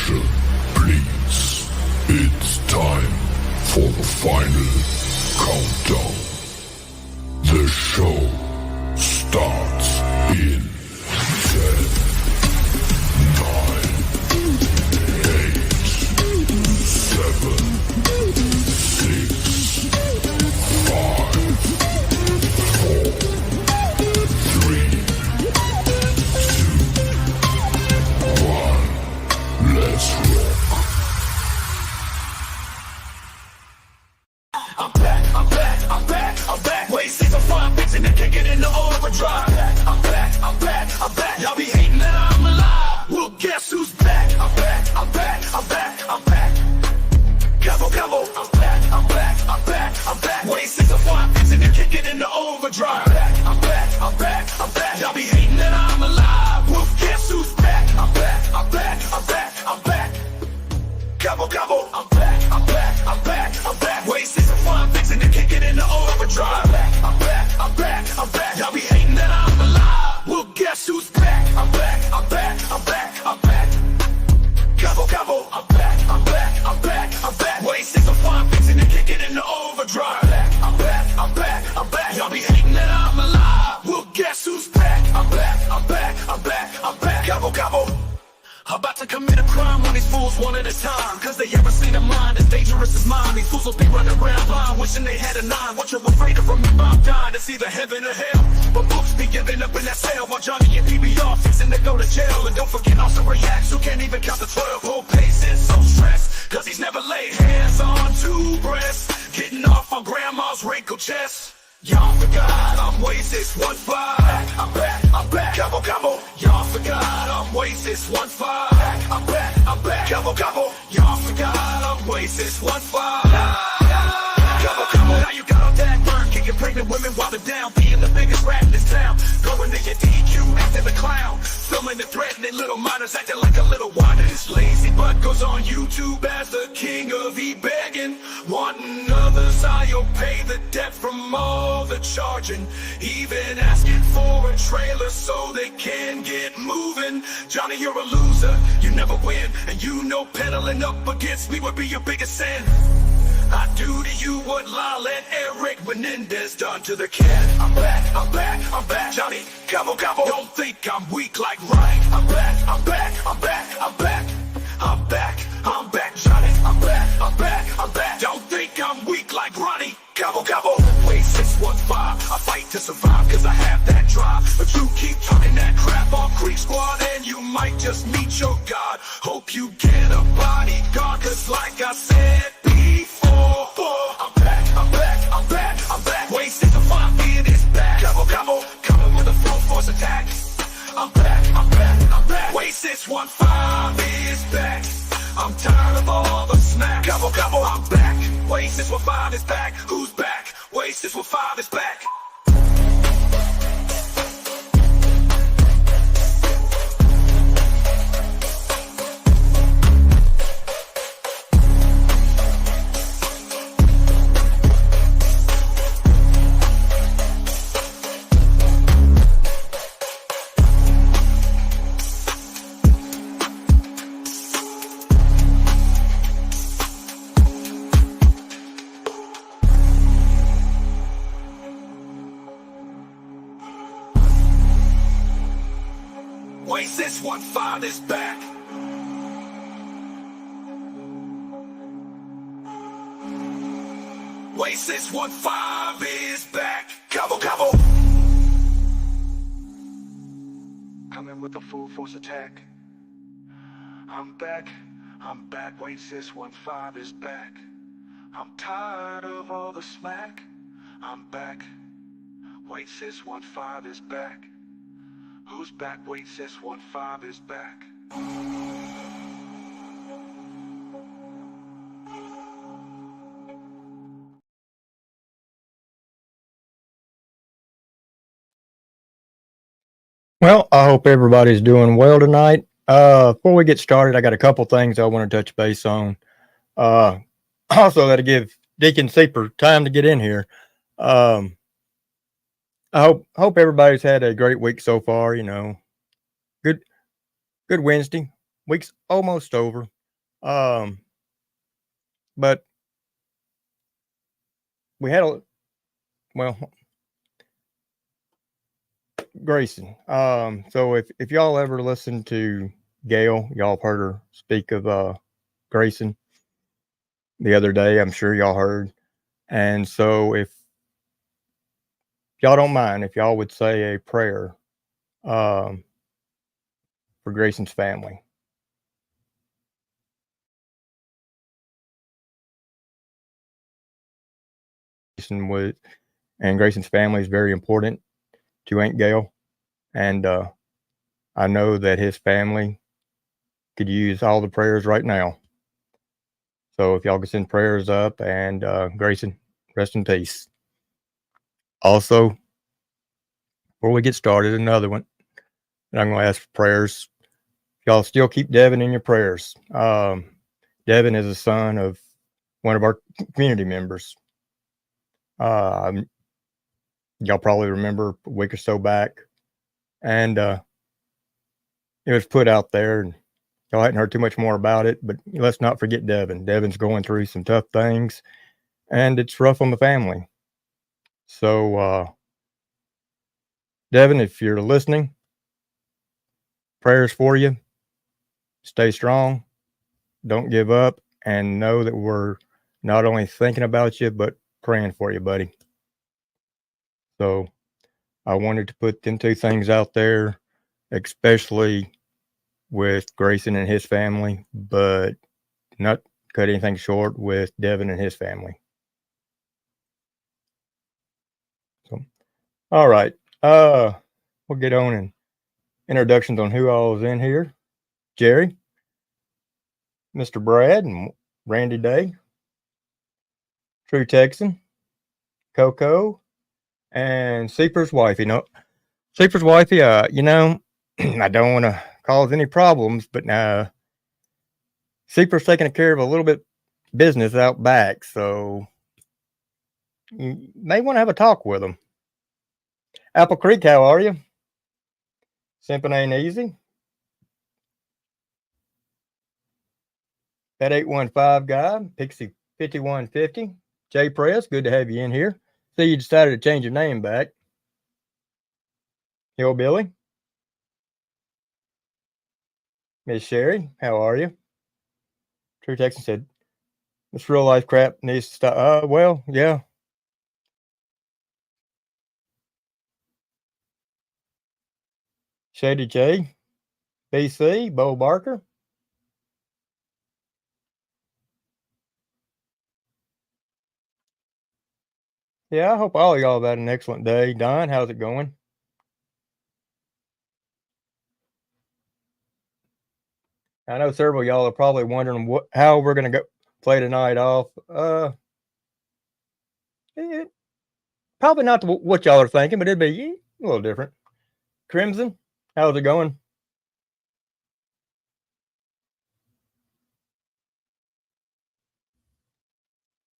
Attention, please. It's time for the final countdown. The show starts in 10, 9, 8, 7, 6, 5, 4, 3, 2, 1. Let's rock. I'm back. Wait, 6 or 5 fixing to kick it in the overdrive. I'm back. Y'all be hating that I'm alive. Well, guess who's back? I'm back. Gobble. I'm back. Wait, 6 or 5 fixing to kick it in the overdrive. I'm back. Y'all be hating that I'm alive. Well, guess who's back? I'm back. Gobble. I'm back. Wait, 6 or 5 fixing to kick it in the overdrive. I'm back. Y'all be hating that I'm alive. Well, guess who's back? I'm back. Gobble. I'm back. Wait, 6 or 5 fixing to kick it in the overdrive. I'm back. Y'all be hating that I'm alive. Well, guess who's back? I'm back. Gobble. About to commit a crime on these fools one at a time. Cause they ever seen a mind as dangerous as mine. These fools will be running around blind, wishing they had a 9. What you're afraid of, remember I'm dying. It's either heaven or hell. But books be giving up in that cell, while Johnny and PBR fixing to go to jail. And don't forget Austin reacts, who can't even count to 12. Whole pace is so stressed, cause he's never laid hands on 2 breasts. Getting off on grandma's wrinkled chest. Y'all forgot I'm WADE615. I'm back. Gobble. Y'all forgot I'm WADE615. I'm back. Gobble. Y'all forgot I'm WADE615. Gobble. Now you got all that burn, kicking pregnant women while they're down, being the biggest rat in this town. Going to your DQ, acting the clown, filming and threatening little minors, acting like a little whiner. This lazy butt goes on YouTube as the king of e-begging, wanting others I'll pay the debt from all the charging, even asking for a trailer so they can get moving. Johnny, you're a loser, you never win, and you know pedaling up against me would be your biggest sin. I do to you what Lyle and Eric Menendez done to the kid. I'm back. Johnny, gobble. Don't think I'm weak like Ryan. I'm back. Johnny, I'm back. Don't think I'm weak like Ronnie. Gobble. WADE615. I fight to survive cause I have that drive. But you keep talking that crap on Creek Squad and you might just meet your God. Hope you get a bodyguard cause like I said before, I'm back. WADE615 in his back. Gobble. Coming with a full force attack. I'm back. WADE615 is back. I'm tired of all the smack. Gobble. I'm back. WADE615 is back. Who's back? WADE615 is back. WADE615 is back. WADE615 is back. Gobble. Coming with a full force attack. I'm back. WADE615 is back. I'm tired of all the smack. I'm back. WADE615 is back. Who's back? WADE615 is back. Well, I hope everybody's doing well tonight. Before we get started, I got a couple things I want to touch base on. Also, got to give Deacon Seer time to get in here. I hope everybody's had a great week so far. You know, good Wednesday week's almost over. But we had Grayson. So if y'all ever listen to Gail, y'all have heard her speak of Grayson the other day. I'm sure y'all heard. And so if y'all don't mind, if y'all would say a prayer for Grayson's family. Grayson's family is very important to Aunt Gail. And I know that his family could use all the prayers right now. So if y'all could send prayers up, and Grayson, rest in peace. Also, before we get started, another one that I'm going to ask for prayers. Y'all still keep Devin in your prayers. Devin is a son of one of our community members. Y'all probably remember a week or so back, and it was put out there, and y'all hadn't heard too much more about it, but let's not forget Devin. Devin's going through some tough things, and it's rough on the family. So, Devin, if you're listening, prayers for you. Stay strong. Don't give up, and know that we're not only thinking about you, but praying for you, buddy. So I wanted to put them two things out there, especially with Grayson and his family, but not cut anything short with Devin and his family. So, all right. We'll get on in introductions on who all is in here. Jerry, Mr. Brad, and Randy Day, True Texan, Coco, and Seeper's wifey. No, Seeper's wifey, you know, I don't want to cause any problems, but now Seeper's taking care of a little bit business out back, so you may want to have a talk with them. Apple Creek, how are you? Simping ain't easy. That 815 guy, Pixie 5150, Jay Press, good to have you in here. See, you decided to change your name back. Hillbilly. Miss Sherry, how are you? True Texan said, this real life crap needs to stop. Well, yeah. Shady J, BC, Bo Barker. Yeah, I hope all of y'all have had an excellent day. Don, how's it going? I know several of y'all are probably wondering how we're going to go play tonight off. Probably not what y'all are thinking, but it'd be a little different. Crimson, how's it going?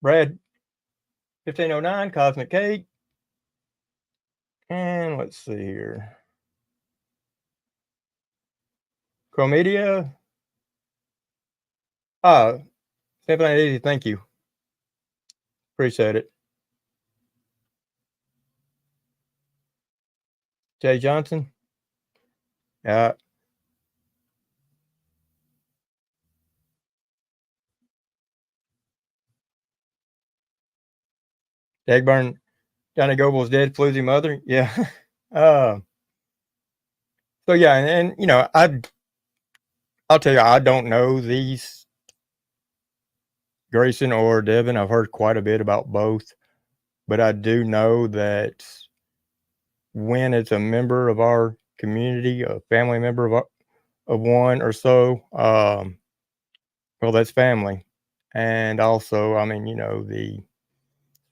Brad, 1509, Cosmic Kate. And let's see here. Chromedia. Easy, thank you. Appreciate it. Jay Johnson. Dagburn, Johnny Goble's dead, floozy mother. Yeah. So yeah, and you know, I'll tell you, I don't know these Grayson or Devin. I've heard quite a bit about both, but I do know that when it's a member of our community, a family member of one or so, well, that's family. And also, I mean, you know, the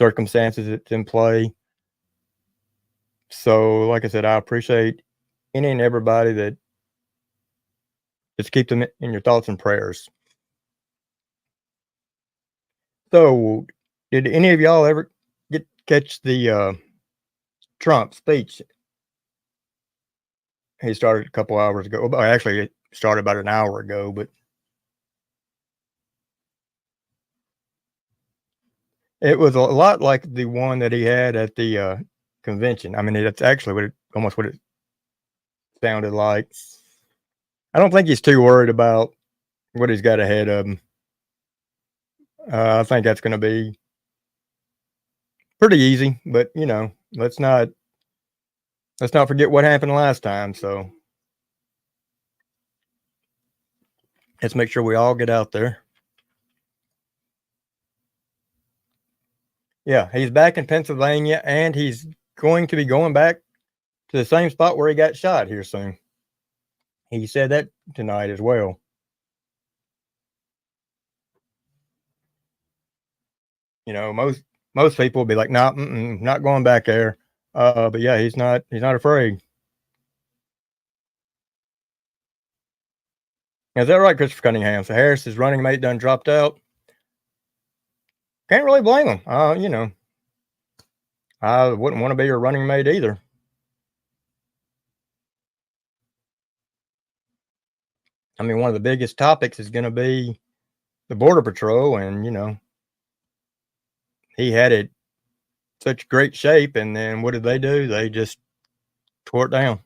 circumstances that's in play. So, like I said, I appreciate any and everybody that just keep them in your thoughts and prayers. So, did any of y'all ever catch the Trump speech? He started a couple hours ago. Actually, started about an hour ago, but it was a lot like the one that he had at the convention. I mean, that's actually almost what it sounded like. I don't think he's too worried about what he's got ahead of him. I think that's going to be pretty easy, but let's not forget what happened last time. So let's make sure we all get out there. Yeah, he's back in Pennsylvania, and he's going to be going back to the same spot where he got shot here soon. He said that tonight as well. Most people will be like, "Nah, not going back there." But yeah, he's not afraid. Is that right, Christopher Cunningham? So Harris's running mate done dropped out. Can't really blame him. I wouldn't want to be your running mate either. I mean, one of the biggest topics is going to be the Border Patrol, and he had it such great shape, and then what did they do? They just tore it down.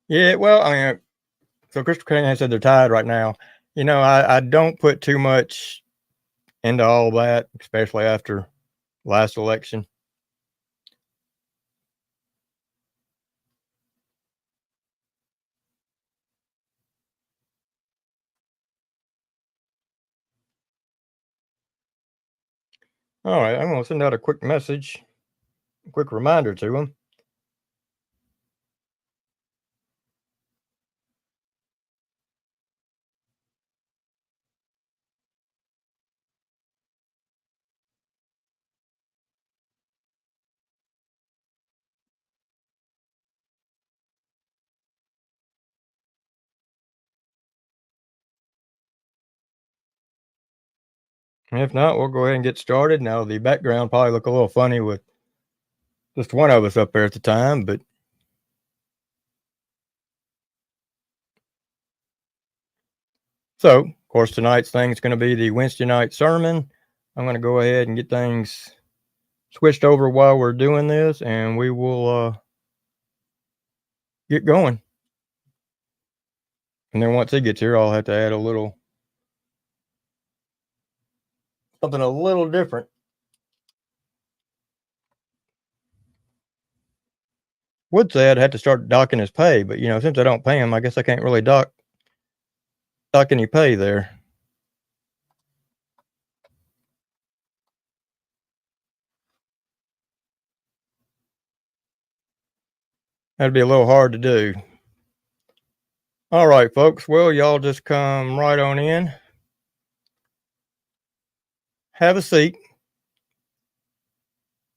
Yeah, well, I mean, so Christopher Cunningham said they're tied right now. I don't put too much into all that, especially after last election. All right, I'm going to send out a quick message, a quick reminder to him. If not, we'll go ahead and get started. Now, the background probably look a little funny with just one of us up there at the time, but so, of course, tonight's thing is going to be the Wednesday night sermon. I'm going to go ahead and get things switched over while we're doing this, and we will get going. And then once he gets here, I'll have to add something a little different. Would say I'd have to start docking his pay, but since I don't pay him, I guess I can't really dock any pay there. That'd be a little hard to do. All right, folks. Well, y'all just come right on in. Have a seat.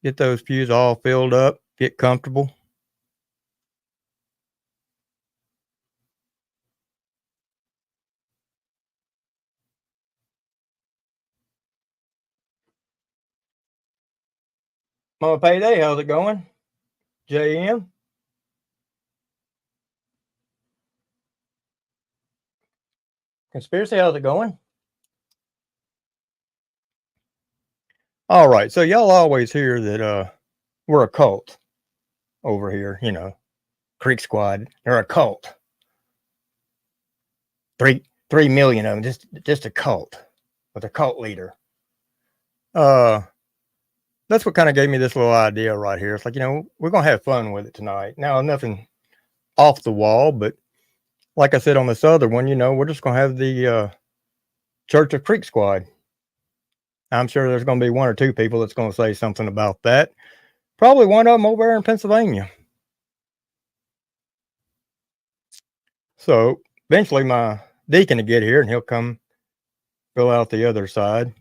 Get those pews all filled up. Get comfortable. Mama Payday, how's it going? JM? Conspiracy, how's it going? All right. So y'all always hear that we're a cult over here, Creek Squad. They're a cult. 3 million of them, just a cult with a cult leader. That's what kind of gave me this little idea right here. It's like, we're gonna have fun with it tonight. Now, nothing off the wall, but like I said on this other one, we're just gonna have the Church of Creek Squad. I'm sure there's gonna be one or two people that's gonna say something about that. Probably one of them over there in Pennsylvania. So eventually my deacon will get here and he'll come fill out the other side.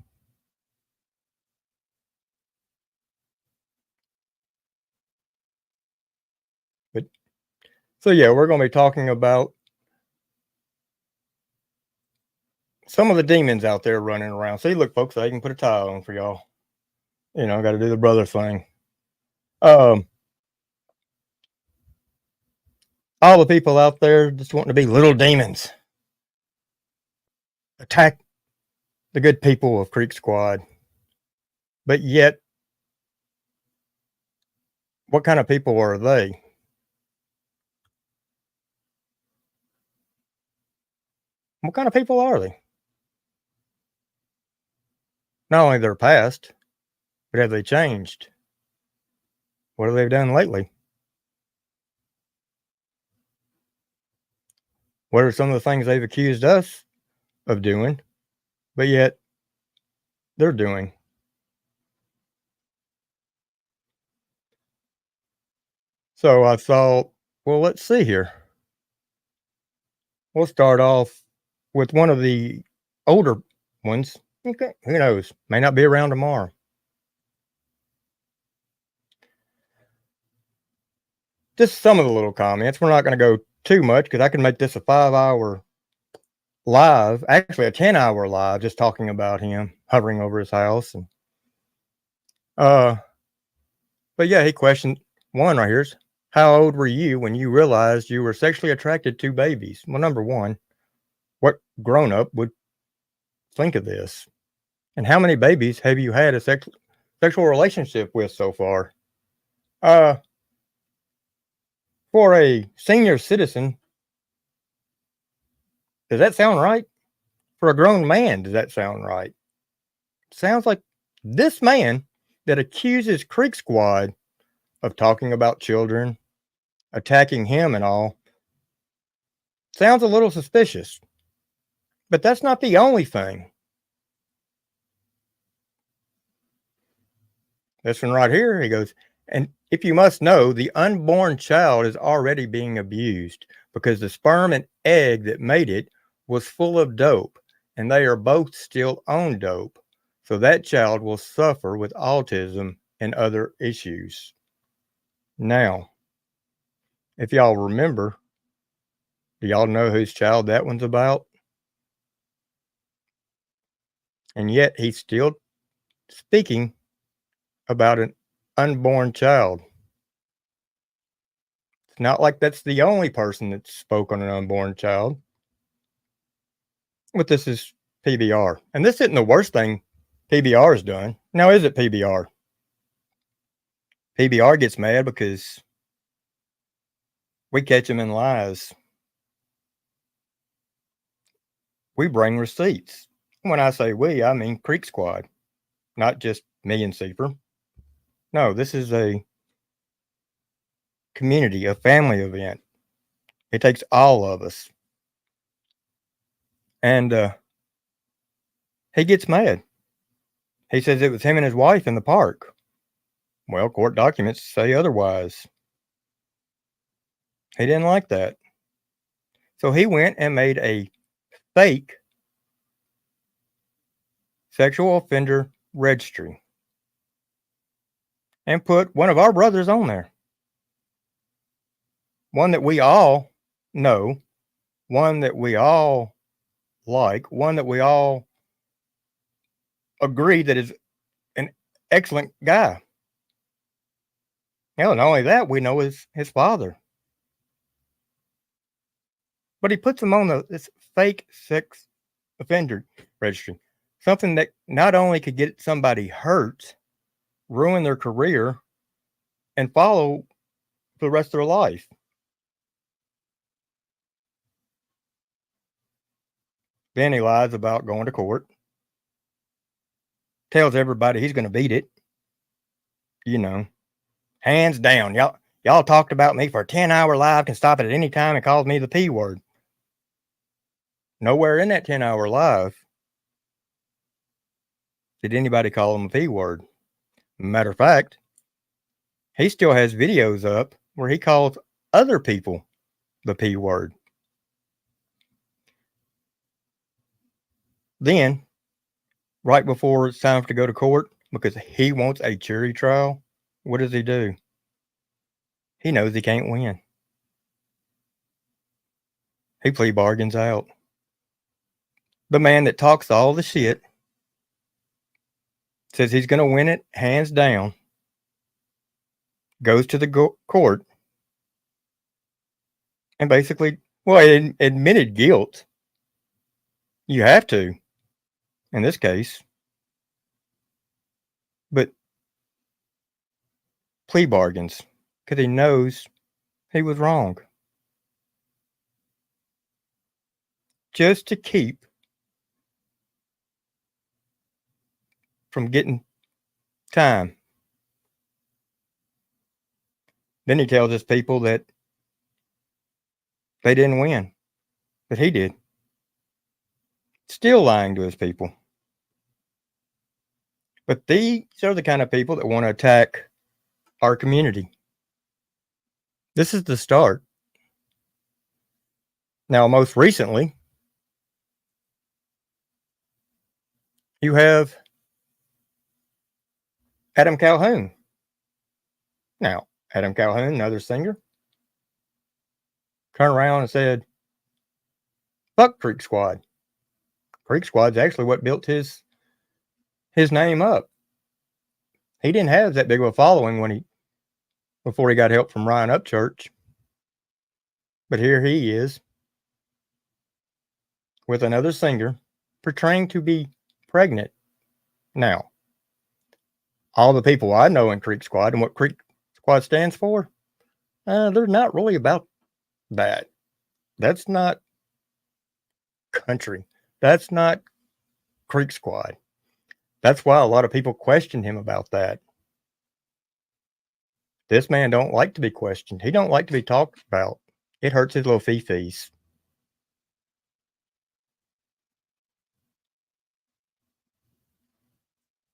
But so yeah, we're going to be talking about some of the demons out there running around. See, look, folks, I can put a towel on for y'all. You know, got to do the brother thing. All the people out there just wanting to be little demons. Attack the good people of Creek Squad. But yet, what kind of people are they? What kind of people are they? Not only their past, but have they changed? What have they done lately? What are some of the things they've accused us of doing, but yet they're doing? So I thought, well, let's see here. We'll start off with one of the older ones. Okay, who knows? May not be around tomorrow. Just some of the little comments. We're not going to go too much because I can make this a 5-hour live, actually a 10-hour live, just talking about him hovering over his house. And but yeah, he questioned one right here's, how old were you when you realized you were sexually attracted to babies? Well, number one, what grown up would think of this? And how many babies have you had a sexual relationship with so far? For a senior citizen, does that sound right? For a grown man, does that sound right? Sounds like this man that accuses Creek Squad of talking about children, attacking him and all, sounds a little suspicious. But that's not the only thing. This one right here, he goes, and if you must know, the unborn child is already being abused because the sperm and egg that made it was full of dope, and they are both still on dope. So that child will suffer with autism and other issues. Now, if y'all remember, do y'all know whose child that one's about? And yet he's still speaking about an unborn child. It's not like that's the only person that spoke on an unborn child. But this is PBR. And this isn't the worst thing PBR has done. Now, is it PBR? PBR gets mad because we catch him in lies. We bring receipts. When I say we, I mean Creek Squad, not just me and Seeper. No, this is a community, a family event. It takes all of us. And he gets mad. He says it was him and his wife in the park. Well, court documents say otherwise. He didn't like that. So he went and made a fake sexual offender registry and put one of our brothers on there. One that we all know, one that we all like, one that we all agree that is an excellent guy. Hell, not only that, we know his father. But he puts him on this fake sex offender registry. Something that not only could get somebody hurt, ruin their career, and follow for the rest of their life. Then he lies about going to court. Tells everybody he's going to beat it. You know, hands down. Y'all talked about me for a 10-hour live, can stop it at any time and calls me the P word. Nowhere in that 10-hour live did anybody call him a P word. Matter of fact, he still has videos up where he calls other people the P word. Then, right before it's time to go to court, because he wants a jury trial, what does he do? He knows he can't win. He plea bargains out. the man that talks all the shit, says he's going to win it hands down, goes to the court, and basically, admitted guilt. You have to, in this case. But plea bargains, because he knows he was wrong. Just to keep from getting time. Then he tells his people that they didn't win, but he did. Still lying to his people. But these are the kind of people that want to attack our community. This is the start. Now, most recently, you have Adam Calhoun. Now, Adam Calhoun, another singer, turned around and said, fuck Creek Squad. Creek Squad's actually what built his name up. He didn't have that big of a following before he got help from Ryan Upchurch. But here he is with another singer portraying to be pregnant. Now, all the people I know in Creek Squad and what Creek Squad stands for, they're not really about that. That's not country. That's not Creek Squad. That's why a lot of people question him about that. This man don't like to be questioned. He don't like to be talked about. It hurts his little fee-fees.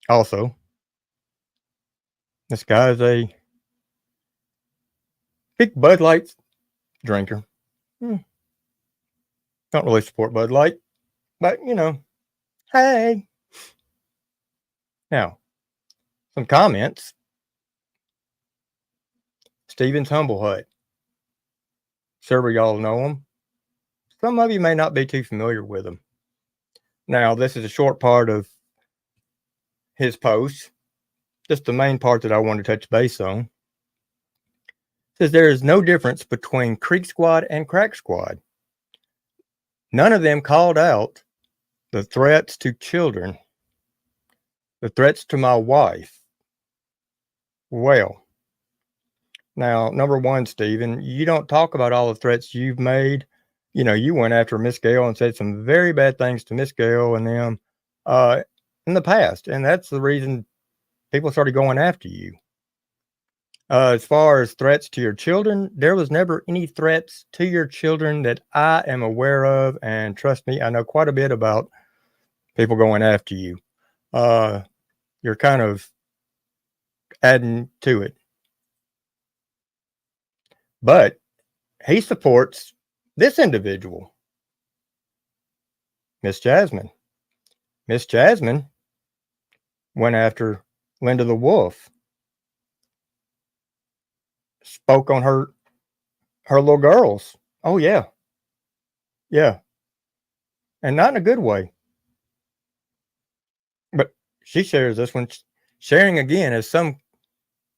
Also, this guy is a big Bud Light drinker. Don't really support Bud Light, but hey. Now, some comments. Steven's Humble Hut. Several of y'all know him. Some of you may not be too familiar with him. Now, this is a short part of his post. Just the main part that I want to touch base on. It says there is no difference between Creek Squad and Crack Squad. None of them called out the threats to children, the threats to my wife. Well, now, number one, Stephen, you don't talk about all the threats you've made. You went after Miss Gail and said some very bad things to Miss Gail and them in the past. And that's the reason people started going after you. As far as threats to your children, there was never any threats to your children that I am aware of. And trust me, I know quite a bit about people going after you. You're kind of adding to it. But he supports this individual, Miss Jasmine. Miss Jasmine went after Linda the Wolf, spoke on her little girls. Oh, yeah. Yeah. And not in a good way. But she shares this one, sharing again as some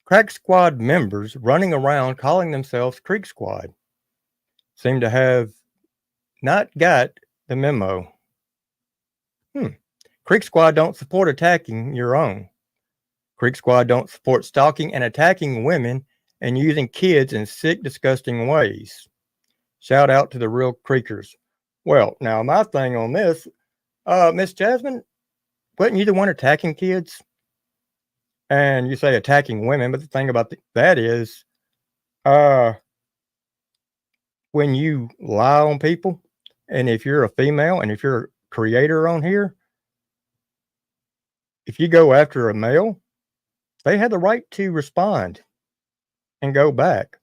Crack Squad members running around calling themselves Creek Squad seem to have not got the memo. Creek Squad don't support attacking your own. Creek Squad don't support stalking and attacking women and using kids in sick, disgusting ways. Shout out to the real Creekers. Well, now my thing on this, Miss Jasmine, wasn't you the one attacking kids? And you say attacking women, but the thing about that is, when you lie on people, and if you're a female and if you're a creator on here, if you go after a male, they have the right to respond and go back.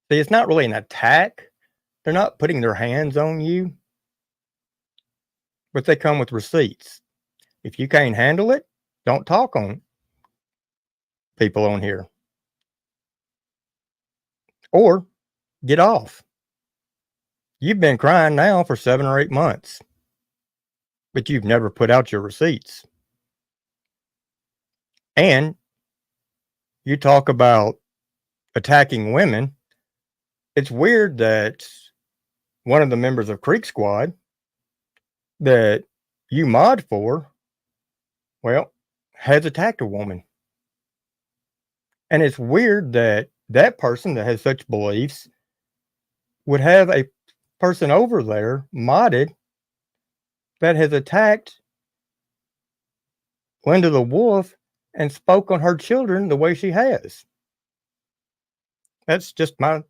See, it's not really an attack. They're not putting their hands on you, but they come with receipts. If you can't handle it, don't talk on people on here. Or get off. You've been crying now for 7 or 8 months. but you've never put out your receipts. And you talk about attacking women. It's weird that one of the members of Creek Squad that you mod for, well, has attacked a woman. And it's weird that that person that has such beliefs would have a person over there modded that has attacked Linda the Wolf and spoke on her children the way she has. That's just my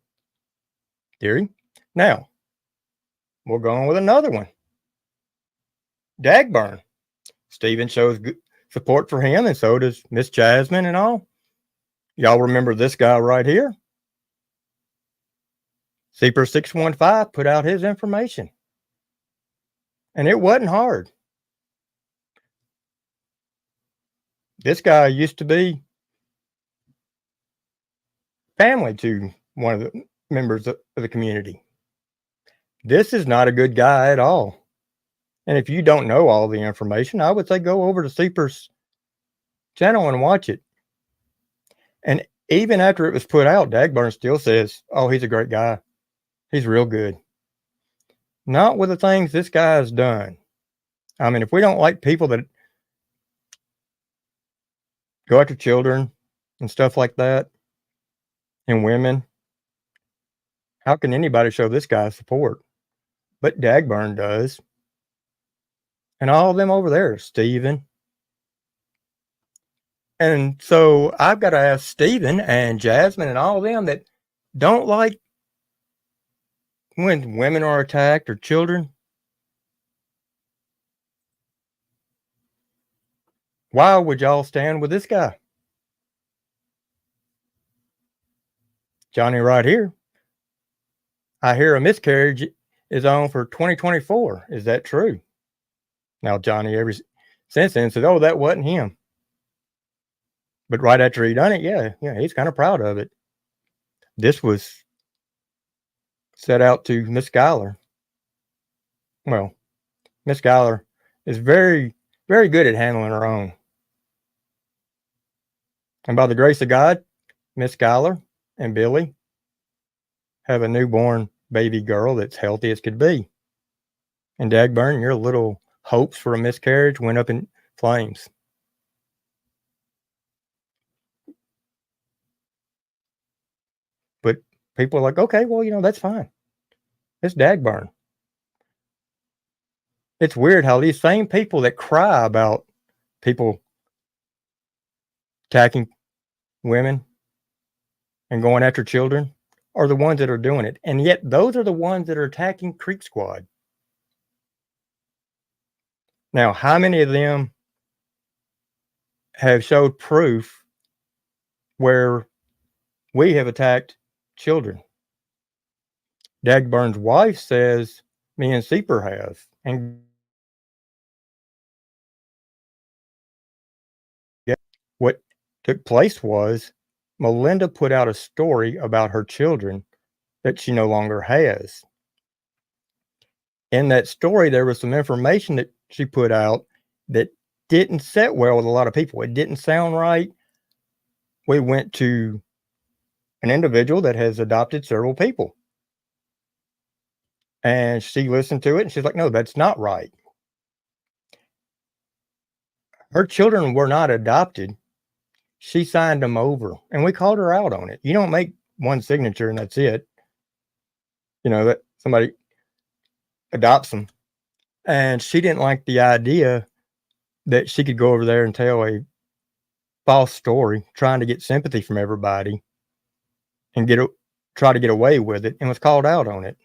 theory. Now, we're going with another one. Dagburn. Steven shows good support for him, and so does Miss Jasmine and all. Y'all remember this guy right here? Seeper615 put out his information. And it wasn't hard. This guy used to be family to one of the members of the community. This is not a good guy at all. And if you don't know all the information, I would say go over to Seeper's channel and watch it. And even after it was put out, Dagburn still says, oh, he's a great guy. He's real good. Not with the things this guy has done. I mean, if we don't like people that go after children and stuff like that, and women, how can anybody show this guy support? But Dagburn does. And all of them over there, Steven. And so I've got to ask Steven and Jasmine and all of them that don't like when women are attacked or children. Why would y'all stand with this guy? Johnny right here. I hear a miscarriage is on for 2024. Is that true? Now, Johnny ever since then said, oh, that wasn't him. But right after he done it, yeah, he's kind of proud of it. This was set out to Miss Schuyler. Well, Miss Schuyler is very, very good at handling her own. And by the grace of God, Miss Schuyler and Billy have a newborn baby girl that's healthy as could be. And Dagburn, your little hopes for a miscarriage went up in flames. But people are like, okay, well, that's fine. It's Dagburn. It's weird how these same people that cry about people attacking women and going after children are the ones that are doing it. And yet those are the ones that are attacking Creek Squad. Now, how many of them have showed proof where we have attacked children? Dagburn's wife says me and Seeper have. And what took place was Melinda put out a story about her children that she no longer has. In that story, there was some information that she put out that didn't sit well with a lot of people. It didn't sound right. We went to an individual that has adopted several people. And she listened to it and she's like, no, that's not right. Her children were not adopted. She signed them over and we called her out on it. You don't make one signature and that's it. That somebody adopts them. And she didn't like the idea that she could go over there and tell a false story, trying to get sympathy from everybody and try to get away with it, and was called out on it.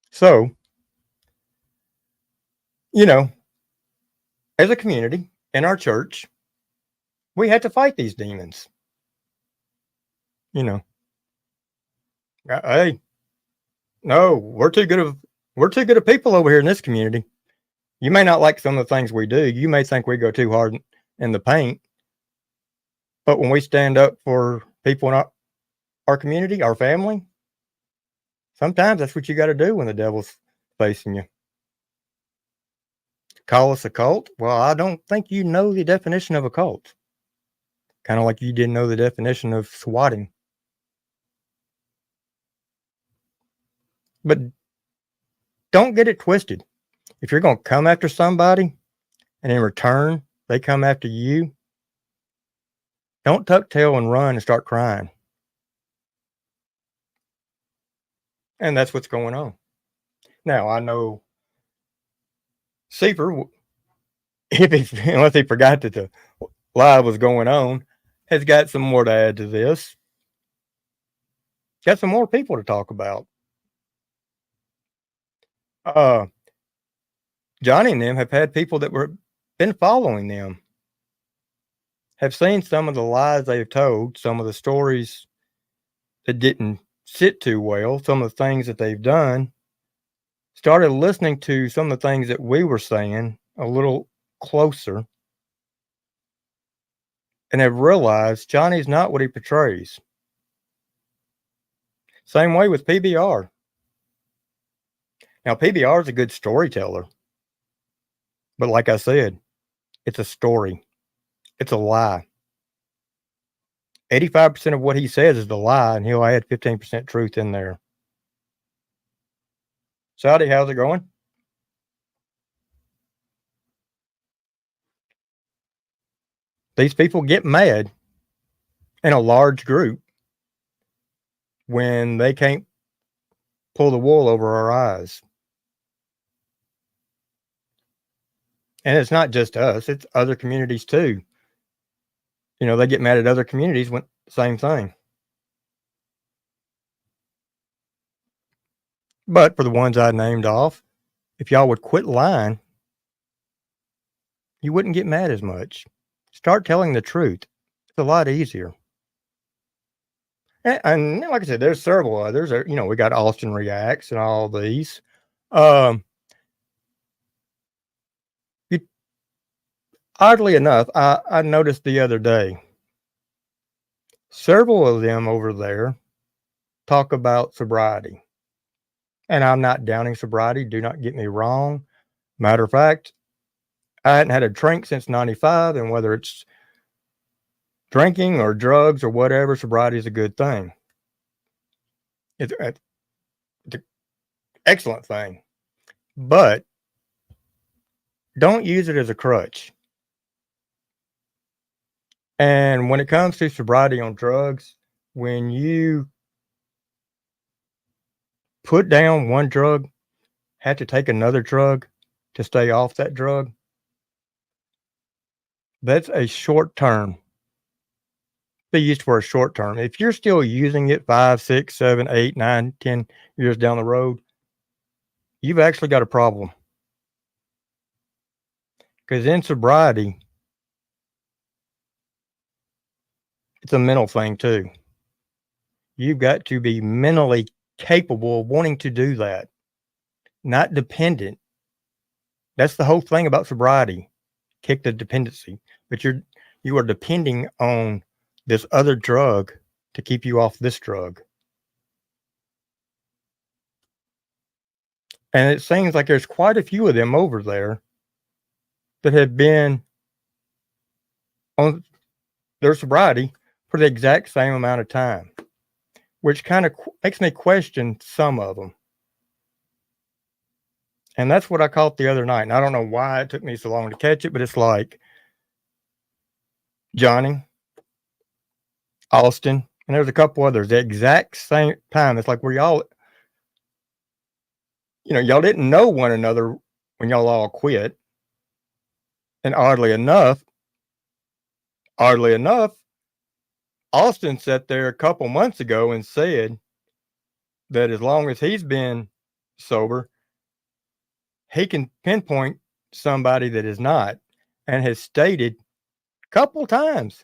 So, as a community in our church, we had to fight these demons. Hey, no, we're too good of people over here in this community. You may not like some of the things we do. You may think we go too hard in the paint. But when we stand up for people in our community, our family, sometimes that's what you got to do when the devil's facing you. Call us a cult? Well, I don't think you know the definition of a cult. Kind of like you didn't know the definition of swatting. But don't get it twisted. If you're going to come after somebody and in return they come after you, don't tuck tail and run and start crying. And that's what's going on. Now, I know Seeper, unless he forgot that the live was going on, has got some more to add to this. Got some more people to talk about. Johnny and them have had people that been following them, have seen some of the lies they've told, some of the stories that didn't sit too well, some of the things that they've done, started listening to some of the things that we were saying a little closer, and have realized Johnny's not what he portrays. Same way with PBR. Now, PBR is a good storyteller, but like I said, it's a story. It's a lie. 85% of what he says is the lie, and he'll add 15% truth in there. Saudi, how's it going? These people get mad in a large group when they can't pull the wool over our eyes. And it's not just us, it's other communities too. You know, they get mad at other communities when same thing. But for the ones I named off, if y'all would quit lying, you wouldn't get mad as much. Start telling the truth. It's a lot easier. And like I said, there's several others. You know, we got Austin Reacts and all these. Oddly enough, I noticed the other day, several of them over there talk about sobriety. And I'm not downing sobriety. Do not get me wrong. Matter of fact, I hadn't had a drink since 95, and whether it's drinking or drugs or whatever, sobriety is a good thing. It's an excellent thing. But don't use it as a crutch. And when it comes to sobriety on drugs, when you put down one drug, have to take another drug to stay off that drug, that's a short term. Be used for a short term. If you're still using it 5, 6, 7, 8, 9, 10 years down the road, you've actually got a problem. Because in sobriety, it's a mental thing too. You've got to be mentally capable of wanting to do that, not dependent. That's the whole thing about sobriety. Kick the dependency. But you are depending on this other drug to keep you off this drug. And it seems like there's quite a few of them over there that have been on their sobriety for the exact same amount of time, which kind of makes me question some of them. And that's what I caught the other night. And I don't know why it took me so long to catch it, but it's like Johnny, Austin, and there's a couple others the exact same time. It's like where y'all, you know, y'all didn't know one another when y'all all quit. And oddly enough, Austin sat there a couple months ago and said that as long as he's been sober, he can pinpoint somebody that is not, and has stated a couple times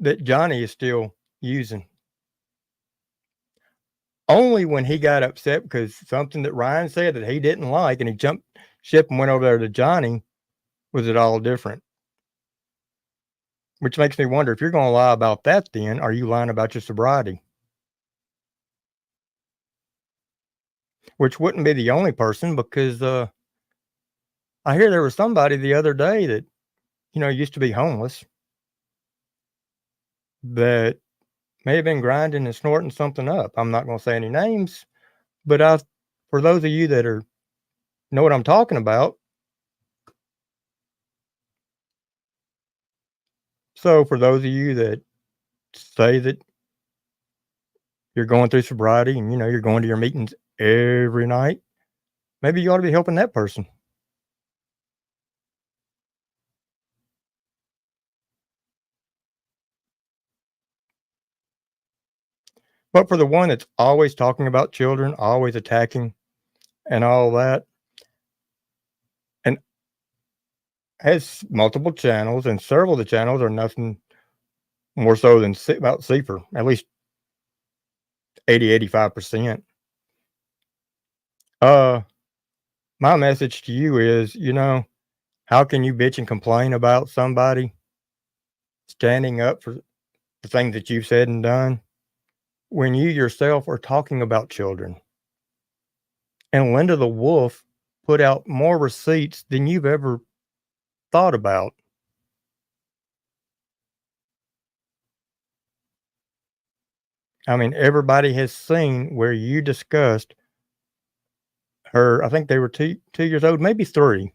that Johnny is still using. Only when he got upset because something that Ryan said that he didn't like, and he jumped ship and went over there to Johnny, was it all different. Which makes me wonder, if you're going to lie about that, then are you lying about your sobriety? Which wouldn't be the only person, because I hear there was somebody the other day that, used to be homeless, that may have been grinding and snorting something up. I'm not going to say any names, but for those of you that know what I'm talking about. So for those of you that say that you're going through sobriety and you're going to your meetings every night, maybe you ought to be helping that person. But for the one that's always talking about children, always attacking and all that, and has multiple channels, and several of the channels are nothing more so than about Seeper, at least 85%. My message to you is, how can you bitch and complain about somebody standing up for the things that you've said and done when you yourself are talking about children? And Linda the Wolf put out more receipts than you've ever thought about. I mean, everybody has seen where you discussed her. I think they were 2 years old, maybe 3.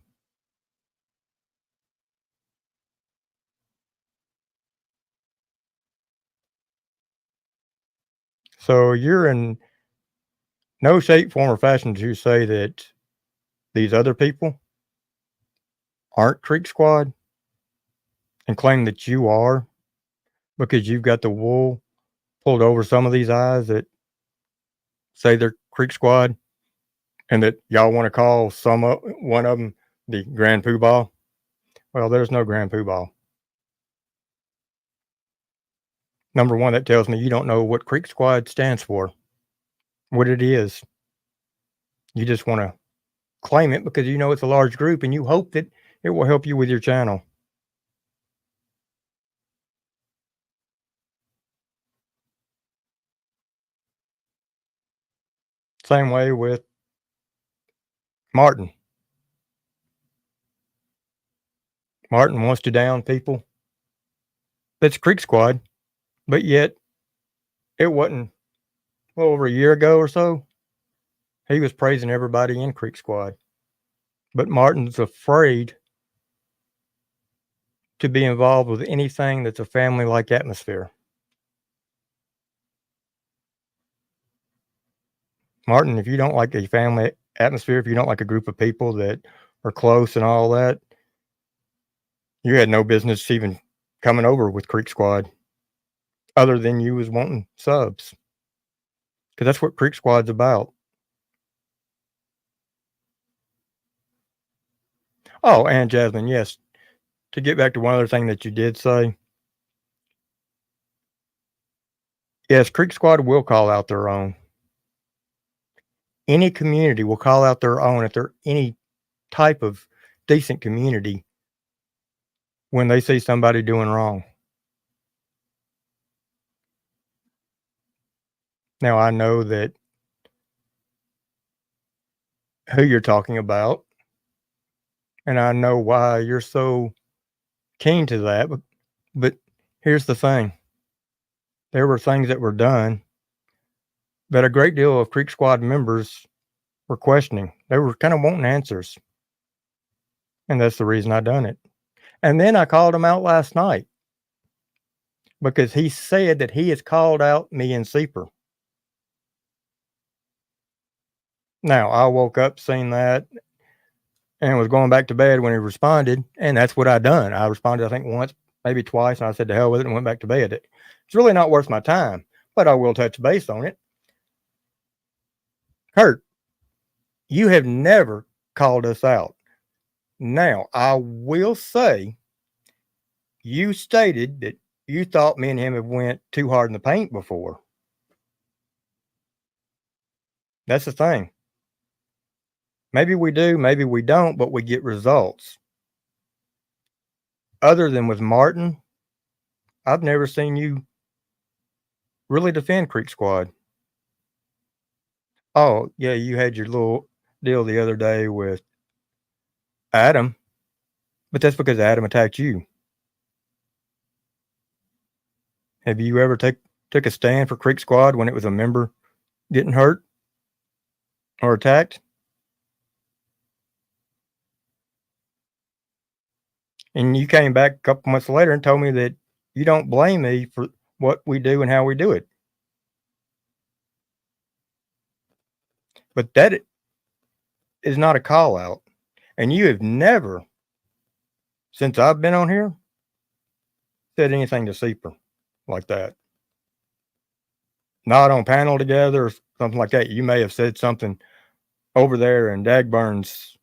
So you're in no shape, form, or fashion to say that these other people aren't Creek Squad and claim that you are, because you've got the wool pulled over some of these eyes that say they're Creek Squad, and that y'all want to call one of them the Grand Poobah. Well, there's no Grand Poobah. Number one, that tells me you don't know what Creek Squad stands for, what it is. You just want to claim it because you know it's a large group and you hope that it will help you with your channel. Same way with Martin. Martin wants to down people. That's Creek Squad, but yet it wasn't, over a year ago or so, he was praising everybody in Creek Squad. But Martin's afraid to be involved with anything that's a family-like atmosphere. Martin, if you don't like a family atmosphere, if you don't like a group of people that are close and all that, you had no business even coming over with Creek Squad, other than you was wanting subs, because that's what Creek Squad's about. Oh, and Jasmine, yes, to get back to one other thing that you did say, yes, Creek Squad will call out their own. Any community will call out their own, if they're any type of decent community, when they see somebody doing wrong. Now, I know that who you're talking about, and I know why you're so keen to that, but here's the thing. There were things that were done that a great deal of Creek Squad members were questioning. They were kind of wanting answers. And that's the reason I done it. And then I called him out last night, because he said that he has called out me and Seeper. Now, I woke up, seen that, and was going back to bed when he responded, and that's what I done. I responded, I think, once, maybe twice, and I said to hell with it and went back to bed. It's really not worth my time, but I will touch base on it. Kurt, you have never called us out. Now, I will say, you stated that you thought me and him have went too hard in the paint before. That's the thing. Maybe we do, maybe we don't, but we get results. Other than with Martin, I've never seen you really defend Creek Squad. Oh, yeah, you had your little deal the other day with Adam, but that's because Adam attacked you. Have you ever took a stand for Creek Squad when it was a member getting hurt or attacked? And you came back a couple months later and told me that you don't blame me for what we do and how we do it. But that is not a call out. And you have never, since I've been on here, said anything to Seeper like that. Not on panel together or something like that. You may have said something over there in Dagburn's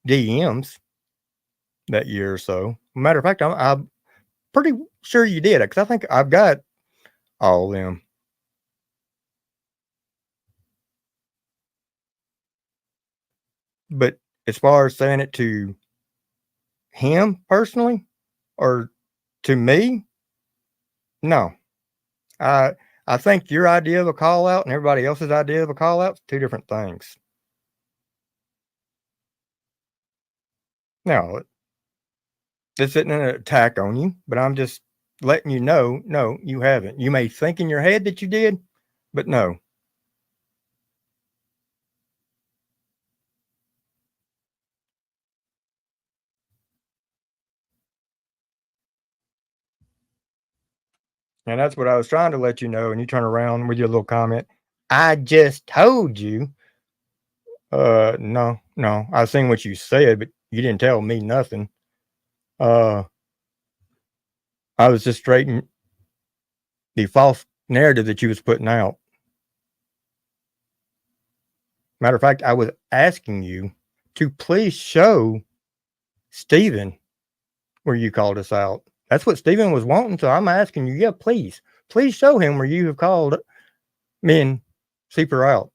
DMs that year or so. Matter of fact, I'm pretty sure you did, because I think I've got all of them. But as far as saying it to him personally or to me, no. I think your idea of a call out and everybody else's idea of a call out is two different things. No, this isn't an attack on you, but I'm just letting you know, no, you haven't. You may think in your head that you did, but no. And that's what I was trying to let you know. And you turn around with your little comment. I just told you. No. I seen what you said, but you didn't tell me nothing. I was just straightening the false narrative that you was putting out. Matter of fact, I was asking you to please show Stephen where you called us out. That's what Stephen was wanting. So I'm asking you, yeah, please show him where you have called me and Seeper out.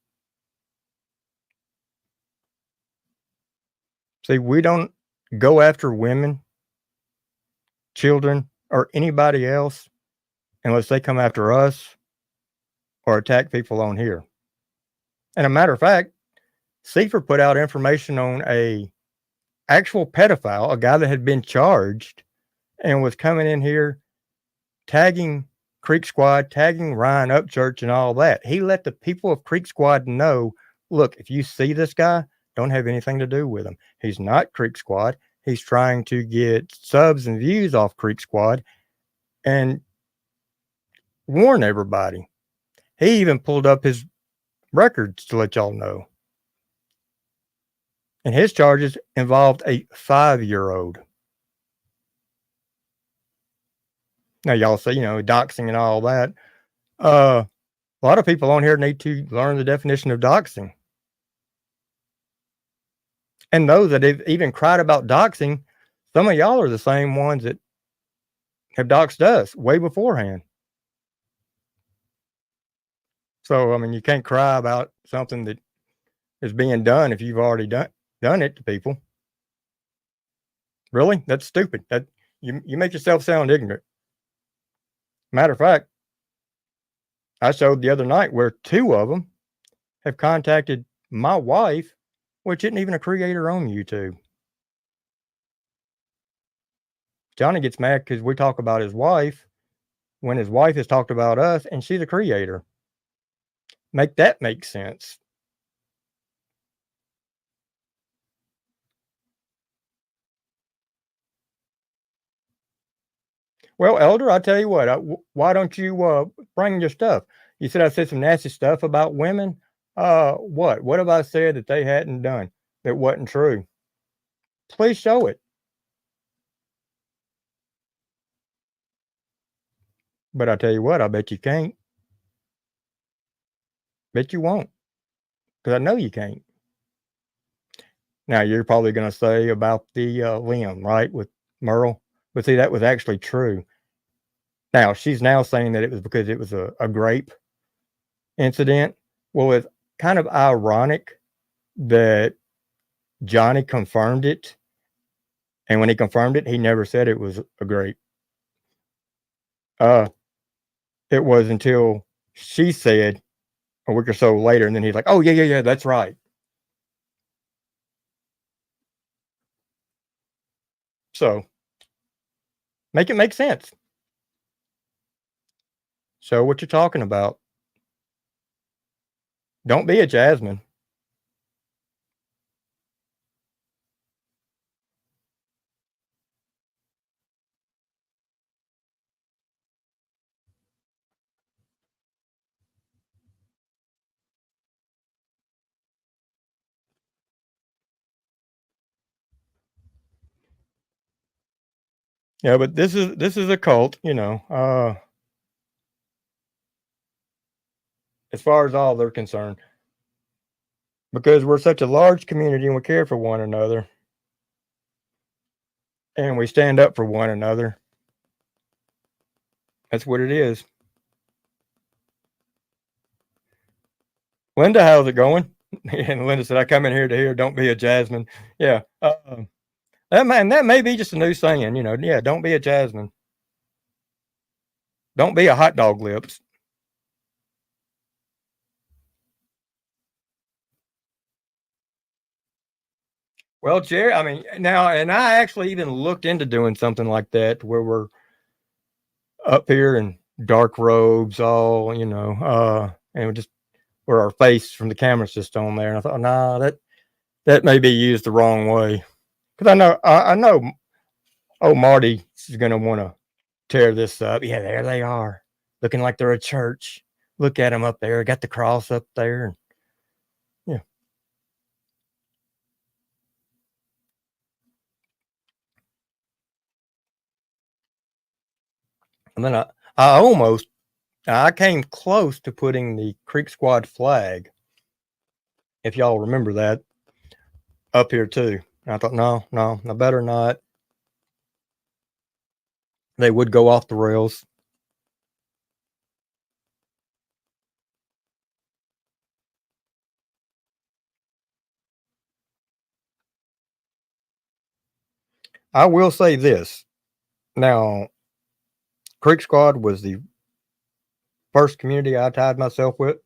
See, we don't go after women, children, or anybody else unless they come after us or attack people on here. And a matter of fact, Seeper put out information on a actual pedophile, a guy that had been charged and was coming in here tagging Creek Squad, tagging Ryan Upchurch and all that. He let the people of Creek Squad know, look, if you see this guy, don't have anything to do with him. He's not Creek Squad. He's trying to get subs and views off Creek Squad and warn everybody. He even pulled up his records to let y'all know. And his charges involved a 5-year-old. Now, y'all say, doxing and all that. A lot of people on here need to learn the definition of doxing. And those that have even cried about doxing, some of y'all are the same ones that have doxed us way beforehand. So, you can't cry about something that is being done if you've already done it to people. Really? That's stupid. That you make yourself sound ignorant. Matter of fact, I showed the other night where 2 of them have contacted my wife, which isn't even a creator on YouTube. Johnny gets mad because we talk about his wife when his wife has talked about us and she's a creator. Make that make sense. Well, Elder, I tell you what, why don't you bring your stuff? You said I said some nasty stuff about women. What? What have I said that they hadn't done that wasn't true? Please show it. But I tell you what, I bet you can't. Bet you won't, because I know you can't. Now, you're probably going to say about the limb, right, with Merle. But see, that was actually true. Now, she's now saying that it was because it was a grape incident. Well, it's kind of ironic that Johnny confirmed it. And when he confirmed it, he never said it was a grape. It was until she said a week or so later, and then he's like, "Oh yeah, that's right." So make it make sense. Show what you're talking about. Don't be a Jasmine. Yeah, but this is a cult, as far as all they're concerned. Because we're such a large community and we care for one another and we stand up for one another. That's what it is. Linda, how's it going? And Linda said, I come in here to hear, don't be a Jasmine. Yeah. That may be just a new saying, yeah, don't be a Jasmine. Don't be a hot dog lips. Well, Jerry, I mean, now, and I actually even looked into doing something like that where we're up here in dark robes, all, and just where our face from the camera's just on there. And I thought, nah, that may be used the wrong way. Because I know, oh, Marty is going to want to tear this up. Yeah, there they are, looking like they're a church. Look at them up there. Got the cross up there. Yeah. And then I came close to putting the Creek Squad flag, if y'all remember that, up here too. And I thought, no, I better not. They would go off the rails. I will say this. Now, Creek Squad was the first community I tied myself with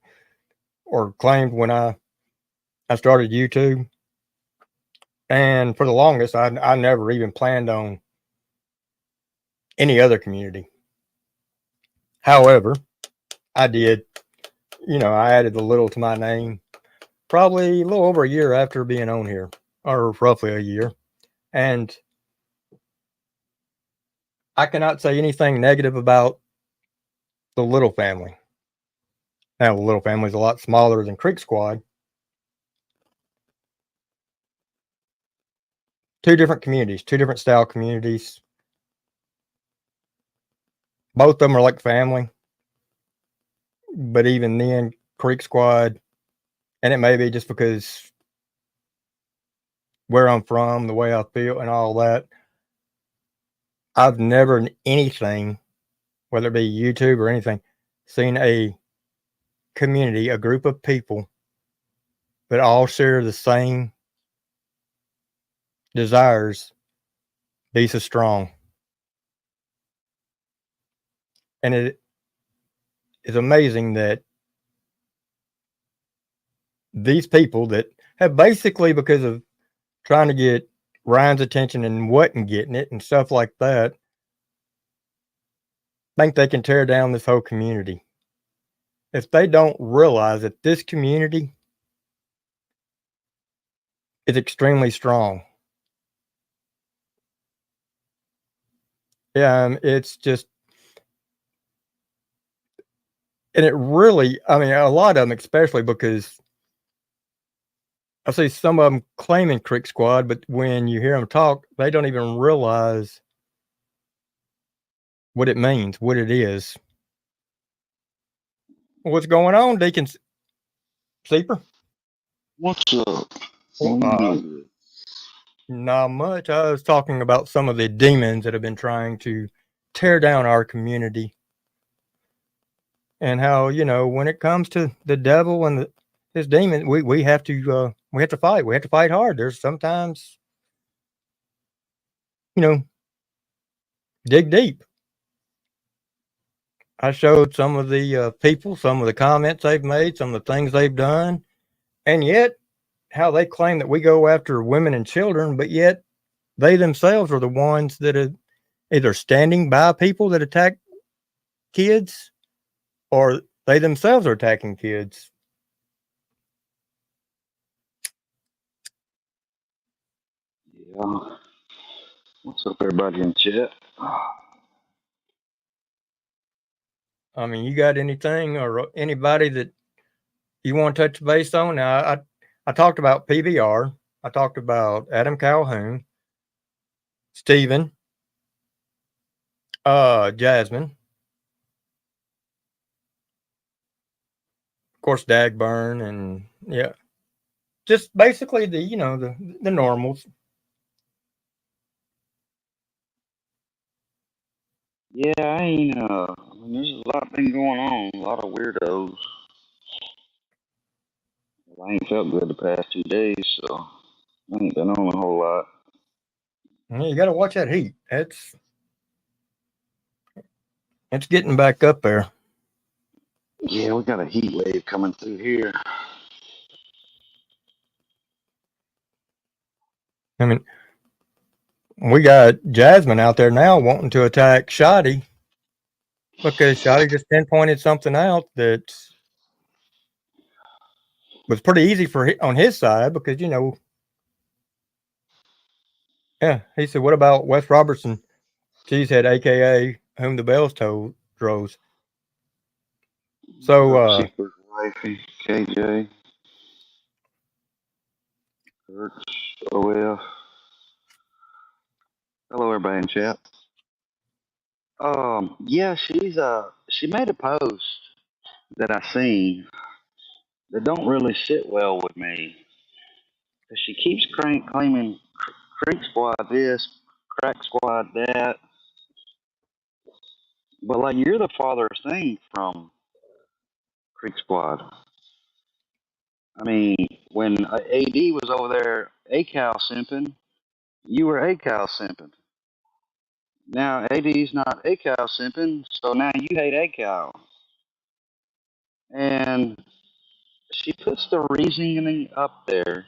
or claimed when I started YouTube. And for the longest, I never even planned on any other community. However, I did, I added a little to my name probably a little over a year after being on here, or roughly a year. And I cannot say anything negative about the Little family. Now, the Little family is a lot smaller than Creek Squad. Two different communities, two different style communities. Both of them are like family. But even then, Creek Squad, and it may be just because where I'm from, the way I feel, and all that, I've never in anything, whether it be YouTube or anything, seen a community, a group of people that all share the same desires be so strong. And it is amazing that these people that have basically, because of trying to get Ryan's attention and wasn't getting it and stuff like that, think they can tear down this whole community. If they don't realize that this community is extremely strong. Yeah, it's just, and it really, I mean, a lot of them, especially because I see some of them claiming Creek Squad, but when you hear them talk, they don't even realize what it means, what it is. What's going on, Deacon Seeper? What's up? Well, What you doing? not much. I was talking about some of the demons that have been trying to tear down our community, and how, when it comes to the devil and his demon, we have to fight. We have to fight hard. There's sometimes, dig deep. I showed some of the people, some of the comments they've made, some of the things they've done, and yet how they claim that we go after women and children, but yet they themselves are the ones that are either standing by people that attack kids or they themselves are attacking kids. Yeah. What's up, everybody in chat? I mean, you got anything or anybody that you want to touch base on? Now, I talked about PBR. I talked about Adam Calhoun, Stephen, Jasmine, of course, Dagburn, and yeah, just basically the normals. Yeah, I ain't. I mean, there's a lot been going on. A lot of weirdos. I ain't felt good the past 2 days, so I ain't been on a whole lot. Yeah, you got to watch that heat. It's getting back up there. Yeah, we got a heat wave coming through here. I mean, we got Jasmine out there now wanting to attack Shoddy because Shoddy just pinpointed something out that was pretty easy on his side because yeah, he said, "What about Wes Robertson, Cheesehead, aka whom the bells rose?" So Super wifey, KJ, Kurtz, OF. Hello, everybody in chat. Yeah, she made a post that I seen that don't really sit well with me. Cause she keeps claiming Creek Squad this, Crack Squad that, but like you're the farthest thing from Creek Squad. I mean, when AD was over there ACAL simping, you were ACAL simping. Now AD's not ACAL simping, so now you hate ACAL. And she puts the reasoning up there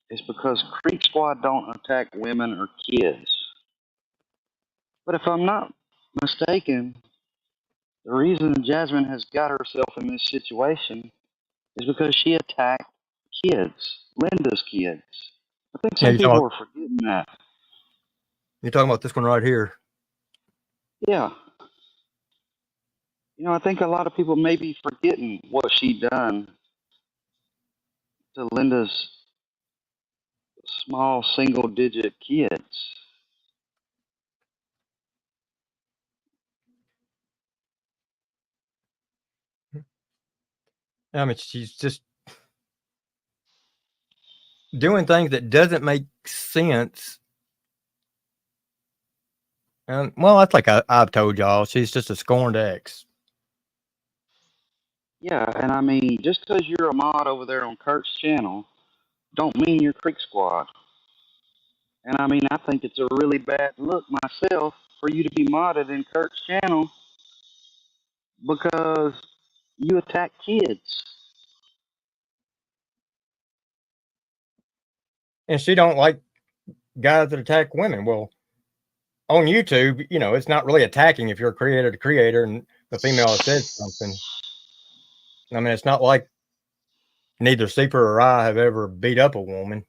is because Creek Squad don't attack women or kids. But if I'm not mistaken, the reason Jasmine has got herself in this situation is because she attacked kids, Linda's kids. I think yeah, some people are forgetting that. you're talking about this one right here. Yeah. I think a lot of people may be forgetting what she done to Linda's small single digit kids. I mean, she's just doing things that doesn't make sense. And well, that's like I've told y'all, she's just a scorned ex. Yeah, and I mean, just because you're a mod over there on Kurt's channel, don't mean you're Creek Squad. And I mean, I think it's a really bad look myself for you to be modded in Kurt's channel because you attack kids. And she don't like guys that attack women. Well, on YouTube, it's not really attacking if you're a creator to creator and the female has said something. I mean, it's not like neither Seeper or I have ever beat up a woman.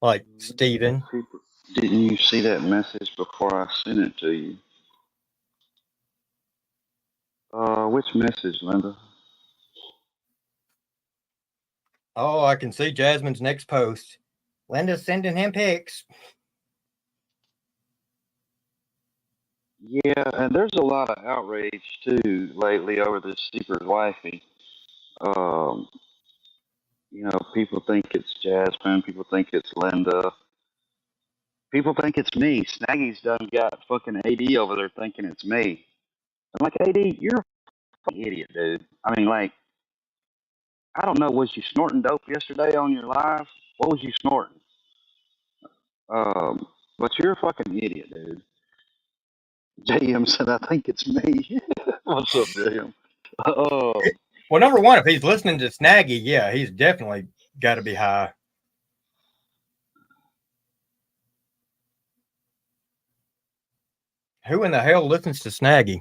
Like Steven. Didn't you see that message before I sent it to you? Which message, Linda? Oh, I can see Jasmine's next post. Linda's sending him pics. Yeah, and there's a lot of outrage too lately over this Seeker's wifey. Um, people think it's Jasmine, people think it's Linda, people think it's me. Snaggy's done got fucking AD over there thinking it's me. I'm like, AD, you're a fucking idiot, dude. I mean, like, I don't know, was you snorting dope yesterday on your live? What was you snorting? But you're a fucking idiot, dude. JM said, I think it's me. What's up, JM? Well, number one, if he's listening to Snaggy, yeah, he's definitely got to be high. Who in the hell listens to Snaggy?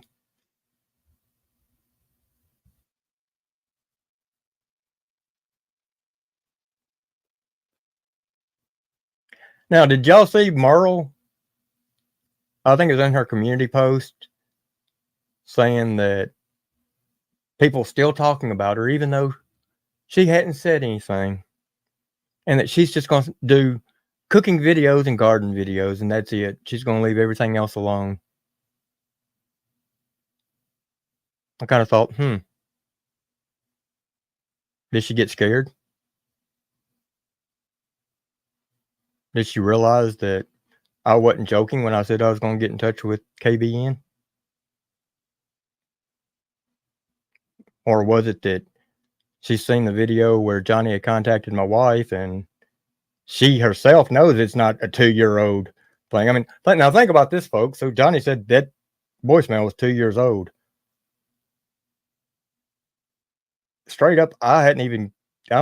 Now, did y'all see Merle? I think it was in her community post saying that people still talking about her, even though she hadn't said anything, and that she's just going to do cooking videos and garden videos, and that's it. She's going to leave everything else alone. I kind of thought, did she get scared? Did she realize that I wasn't joking when I said I was going to get in touch with KBN? Or was it that she's seen the video where Johnny had contacted my wife and she herself knows it's not a 2-year-old thing? I mean, now think about this, folks. So Johnny said that voicemail was 2 years old. Straight up, I'm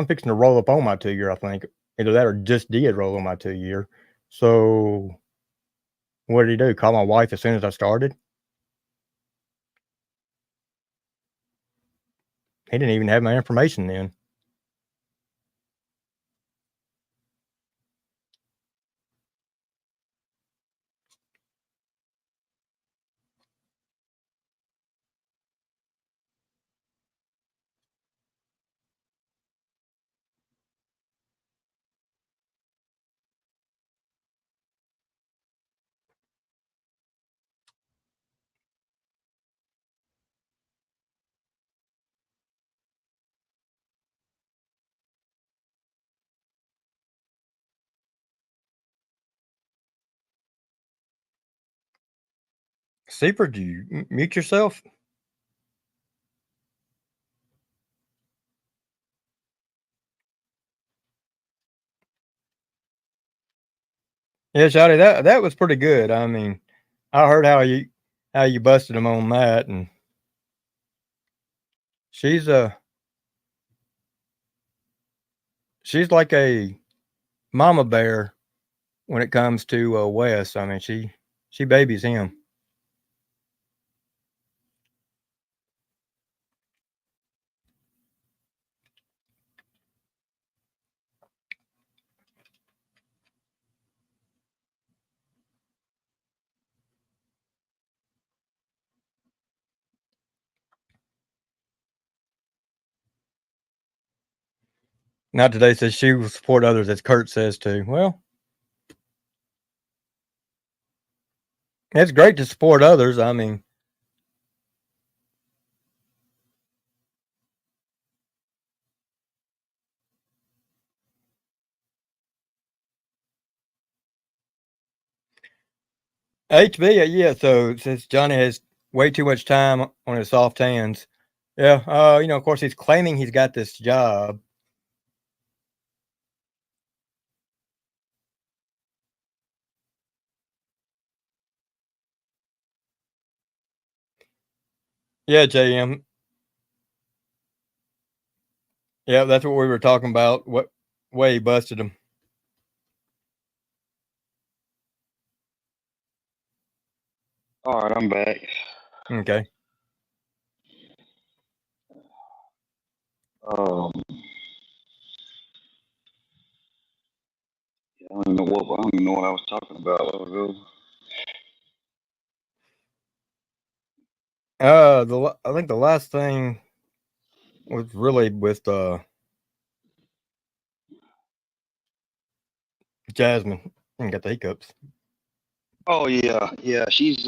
fixing to roll up on my 2-year, I think. Either that or just did roll on my 2-year. So what did he do? Call my wife as soon as I started? He didn't even have my information then. Seaford, do you mute yourself? Yeah, Shotty, that was pretty good. I mean, I heard how you busted him on that, and she's like a mama bear when it comes to Wes. I mean, she babies him. Not today says she will support others, as Kurt says too. Well, it's great to support others. I mean, HB, yeah. So since Johnny has way too much time on his soft hands, yeah. Of course, he's claiming he's got this job. Yeah, JM. Yeah, that's what we were talking about. What way he busted him. All right, I'm back. Okay. I don't even know what I was talking about a while ago. I think the last thing was really with Jasmine. I got the hiccups. Oh yeah. She's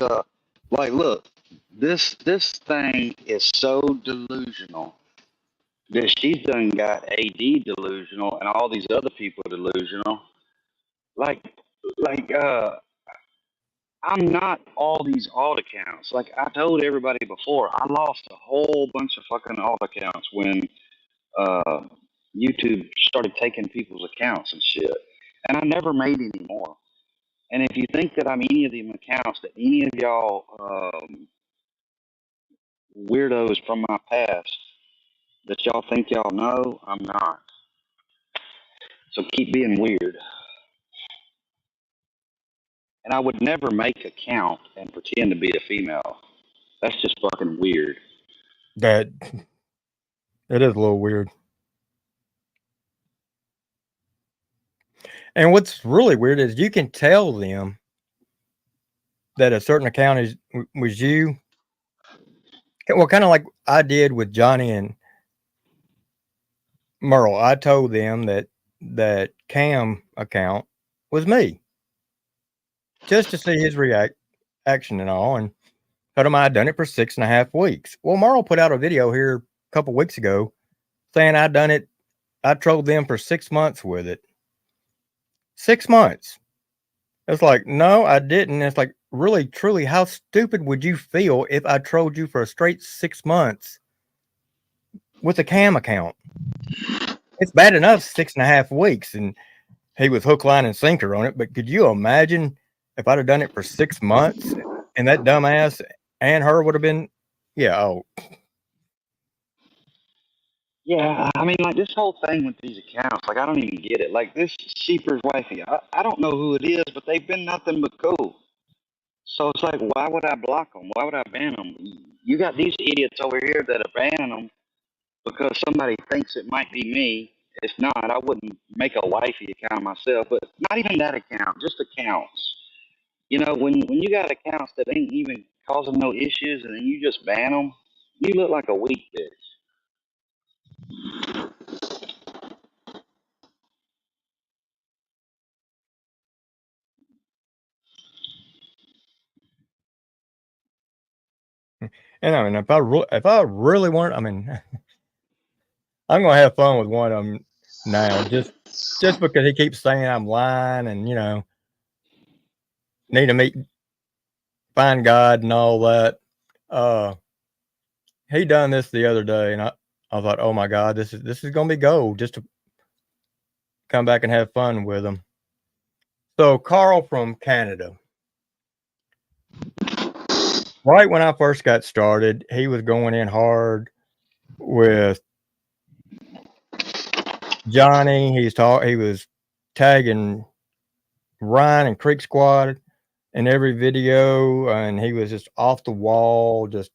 like, look, this thing is so delusional that she's done got AD delusional and all these other people delusional. Like I'm not all these alt accounts. Like I told everybody before, I lost a whole bunch of fucking alt accounts when uh, YouTube started taking people's accounts and shit, and I never made any more. And if you think that I'm any of them accounts that any of y'all weirdos from my past that y'all think y'all know, I'm not. So keep being weird. And I would never make a count and pretend to be a female. That's just fucking weird. That it is a little weird. And what's really weird is you can tell them that a certain account was you. Well, kind of like I did with Johnny and Merle. I told them that Cam account was me, just to see his reaction and all. And told him I had done it for 6.5 weeks. Well, Merle put out a video here a couple weeks ago saying I'd done it. I trolled them for 6 months with it. 6 months. It's like, no, I didn't. It's like, really, truly, how stupid would you feel if I trolled you for a straight 6 months with a Cam account? It's bad enough 6.5 weeks, and he was hook, line, and sinker on it. But could you imagine if I'd have done it for 6 months and that dumbass and her would have been, yeah, oh. Yeah, I mean, like this whole thing with these accounts, like I don't even get it. Like this Sheeper's wifey, I don't know who it is, but they've been nothing but cool. So it's like, why would I block them? Why would I ban them? You got these idiots over here that are banning them because somebody thinks it might be me. It's not. I wouldn't make a wifey account myself, but not even that account, just accounts. You know, when you got accounts that ain't even causing no issues and then you just ban them, you look like a weak bitch. And I mean, if I really want, I mean, I'm gonna have fun with one of them now, just because he keeps saying I'm lying and need to find God and all that. He done this the other day, and I thought, oh my God, this is gonna be gold, just to come back and have fun with him. So Carl from Canada, right when I first got started, he was going in hard with Johnny. He was tagging Ryan and Creek Squad in every video, and he was just off the wall, just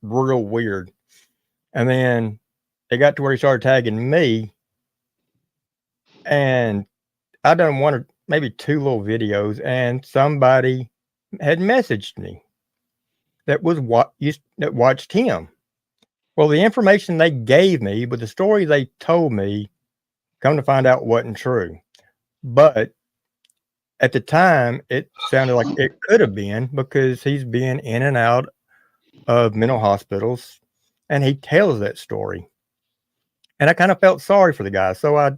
real weird. And then it got to where he started tagging me, and I done one or maybe two little videos, and somebody had messaged me that watched him. Well, the information they gave me, but the story they told me, come to find out, wasn't true. But at the time, it sounded like it could have been, because he's been in and out of mental hospitals, and he tells that story. And I kind of felt sorry for the guy, so I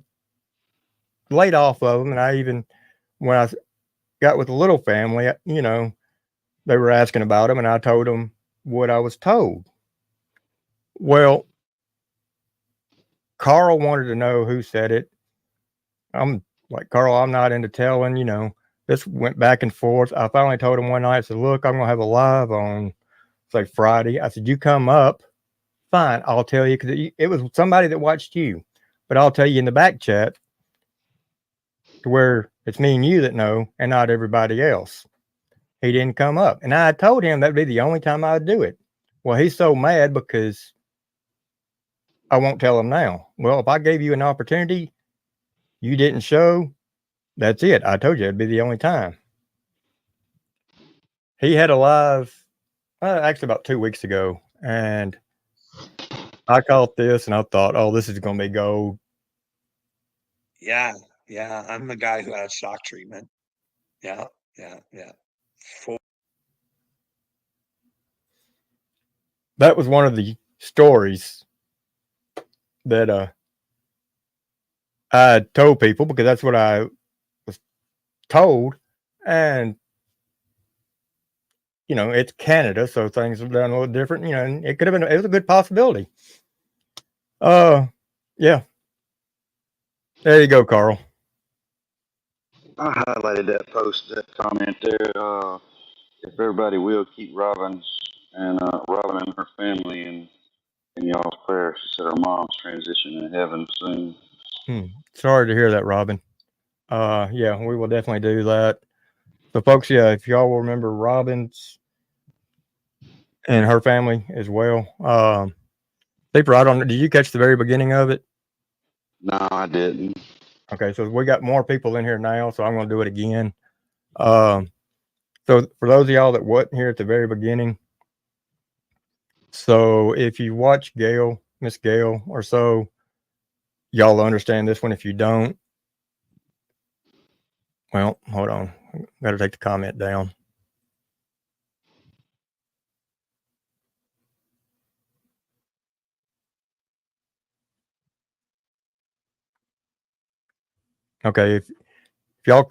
laid off of him. And I even, when I got with the little family, they were asking about him, and I told them what I was told. Well, Carl wanted to know who said it. I'm like, Carl, I'm not into telling, this went back and forth. I finally told him one night, I said, look, I'm going to have a live on, say, Friday. I said, you come up, fine, I'll tell you, because it was somebody that watched you. But I'll tell you in the back chat to where it's me and you that know and not everybody else. He didn't come up. And I told him that'd be the only time I'd do it. Well, he's so mad because I won't tell him now. Well, if I gave you an opportunity, you didn't show, that's it. I told you it'd be the only time. He had a live, actually about 2 weeks ago, and I caught this and I thought, oh, this is going to be gold. Yeah. I'm the guy who had shock treatment. Yeah. That was one of the stories that I told people, because that's what I was told. And it's Canada, so things are done a little different. And it could have been, it was a good possibility. Yeah. There you go, Carl. I highlighted that post, that comment there. If everybody will keep Robin and her family in y'all's prayers. She said her mom's transitioning to heaven soon. Sorry to hear that, Robin. Yeah, we will definitely do that. So, folks, yeah, if y'all will remember Robin's and her family as well. Deeper, I don't know. Did you catch the very beginning of it? No, I didn't. Okay, so we got more people in here now, so I'm going to do it again. So for those of y'all that wasn't here at the very beginning, so if you watch Gail, Miss Gail, or so, y'all understand this one. If you don't, well, hold on. Got to take the comment down. Okay, if y'all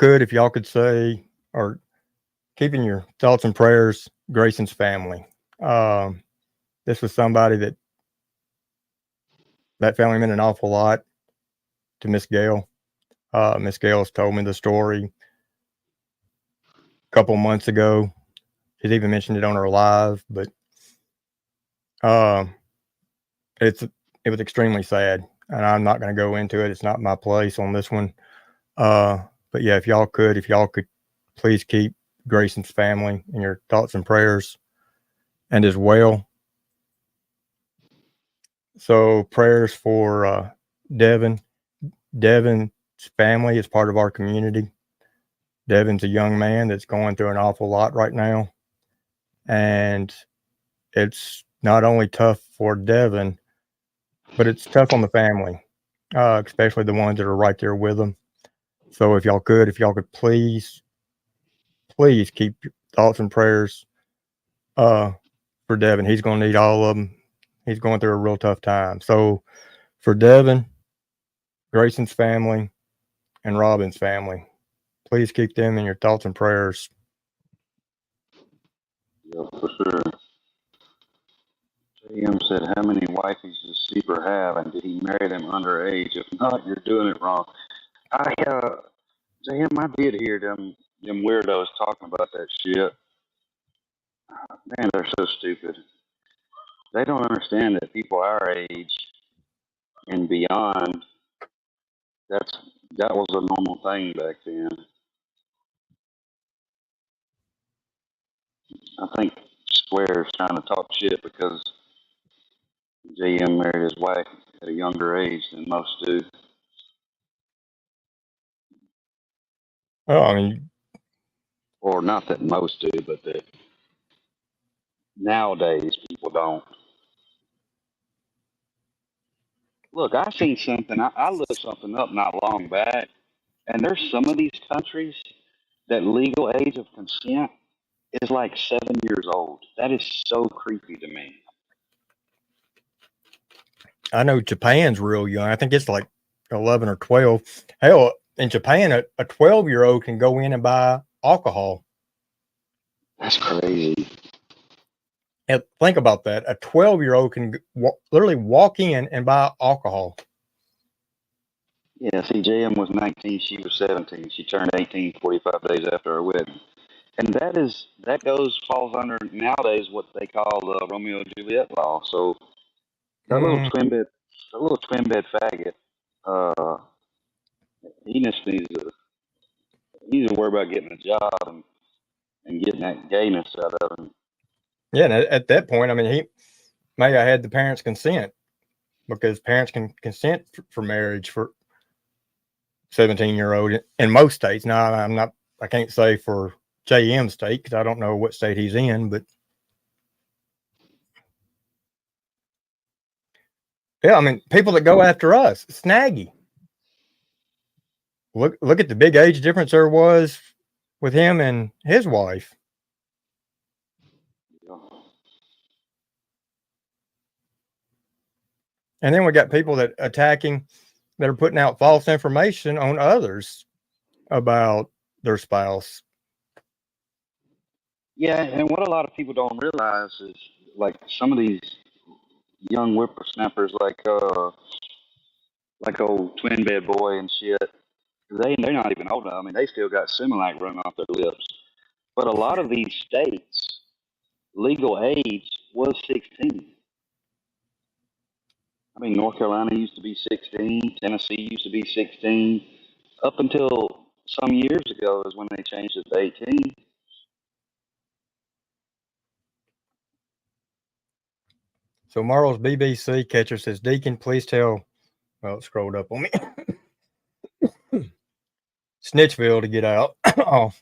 could say, or keeping your thoughts and prayers, Grayson's family. This was somebody that family meant an awful lot to Miss Gail. Miss Gail has told me the story a couple months ago. She's even mentioned it on her live, but it was extremely sad, and I'm not going to go into it. It's not my place on this one. But yeah, if y'all could please keep Grayson's family in your thoughts and prayers, and as well. So prayers for Devin. Devin's family is part of our community. Devin's a young man that's going through an awful lot right now, and it's not only tough for Devin, but it's tough on the family, especially the ones that are right there with him. So if y'all could please keep your thoughts and prayers for Devin. He's going to need all of them. He's going through a real tough time. So for Devin, Grayson's family, and Robin's family, please keep them in your thoughts and prayers. Yeah, for sure. JM said, how many wifeys does Sieber have, and did he marry them underage? If not, you're doing it wrong. JM, I did hear them weirdos talking about that shit. Man, they're so stupid. They don't understand that people our age and beyond, that was a normal thing back then. I think Square's trying to talk shit because JM married his wife at a younger age than most do. Well, I mean, Or not that most do, but that nowadays people don't. Look, I seen something. I looked something up not long back, and there's some of these countries that legal age of consent is like 7 years old. That is so creepy to me. I know Japan's real young. I think it's like 11 or 12. Hell, in Japan, a 12-year-old can go in and buy alcohol. That's crazy. And think about that. A 12-year-old can literally walk in and buy alcohol. Yeah, see, JM was 19, she was 17. She turned 18 45 days after her wedding. And falls under nowadays what they call the Romeo and Juliet law. So that little twin bed faggot, uh, he just needs to worry about getting a job and getting that gayness out of him. Yeah, and at that point, I mean, he may have had the parents' consent, because parents can consent for marriage for 17-year-old in most states. Now, I can't say for JM state because I don't know what state he's in, but yeah, I mean, people that go after us, Snaggy. Look at the big age difference there was with him and his wife. And then we got people that are putting out false information on others about their spouse. Yeah, and what a lot of people don't realize is like some of these young whippersnappers, like old twin bed boy and shit, They're not even old enough. I mean, they still got Similac running off their lips. But a lot of these states, legal age was 16. I mean, North Carolina used to be 16. Tennessee used to be 16. Up until some years ago is when they changed it to 18. So Marl's BBC catcher says, Deacon, please tell, well, it scrolled up on me, Snitchville to get out. Oh,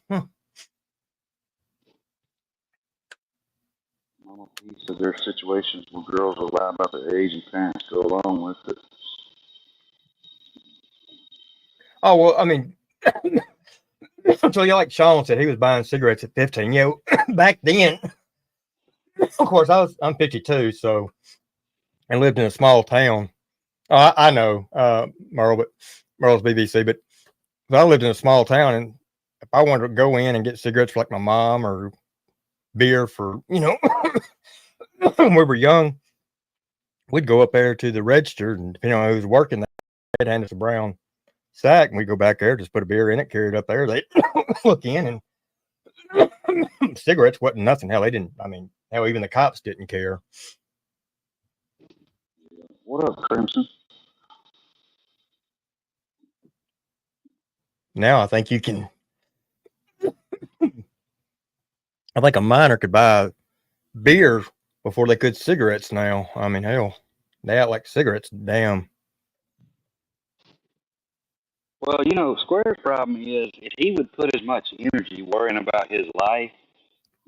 He said there are situations where girls will lie about their age and parents go along with it. oh well, I mean, so you like Sean said, he was buying cigarettes at 15. Yeah, back then, of course, I'm 52, so, and lived in a small town. Oh, I know, Merle, but Merle's BBC, but I lived in a small town, and if I wanted to go in and get cigarettes for like my mom or beer for, when we were young, we'd go up there to the register, and depending on who was working, they'd hand us a brown sack, and we'd go back there, just put a beer in it, carry it up there. They look in, and cigarettes wasn't nothing. Hell, they didn't. I mean, hell, even the cops didn't care. What up, Crimson? Now I think you can. I think a minor could buy beer before they could cigarettes now. I mean, hell, they act like cigarettes. Damn. Well, Square's problem is if he would put as much energy worrying about his life,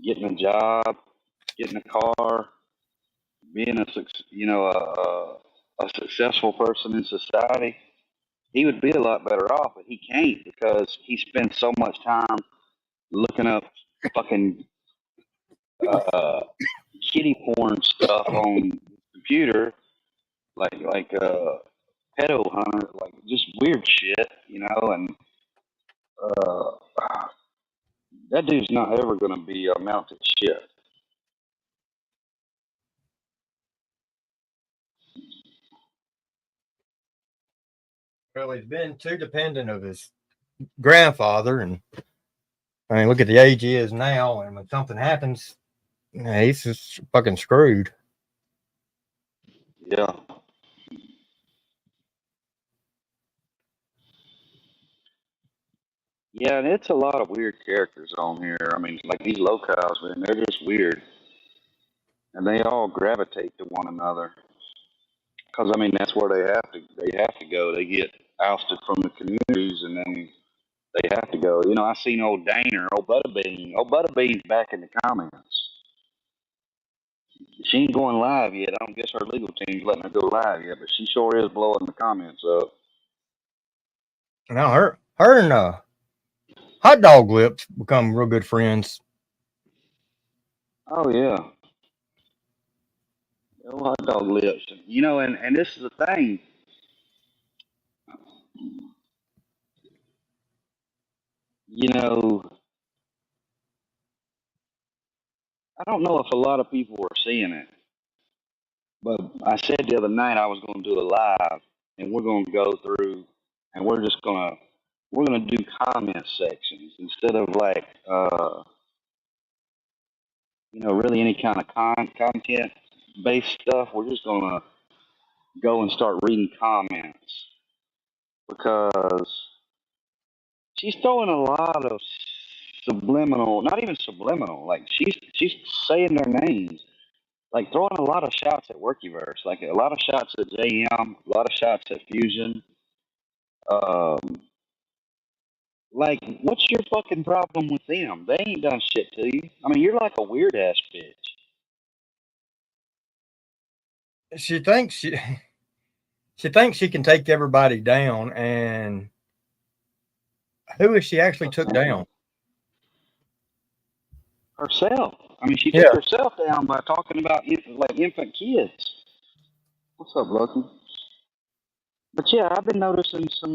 getting a job, getting a car, being a successful person in society, he would be a lot better off. But he can't because he spends so much time looking up fucking kitty porn stuff on the computer, like pedo hunter, like just weird shit, and uh, that dude's not ever gonna be amount to shit. Well, he's been too dependent of his grandfather, and I mean, look at the age he is now, and when something happens, he's just fucking screwed. Yeah. Yeah, and it's a lot of weird characters on here. I mean, like these locals, man, they're just weird, and they all gravitate to one another. Because I mean, that's where they have to go. They get ousted from the communities, and then they have to go. I seen old Daner, old Butterbean, back in the comments. She ain't going live yet. I don't guess her legal team's letting her go live yet, but she sure is blowing the comments up. Now her and Hot Dog Lips become real good friends. Oh yeah, old hot dog lips. And this is the thing. You know, I don't know if a lot of people are seeing it, but I said the other night I was going to do a live, and we're going to go through, and we're gonna do comment sections instead of like really any kind of content based stuff. We're just gonna go and start reading comments because she's throwing a lot of subliminal, not even subliminal, like she's saying their names, like throwing a lot of shots at Workyverse, like a lot of shots at JM, a lot of shots at Fusion. Um, like, what's your fucking problem with them? They ain't done shit to you. I mean, you're like a weird ass bitch. She thinks she thinks she can take everybody down, and who is she actually took down? Herself. I mean, she took Yeah. herself down by talking about like infant kids. What's up, Lucky? But yeah, I've been noticing some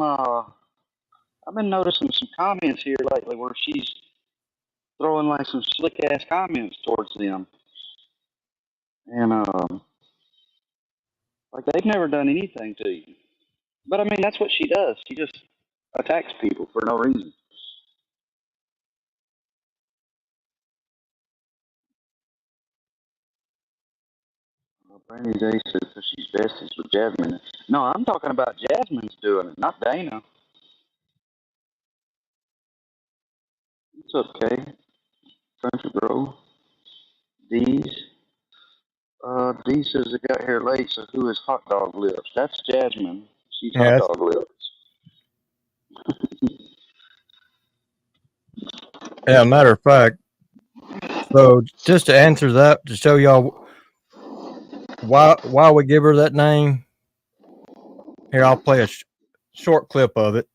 comments here lately where she's throwing like some slick ass comments towards them, and like they've never done anything to you. But I mean, that's what she does. She just attacks people for no reason. Brandy J says that she's besties with Jasmine. No, I'm talking about Jasmine's doing it, not Dana. It's okay. Country Grove. D's. D says they got here late, so who is Hot Dog Lips? That's Jasmine. She's Yes. Hot Dog Lips. Yeah, matter of fact, so just to answer that, to show y'all why we give her that name, here, I'll play a short clip of it.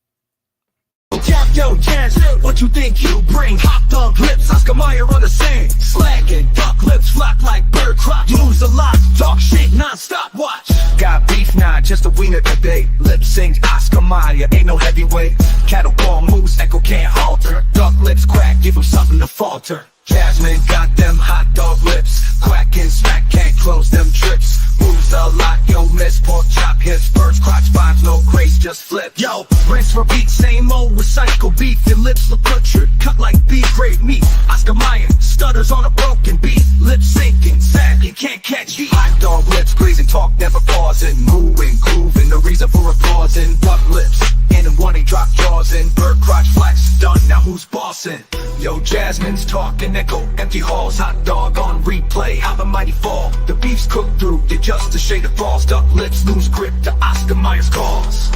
Yo, Jazz, what you think you bring? Hot dog lips, Oscar Mayer on the same. Slacking, duck lips, flap like bird crotch. Lose a lot, talk shit non-stop, watch. Got beef, nah, just a wiener today. Lip sync, Oscar Mayer, ain't no heavyweight. Cattle ball moves, echo can't halter. Duck lips crack, give him something to falter. Jasmine got them hot dog lips. Quack and smack, can't close them trips. Moves a lot, yo, miss pork chop hits. Birds, crotch vibes, no grace, just flip. Yo, rinse, repeat, same old recycle beef. Your lips look butchered, cut like B-grade meat. Oscar Mayer, stutters on a broken beat. Lip syncing, saggy, can't catch heat. Hot dog lips, grazing, talk, never pausing. Moving, grooving, the reason for applausing. Duck lips, in and one, he drop jaws in. Bird, crotch, flex, done, now who's bossing? Yo, Jasmine's talking, echo, empty halls. Hot dog on replay, how the mighty fall. The beef's cooked through, did just a shade of falls. Duck lips, lose grip to Oscar Mayer's calls.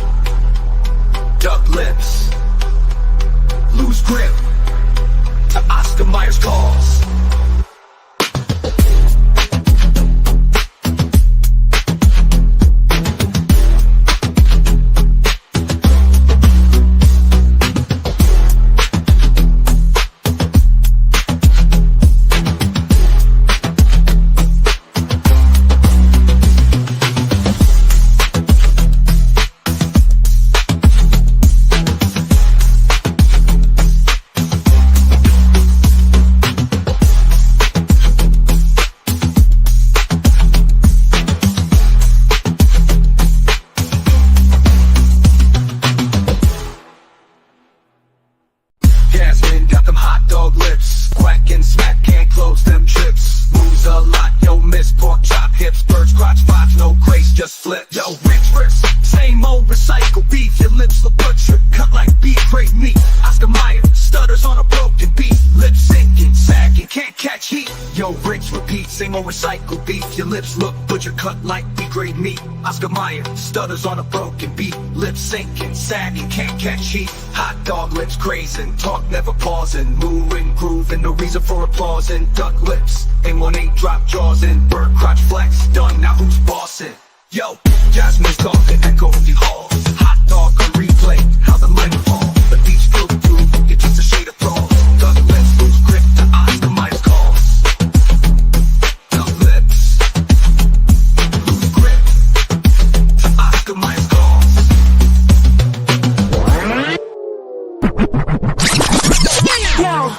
Duck lips, lose grip to Oscar Mayer's calls. Jasmine got them hot dog lips. Quack and smack, can't close them trips. Moves a lot, yo, miss pork chop hips. Birds, crotch vibes, no grace, just flip. Yo, rich rips, same old recycle beef. Your lips look butchered, cut like B-grade meat. Oscar Mayer, stutters on a broken beat. Lip syncing, sagging, can't catch heat. Yo, rinse, repeat, same old recycle beef. Your lips look butchered, cut like B-grade meat. Oscar Mayer, stutters on a broken beat. Lip syncing, sagging, can't catch heat. Hot dog lips, grazing, talk never pausing. Moving, grooving, no reason for applause. And duck lips, and one ain't drop jaws in. Bird crotch flex, done, now who's bossing? Yo, Jasmine's talking, echo empty halls. Hot dog on replay, how the mighty fall. The beach float through, it's just a shade of thaw. Duck lips, lose grip to Oscar Mayer's calls. Duck lips, lose grip to Oscar Mayer's calls. Yo,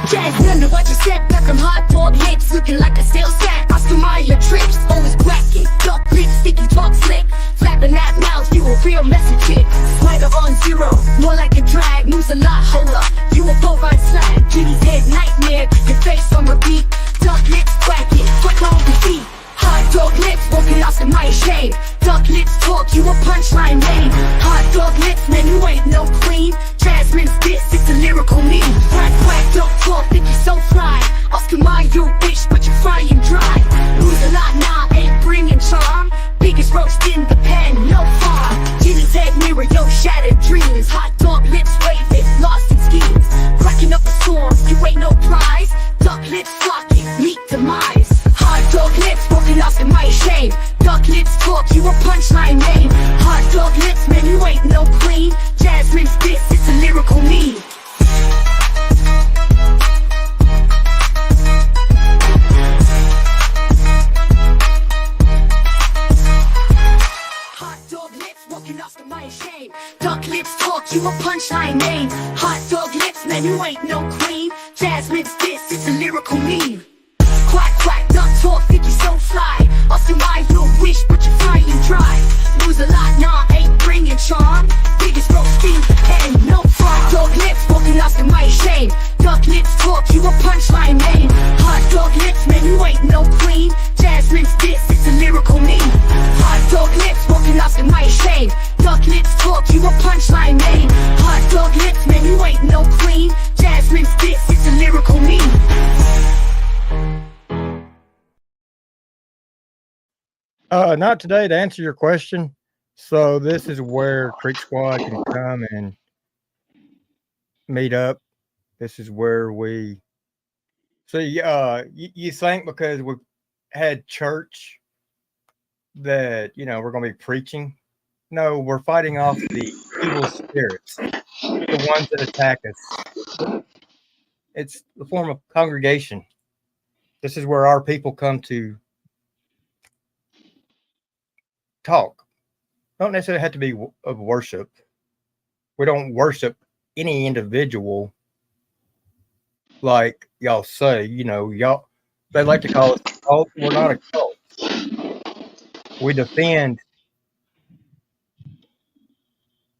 Jasmine, what you said, back them hot dog lips, looking like a stale sack. Oscar Mayer trips, always cracking. Duck lips, sticky talk slick. Flapping that mouth, you a real messy chick. Slider on zero, more like a drag. Moves a lot, hold up, you a bovine slag. Jenny's head nightmare, your face on repeat. Duck lips, quacking, quick on the feet. Hot dog lips, walking Oscar Mayer shame. Duck lips talk, you a punchline name. Hot dog lips, man, you ain't no queen. Jasmine's this, it's a lyrical meme. Quack, quack, don't talk, think you're so fly. Oscar Mayer, you a bitch, but you're frying dry. Lose a lot, nah, ain't bringing charm. Biggest roast in the pen, no farm. Jenny's head mirror, yo, shattered dreams. Hot dog lips, waving, lost in schemes. Cracking up a storm, you ain't no prize. Duck lips flocking, meet demise. Hot dog lips, walking Oscar Mayer shame. Duck lips talk, you a punchline name. Hot dog lips, man, you ain't no queen. Jasmine's this, it's a lyrical meme. Hot dog lips, walking Oscar Mayer shame. Duck lips talk, you a punchline name. Hot dog lips, man, you ain't no queen. Jasmine's this, it's a lyrical meme. Quack, quack, duck talk, think you so fly. Oscar Mayer, you a wish, but you're frying dry. Lose a lot, nah, ain't bringing charm. Biggest roast in the talk, you a punchline name. Hot dog lips, man, you ain't no queen. Jasmine spits, it's a lyrical meme. Not today to answer your question. So this is where Creek Squad can come and meet up. This is where we. So you think because we've had church that we're going to be preaching? No, we're fighting off the evil spirits, the ones that attack us. It's the form of congregation. This is where our people come to talk. Don't necessarily have to be of worship. We don't worship any individual like y'all say. Y'all, they like to call us a cult. We're not a cult. We defend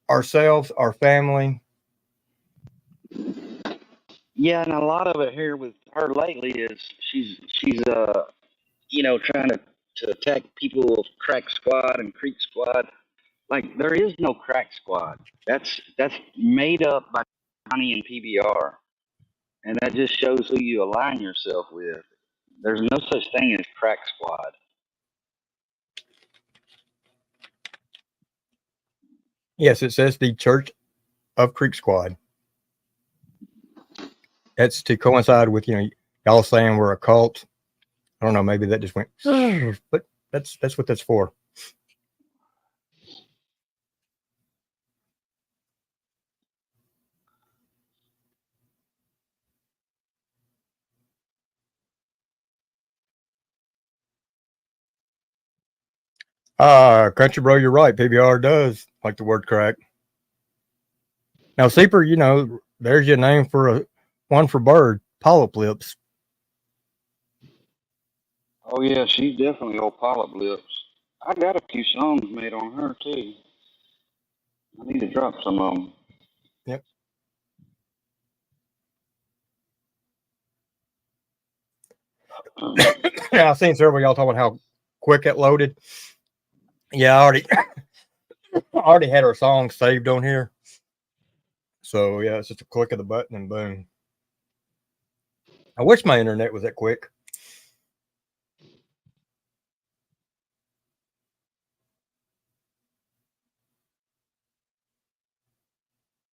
ourselves, our family. Yeah, and a lot of it here with her lately is she's trying to attack people of Crack Squad and Creek Squad. Like there is no Crack Squad. That's made up by Johnny and PBR, and that just shows who you align yourself with. There's no such thing as Crack Squad. Yes, it says the Church of Creek Squad. That's to coincide with y'all saying we're a cult. I don't know, maybe that just went, but that's what that's for. Country bro, you're right. PBR does like the word crack. Now, Seeper, there's your name for one for bird, polyp lips. Oh yeah, she's definitely old polyp lips. I got a few songs made on her too. I need to drop some of them. Yep. Yeah, I've seen several of y'all talking about how quick it loaded. Yeah, I already had our song saved on here. So yeah, it's just a click of the button and boom. I wish my internet was that quick.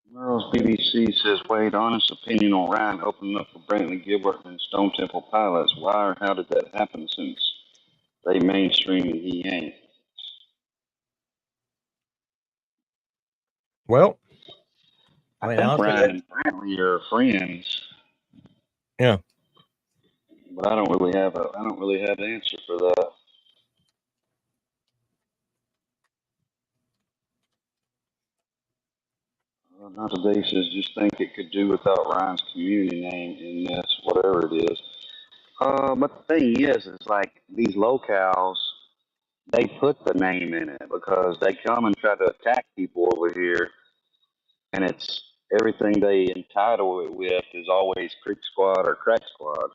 Merle's BBC says, Wade, honest opinion on Ryan opening up for Brantley Gilbert and Stone Temple Pilots. Why or how did that happen since they mainstream and he ain't? Well, I think honestly, Ryan and Brantley are friends. Yeah. But I don't really have an answer for that. Not today says just think it could do without Ryan's community name in this, whatever it is. But the thing is like these locales, they put the name in it because they come and try to attack people over here, and it's everything they entitle it with is always Creek Squad or Crack Squad.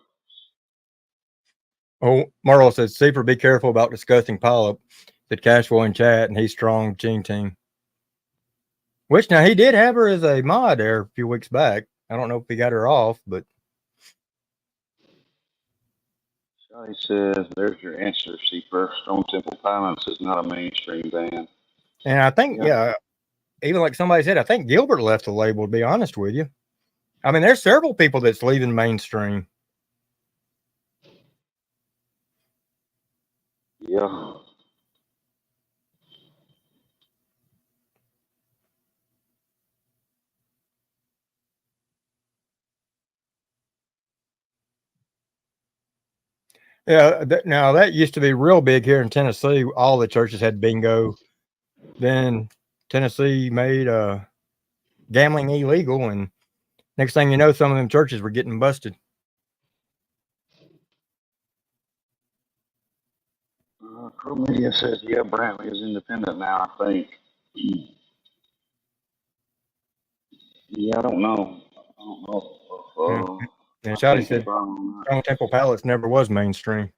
Oh, Marlo says, Seeper, be careful about discussing polyp. Said Cashwell in chat, and he's strong Gene team. Which now he did have her as a mod there a few weeks back. I don't know if he got her off, but Shotty says, "There's your answer, Seeper. Stone Temple Pilots is not a mainstream band." and I think even like somebody said, I think Gilbert left the label. To be honest with you, I mean, there's several people that's leaving mainstream. Yeah. Yeah, now that used to be real big here in Tennessee. All the churches had bingo. Then Tennessee made gambling illegal, and next thing you know, some of them churches were getting busted. Pro Media says, yeah, Brantley is independent now, I think. Yeah, I don't know. And Shotty said Stone Temple Pilots never was mainstream.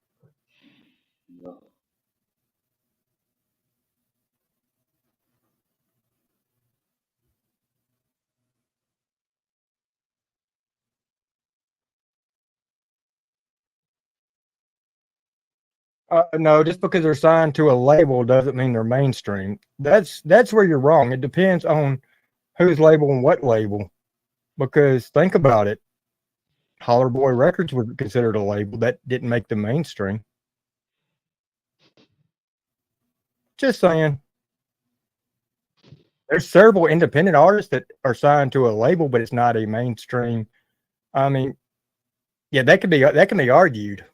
No, just because they're signed to a label doesn't mean they're mainstream. That's where you're wrong. It depends on whose label and what label. Because think about it, Holler Boy Records were considered a label that didn't make them mainstream. Just saying. There's several independent artists that are signed to a label, but it's not a mainstream. I mean, yeah, that can be argued.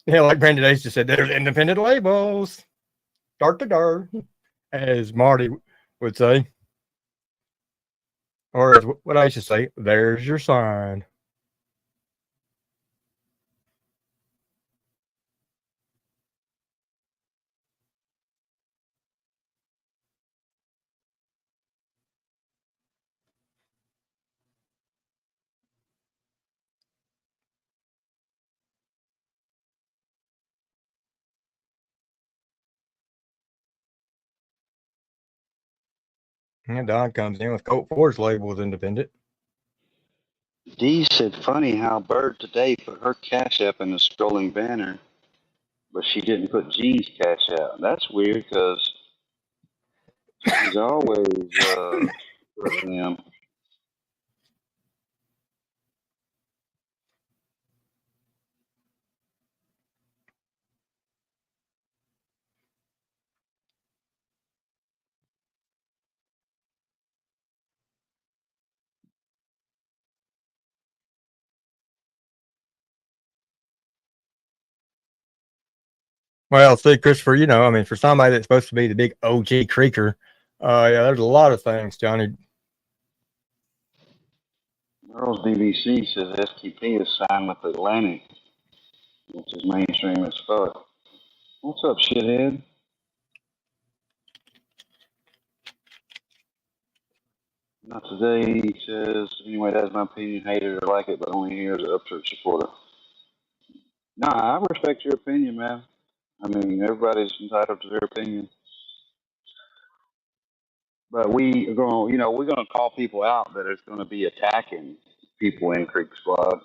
Yeah, like Brandon Ace just said, there's independent labels, dart to dart, as Marty would say, or as what I should say, there's your sign. And Don comes in with Colt Ford's label as independent. Dee said, funny how Bird today put her cash app in the scrolling banner, but she didn't put G's cash app. That's weird because she's always putting them. Well, see, Christopher, I mean, for somebody that's supposed to be the big OG creaker, yeah, there's a lot of things, Johnny. Girls BBC says STP is signed with Atlantic, which is mainstream as fuck. What's up, shithead? Not today, he says. Anyway, that's my opinion. Hate it or like it, but only here as an upchurch supporter. Nah, I respect your opinion, man. I mean, everybody's entitled to their opinion. But we are going, we're going to call people out that is going to be attacking people in Creek Squad.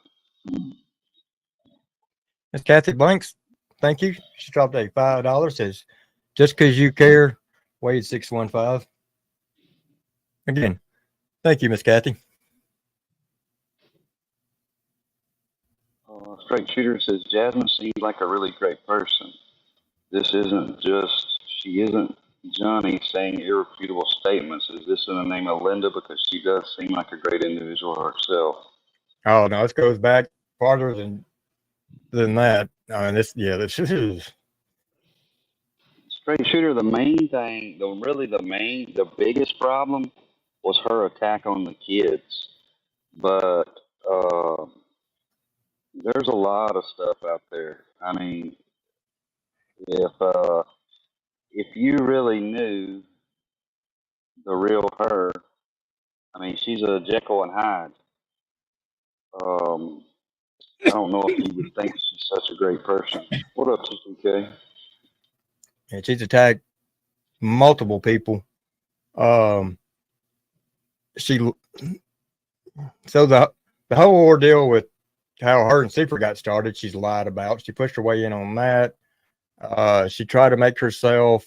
Miss Kathy Blanks, thank you. She dropped a $5. Says, just because you care, WADE615. Again, thank you, Miss Kathy. Straight Shooter says, Jasmine seems like a really great person. This isn't she isn't Johnny saying irrefutable statements. Is this in the name of Linda? Because she does seem like a great individual herself. Oh, no, this goes back farther than that. I mean, this is. Straight Shooter, the main thing, the biggest problem was her attack on the kids. But there's a lot of stuff out there. I mean, if you really knew the real her, I mean, she's a Jekyll and Hyde. I don't know if you would think she's such a great person. What up, TCK? And she's attacked multiple people. So the whole ordeal with how her and Super got started, she's lied about. She pushed her way in on that. She tried to make herself.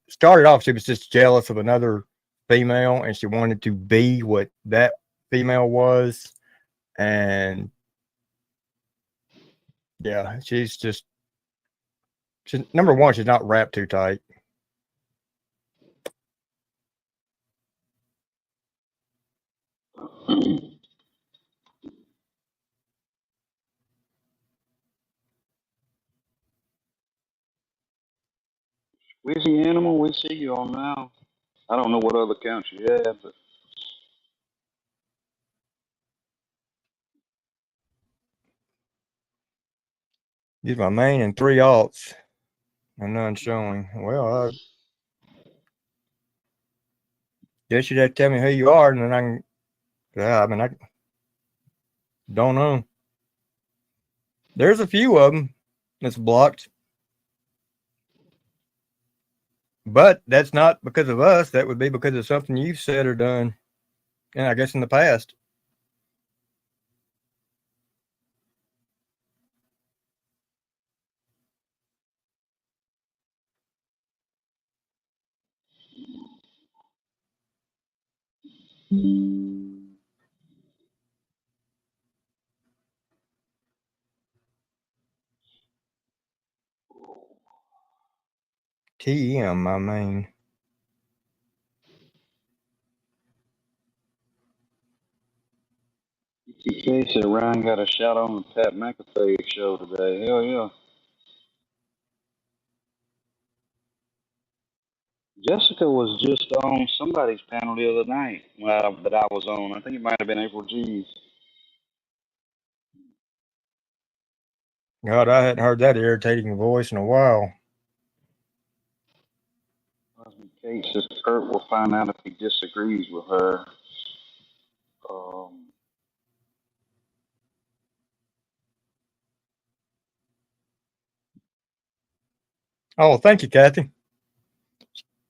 Started off. She was just jealous of another female, and she wanted to be what that female was. And yeah, she's number one. She's not wrapped too tight. Wheezy Animal, we see you on now. I don't know what other accounts you have, but Use my main and 3 alts, and none showing. Well, I guess you'd have to tell me who you are, and then I can. Yeah, I mean, I don't know. There's a few of them that's blocked, but that's not because of us. That would be because of something you've said or done, and I guess in the past. TM, I mean. TK said Ryan got a shout on the Pat McAfee show today. Hell yeah. Jessica was just on somebody's panel the other night that I was on. I think it might have been April G's. God, I hadn't heard that irritating voice in a while. Kate says Kurt will find out if he disagrees with her. Oh, thank you, Kathy.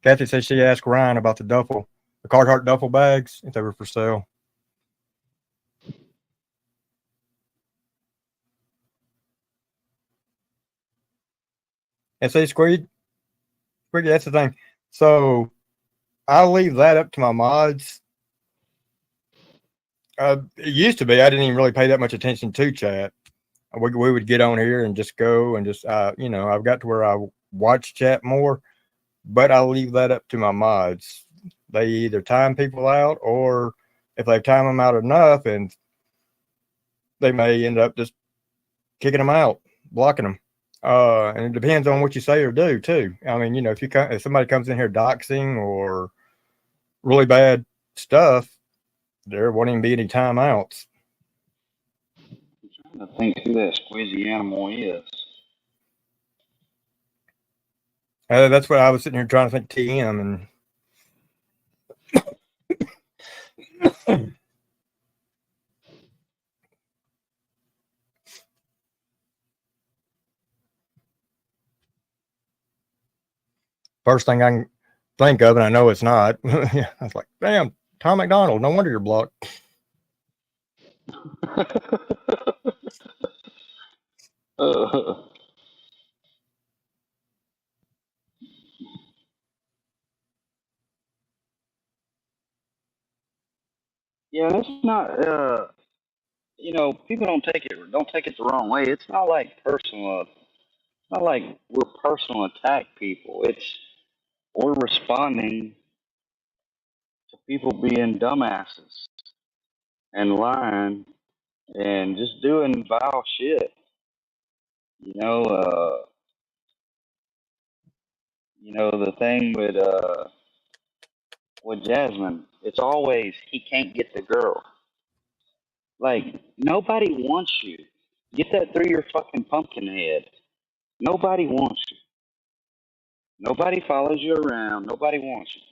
Kathy said she asked Ryan about the Carhartt duffel bags, if they were for sale. And see, Squiggy, that's the thing. So I'll leave that up to my mods. It used to be I didn't even really pay that much attention to chat. We would get on here and just go and just, I've got to where I watch chat more, but I'll leave that up to my mods. They either time people out, or if they time them out enough, and they may end up just kicking them out, blocking them. And it depends on what you say or do too. I mean, if somebody comes in here doxing or really bad stuff, there won't even be any timeouts. I'm trying to think who that squizzy animal is. That's what I was sitting here trying to think. TM and. First thing I can think of, and I know it's not. I was like, damn, Tom McDonald. No wonder you're blocked. Yeah, it's not. People don't take it the wrong way. It's not like personal. It's not like we're personal attack people. We're responding to people being dumbasses and lying and just doing vile shit. The thing with Jasmine, it's always he can't get the girl. Like, nobody wants you. Get that through your fucking pumpkin head. Nobody wants you. Nobody follows you around. Nobody wants you.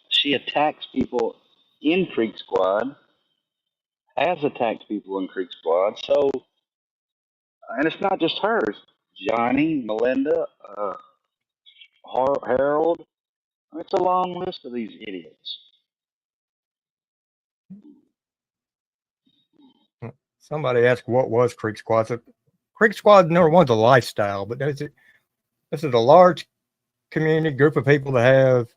She attacks people in Creek Squad, has attacked people in Creek Squad. So, and it's not just hers. Johnny, Melinda, Harold. It's a long list of these idiots. Somebody asked what was Creek Squad. So Creek Squad number one's a lifestyle, but this is a large community group of people that have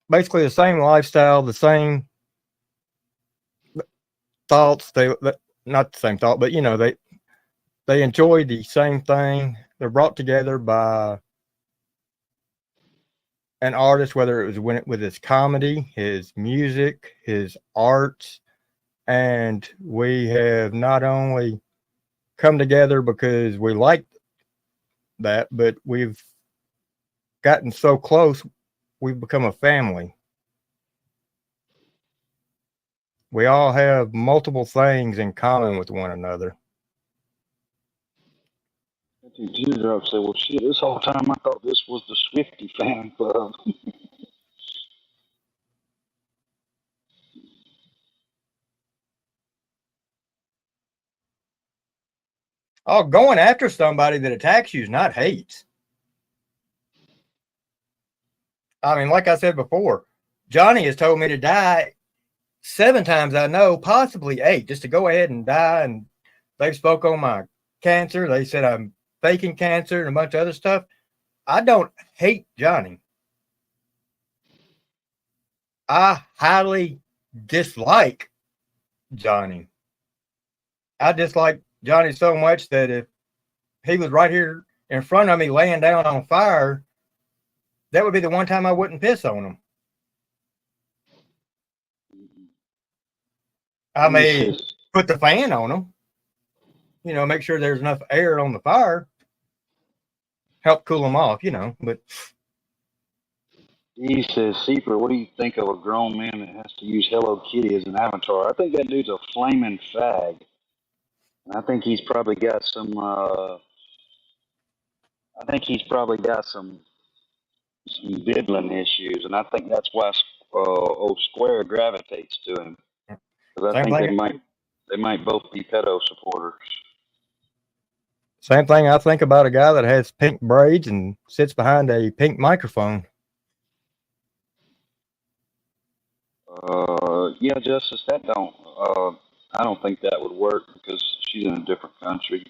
basically the same lifestyle, the same thoughts. They not the same thought, but they enjoy the same thing. They're brought together by an artist, whether it was with his comedy, his music, his art. And we have not only come together because we like that, but we've gotten so close, we've become a family. We all have multiple things in common with one another. Teardrop said, well, shit, this whole time I thought this was the Swifty fan club. Oh, going after somebody that attacks you is not hate. I mean, like I said before, Johnny has told me to die 7 times, I know, possibly 8, just to go ahead and die. And they've spoke on my cancer. They said I'm faking cancer and a bunch of other stuff. I don't hate Johnny. I highly dislike Johnny. I dislike Johnny so much that if he was right here in front of me laying down on fire, that would be the one time I wouldn't piss on him. I may put the fan on him, make sure there's enough air on the fire, help cool him off, but He says, Seeper, what do you think of a grown man that has to use Hello Kitty as an avatar? I think that dude's a flaming fag. And I think he's probably got some, diddling issues. And I think that's why old Square gravitates to him. Because I think they might both be pedo supporters. Same thing I think about a guy that has pink braids and sits behind a pink microphone. Yeah, Justice, I don't think that would work because she's in a different country.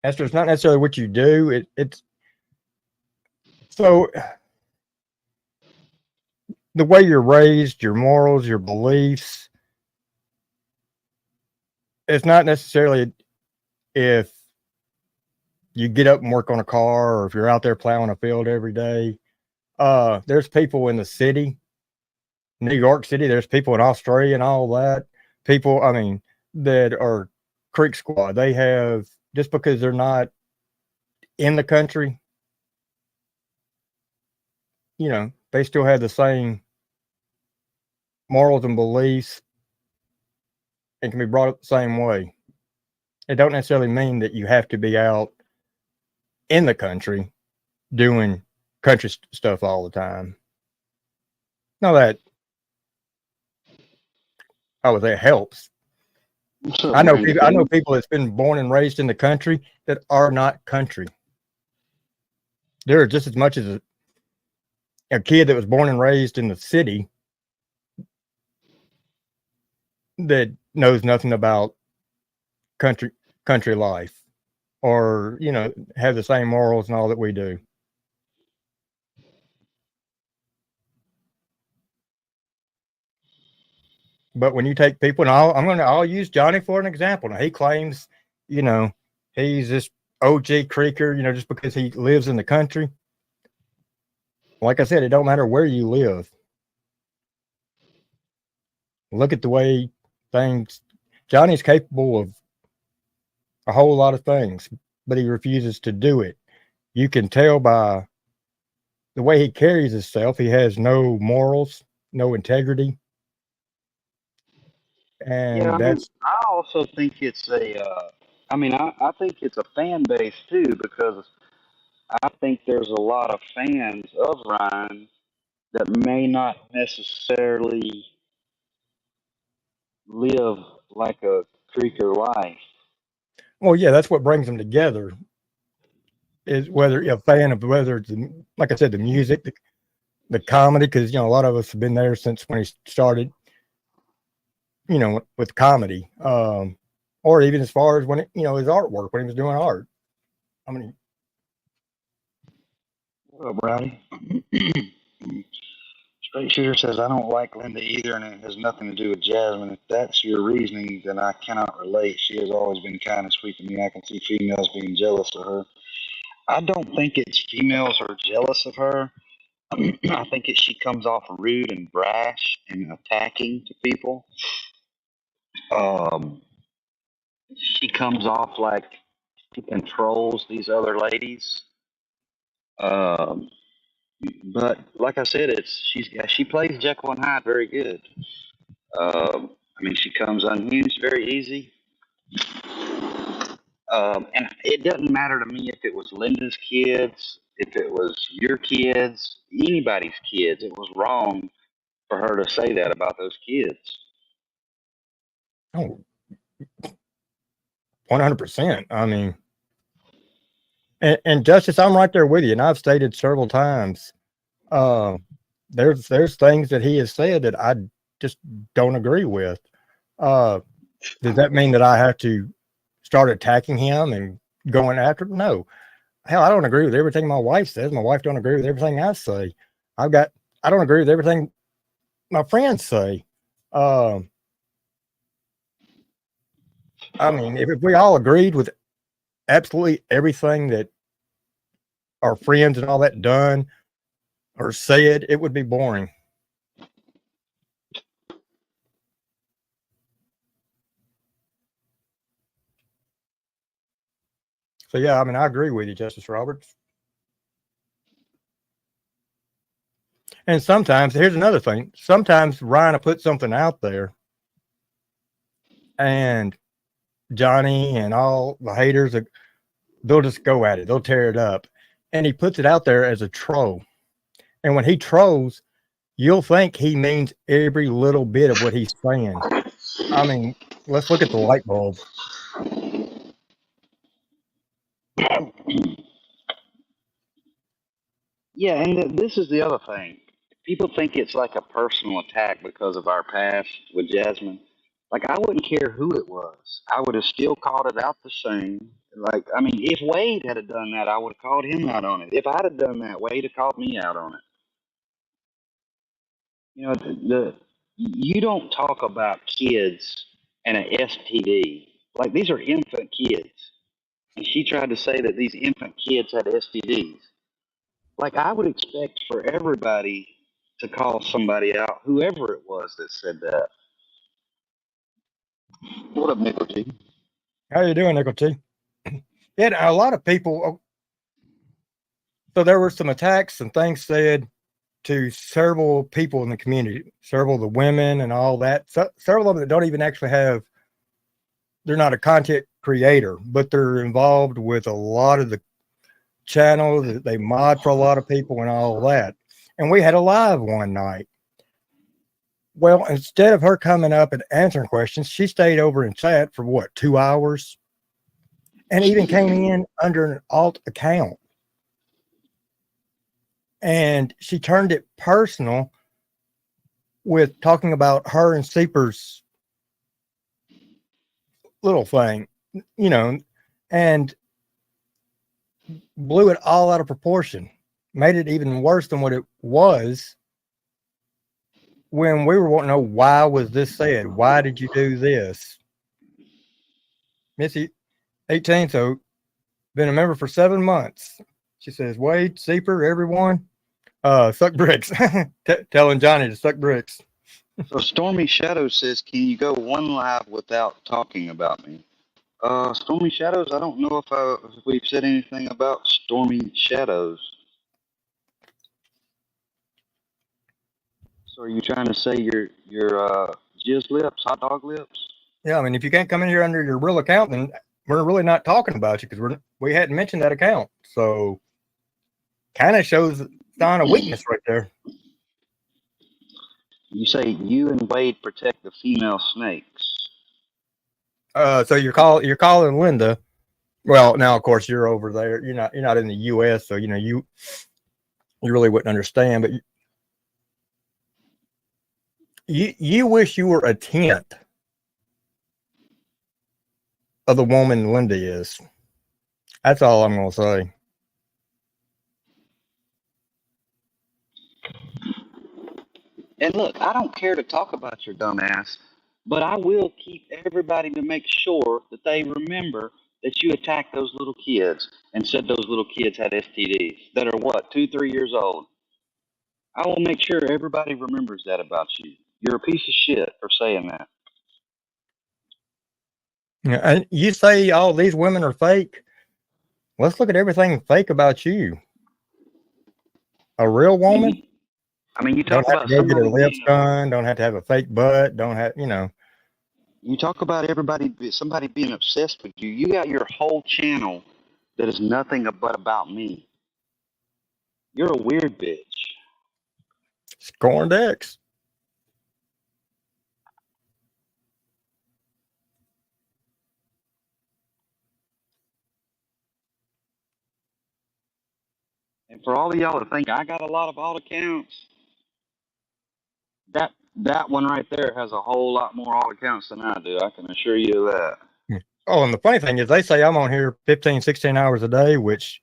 Esther, it's not necessarily what you do. It's so the way you're raised, your morals, your beliefs. It's not necessarily if you get up and work on a car or if you're out there plowing a field every day. There's people in the city, New York City, there's people in Australia and all that. People, that are Creek Squad. They have, just because they're not in the country, they still have the same morals and beliefs and can be brought up the same way. It don't necessarily mean that you have to be out in the country doing country stuff all the time. No, that I would say helps. I know people that's been born and raised in the country that are not country. They're just as much as a kid that was born and raised in the city that knows nothing about country life, or have the same morals and all that we do. But when you take people, and I'll use Johnny for an example. Now, he claims, he's this OG creeker, just because he lives in the country. Like I said, it don't matter where you live. Look at the way Johnny's capable of a whole lot of things, but he refuses to do it. You can tell by the way he carries himself. He has no morals, no integrity. And I also think it's I think it's a fan base too, because I think there's a lot of fans of Ryan that may not necessarily live like a creeker life. Well, yeah, that's what brings them together. Is whether you're a fan of, whether it's, like I said, the music, the comedy, because a lot of us have been there since when he started, with comedy, or even as far as when his artwork, when he was doing art. Well, Brownie. Straight Shooter says, I don't like Linda either, and it has nothing to do with Jasmine. If that's your reasoning, then I cannot relate. She has always been kind and sweet to me. I can see females being jealous of her. I don't think it's females are jealous of her. I think she comes off rude and brash and attacking to people. She comes off like she controls these other ladies. But like I said, she plays Jekyll and Hyde very good. She comes unhinged very easy. And it doesn't matter to me if it was Linda's kids, if it was your kids, anybody's kids. It was wrong for her to say that about those kids. Oh, 100%. I mean, and Justice, I'm right there with you. And I've stated several times, there's things that he has said that I just don't agree with. Does that mean that I have to start attacking him and going after him? No. Hell, I don't agree with everything my wife says. My wife don't agree with everything I say. I don't agree with everything my friends say. I mean, if we all agreed with absolutely everything that our friends and all that done or said, it would be boring. So yeah, I mean, I agree with you, Justice Roberts. And sometimes, here's another thing. Sometimes Ryan will put something out there, and Johnny and all the haters, they'll just go at it. They'll tear it up. And he puts it out there as a troll. And when he trolls, you'll think he means every little bit of what he's saying. I mean, let's look at the light bulb. Yeah, and this is the other thing. People think it's like a personal attack because of our past with Jasmine. Like, I wouldn't care who it was. I would have still called it out the same. Like, I mean, if Wade had done that, I would have called him out on it. If I'd have done that, Wade have called me out on it. You know, you don't talk about kids and an STD. Like, these are infant kids. And she tried to say that these infant kids had STDs. Like, I would expect for everybody to call somebody out, whoever it was that said that. What up, Nickel G? How you doing, Nickel T? Yeah, a lot of people. So there were some attacks and things said to several people in the community, several of the women and all that. So, several of them that don't even actually have. They're not a content creator, but they're involved with a lot of the channels. They mod for a lot of people and all that. And we had a live one night. Well, instead of her coming up and answering questions, she stayed over and chat for what, 2 hours? And even came in under an alt account. And she turned it personal with talking about her and Seeper's little thing, you know, and blew it all out of proportion, made it even worse than what it was when we were wanting to know why was this said? Why did you do this? Missy, 18, so been a member for 7 months. She says, Wade, Seeper, everyone, suck bricks. Telling Johnny to suck bricks. So Stormy Shadows says, can you go one live without talking about me? Stormy Shadows, I don't know if we've said anything about Stormy Shadows. So are you trying to say your jizz lips, hot dog lips? Yeah, I mean, if you can't come in here under your real account, then we're really not talking about you because we hadn't mentioned that account. So kind of shows a sign of weakness right there. You say you and Wade protect the female snakes. So you're calling Linda. Well, now of course you're over there. You're not in the U.S., so you really wouldn't understand. But you wish you were a tenth of the woman Linda is. That's all I'm gonna say. And look, I don't care to talk about your dumb ass, but I will keep everybody to make sure that they remember that you attacked those little kids and said those little kids had STDs that are what, 2, 3 years old. I will make sure everybody remembers that about you. You're a piece of shit for saying that. Yeah, and you say all these women are fake. Let's look at everything fake about you. A real woman I mean, you don't talk have to about go get her somebody lips being done. Don't have to have a fake butt. Don't have you talk about somebody being obsessed with you. You got your whole channel that is nothing but about me. You're a weird bitch. scorned ex. And for all of y'all that think I got a lot of alt accounts, that one right there has a whole lot more alt accounts than I do. I can assure you of that. Oh, and the funny thing is they say I'm on here 15, 16 hours a day, which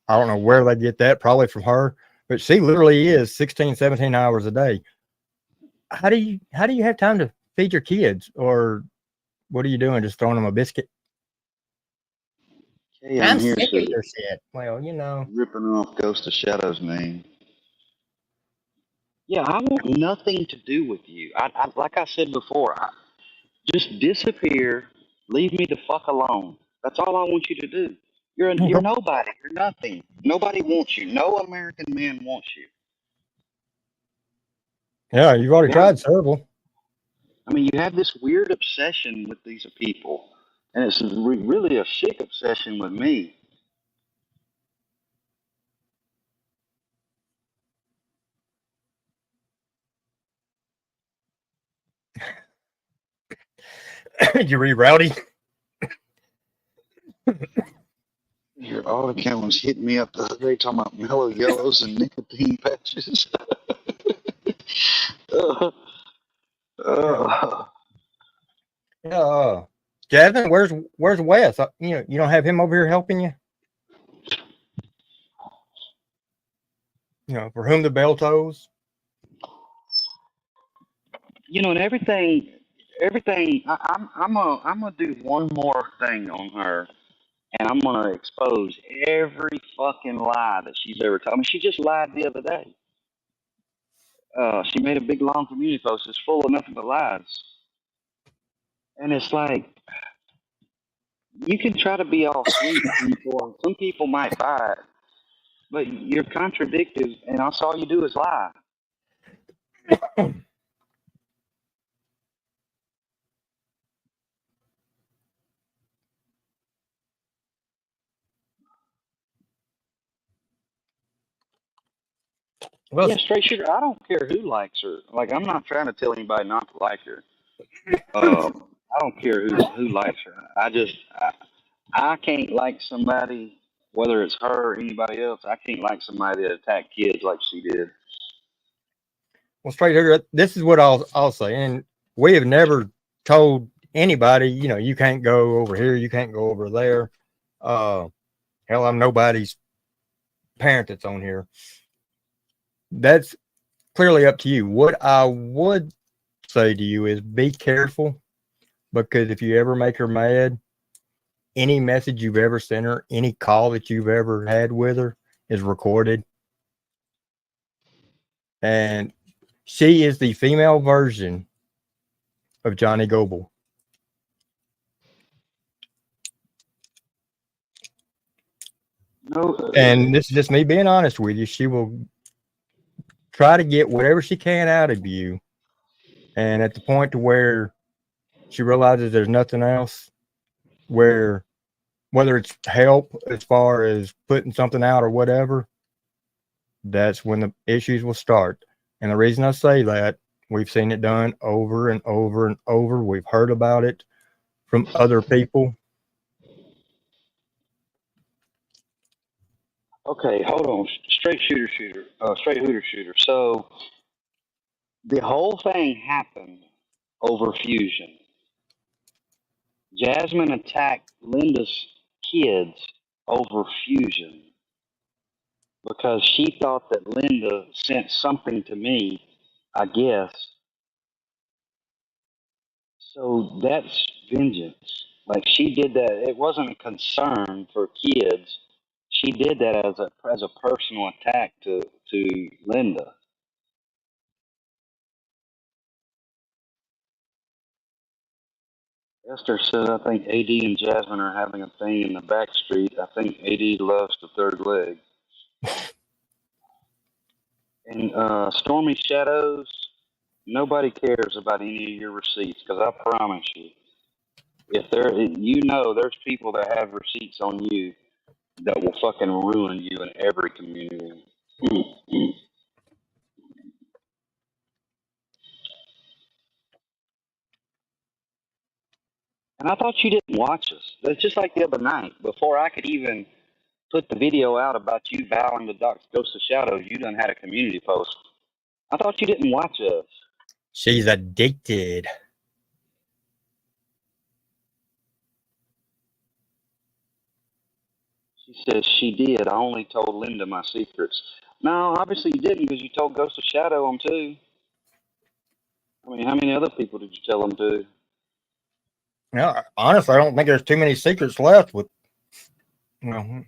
I don't know where they get that, probably from her, but she literally is 16, 17 hours a day. How do you have time to feed your kids, or what are you doing? Just throwing them a biscuit? Hey, I'm I'm here sick of so your shit. Well, you know. ripping off Ghost of Shadow's name. Yeah, I want nothing to do with you. Like I said before, just disappear, leave me the fuck alone. That's all I want you to do. You're nobody. You're nothing. Nobody wants you. No American man wants you. Yeah, you've already Yeah. tried several. I mean, you have this weird obsession with these people, and it's really a sick obsession with me. You read Rowdy? Your all accountants hit me up the other day talking about mellow yellows and nicotine patches. uh, uh, Yeah. Jasmine, where's Wes? You don't have him over here helping you? For whom the bell tolls. and everything. I'm gonna do one more thing on her, and I'm gonna expose every fucking lie that she's ever told. I mean, she just lied the other day. She made a big long community post. It's full of nothing but lies, and it's like you can try to be all sweet to people, and some people might buy it, but you're contradictive, and that's all you do is lie. Well, Yeah, straight shooter. I don't care who likes her. Like, I'm not trying to tell anybody not to like her. I don't care who likes her. I can't like somebody, whether it's her or anybody else. I can't like somebody that attacked kids like she did. straight here. This is what I'll say, and we have never told anybody, you can't go over here, you can't go over there. Hell, I'm nobody's parent that's on here. That's clearly up to you. What I would say to you is be careful, because if you ever make her mad, any message you've ever sent her, any call that you've ever had with her is recorded. And she is the female version of Johnny Goble. No, And this is just me being honest with you. She will try to get whatever she can out of you. And at the point to where she realizes there's nothing else, whether it's help as far as putting something out or whatever, that's when the issues will start. And the reason I say that, we've seen it done over and over and over. We've heard about it from other people. okay, hold on. Straight hooter shooter. So the whole thing happened over fusion. Jasmine attacked Linda's kids over fusion because she thought that Linda sent something to me, I guess. So that's vengeance. Like, she did that. It wasn't a concern for kids. She did that as a personal attack to Linda. Esther says, I think AD and Jasmine are having a thing in the back street. I think AD loves the third leg. And Stormy Shadows, nobody cares about any of your receipts, because I promise you, there's people that have receipts on you that will fucking ruin you in every community. And I thought you didn't watch us. It's just like the other night, before I could even put the video out about you bowing to Doc's Ghost of Shadows, you done had a community post. I thought you didn't watch us. She's addicted. She says she did. I only told Linda my secrets. No, obviously you didn't, because you told Ghost of Shadow them too. I mean, how many other people did you tell them to? Yeah, honestly, I don't think there's too many secrets left with, you know.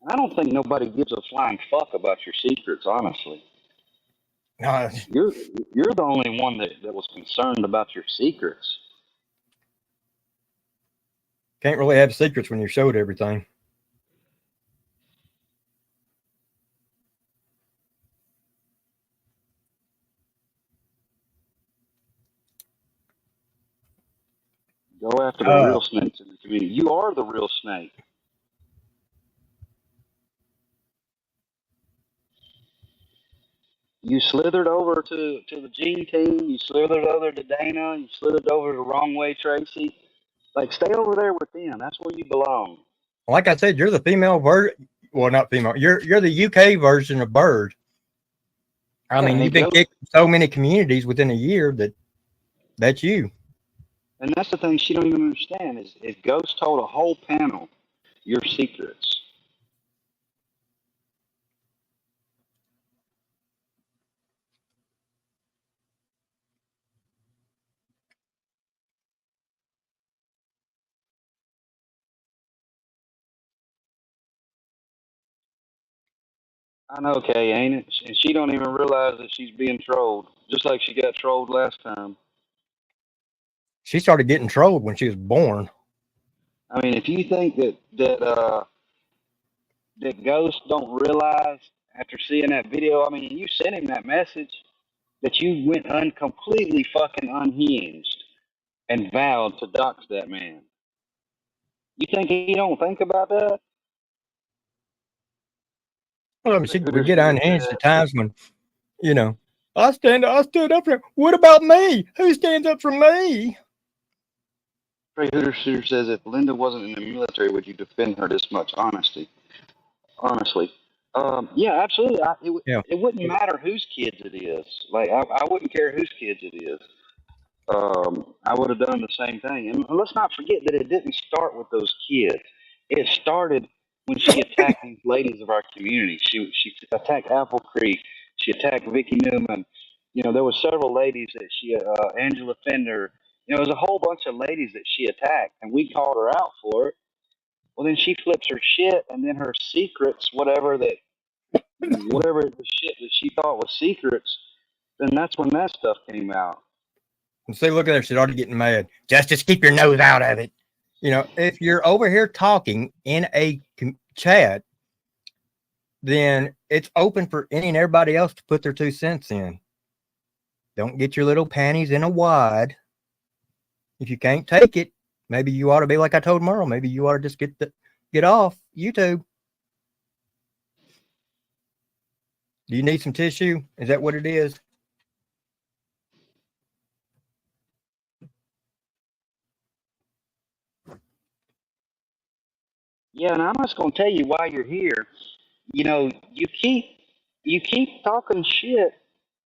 I don't think nobody gives a flying fuck about your secrets, honestly. No, You're the only one that was concerned about your secrets. can't really have secrets when you showed everything. Go after the real snakes in the community. You are the real snake. You slithered over to the Gene team. You slithered over to Dana. You slithered over the wrong way, Tracy. Like, stay over there with them. That's where you belong. Like I said, you're the female version. Well, not female. You're the UK version of Bird. I mean, you've been kicked from so many communities within a year that's you. And that's the thing she don't even understand is Ghost told a whole panel your secrets. I know, Kay, ain't it? And she don't even realize that she's being trolled, just like she got trolled last time. She started getting trolled when she was born. I mean, if you think that Ghost don't realize after seeing that video, I mean, you sent him that message that you went completely fucking unhinged and vowed to dox that man. You think he don't think about that? Well, I mean, she would get unhinged at times when, you know, I stood up for him. What about me? Who stands up for me? Trey Hooter says if Linda wasn't in the military, would you defend her this much? Honestly, yeah, absolutely. It wouldn't matter whose kids it is. Like I wouldn't care whose kids it is. I would have done the same thing. And let's not forget that it didn't start with those kids. It started when she attacked these ladies of our community. She attacked Apple Creek. She attacked Vicky Newman. You know, there were several ladies that she, Angela Fender. You know, there was a whole bunch of ladies that she attacked, and we called her out for it. Well, then she flips her shit, and then her secrets, whatever the shit that she thought was secrets, then that's when that stuff came out. And see, look at her. She's already getting mad. Just keep your nose out of it. You know, if you're over here talking in a chat, then it's open for any and everybody else to put their 2 cents in. Don't get your little panties in a wad. If you can't take it, maybe you ought to be like I told Merle. Maybe you ought to just get off YouTube. Do you need some tissue? Is that what it is? Yeah, and I'm just gonna tell you why you're here. You know, you keep talking shit.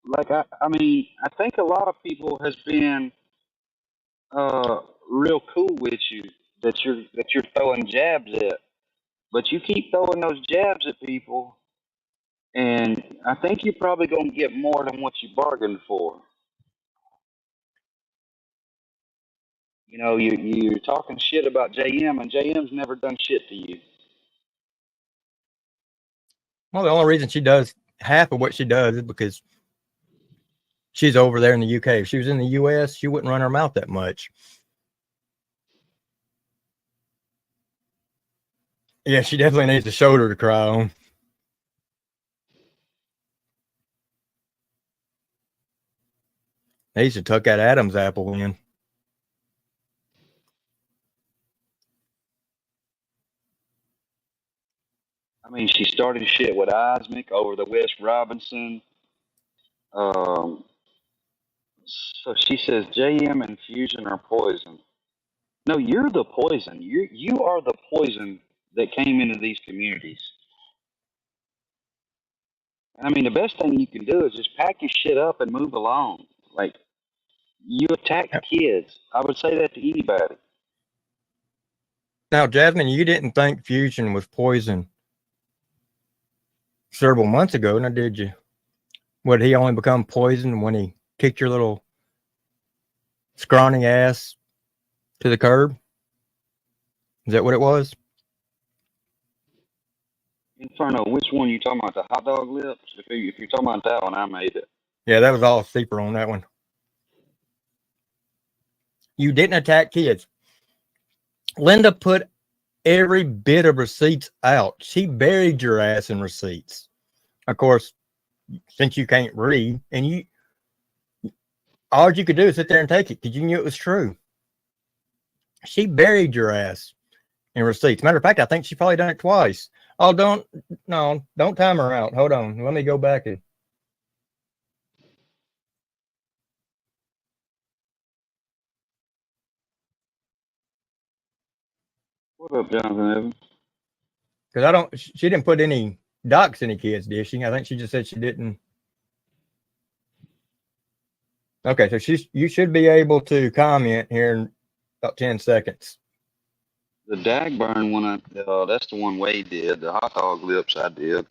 Like I mean, I think a lot of people has been real cool with you that you're throwing jabs at, but you keep throwing those jabs at people, and I think you're probably gonna get more than what you bargained for. You know, you're talking shit about JM, and JM's never done shit to you. Well, the only reason she does half of what she does is because she's over there in the UK. If she was in the US, she wouldn't run her mouth that much. Yeah, she definitely needs a shoulder to cry on. Needs to tuck that Adam's apple in. I mean, she started shit with Osmic over the West Robinson. So she says JM and Fusion are poison. No, you're the poison. You are the poison that came into these communities. I mean, the best thing you can do is just pack your shit up and move along. Like, you attack kids. I would say that to anybody. Now, Jasmine, you didn't think Fusion was poison several months ago, now did you? Would he only become poison when he kicked your little scrawny ass to the curb? Is that what it was? Inferno, which one you talking about? The hot dog lips? If you're talking about that one, I made it. Yeah, that was all Seeper on that one. You didn't attack kids. Linda put every bit of receipts out. She buried your ass in receipts. Of course, since you can't read, and all you could do is sit there and take it because you knew it was true. She buried your ass in receipts. Matter of fact, I think she probably done it twice. Oh, don't time her out. Hold on. Let me go back and. What up, Jonathan Evans? Because she didn't put any docs any kids, did she? I think she just said she didn't. Okay, so you should be able to comment here in about 10 seconds. The Dagburn one, that's the one Wade did. The hot dog lips I did.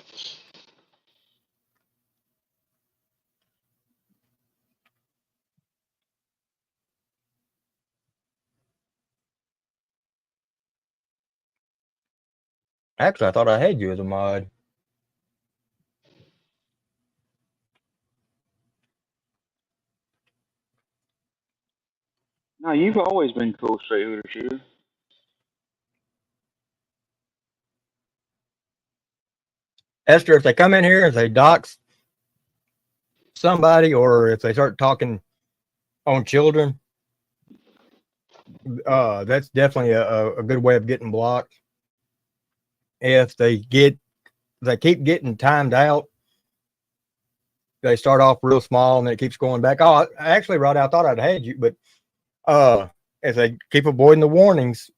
Actually, I thought I had you as a mod. No, you've always been cool, straight hooter shooter. Esther, if they come in here and they dox somebody, or if they start talking on children, that's definitely a good way of getting blocked. If they keep getting timed out, they start off real small and then it keeps going back. Oh, actually, Rod, I thought I'd had you, but if they keep avoiding the warnings,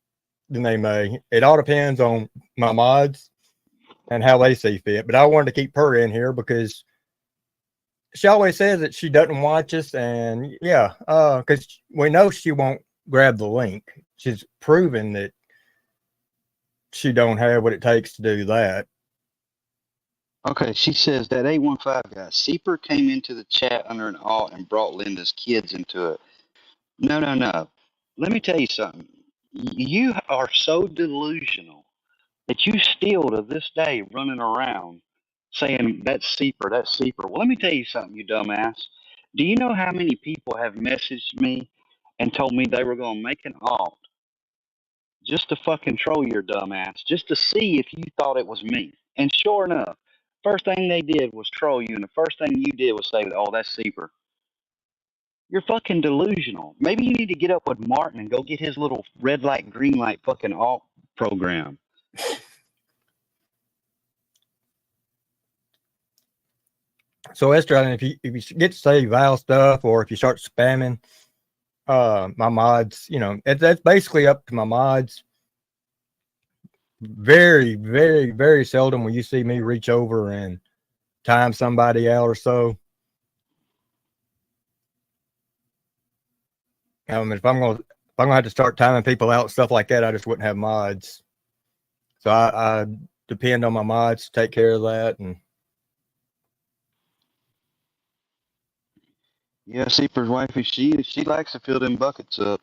then they may. It all depends on my mods and how they see fit. But I wanted to keep her in here because she always says that she doesn't watch us, and yeah, because we know she won't grab the link. She's proven that she don't have what it takes to do that. Okay, she says that 815 guy, Seeper came into the chat under an alt and brought Linda's kids into it. No. Let me tell you something. You are so delusional that you still to this day running around saying that's Seeper, that's Seeper. Well, let me tell you something, you dumbass. Do you know how many people have messaged me and told me they were going to make an alt just to fucking troll your dumbass, just to see if you thought it was me? And sure enough, first thing they did was troll you, and the first thing you did was say, oh, that's Seeper. You're fucking delusional. Maybe you need to get up with Martin and go get his little red light, green light fucking alt program. So Esther, if you get to say Val stuff, or if you start spamming my mods, that's basically up to my mods. Very, very, very seldom will you see me reach over and time somebody out or so. If I'm gonna have to start timing people out, stuff like that, I just wouldn't have mods. So I depend on my mods to take care of that. And yeah, Seeper's wifey, she likes to fill them buckets up.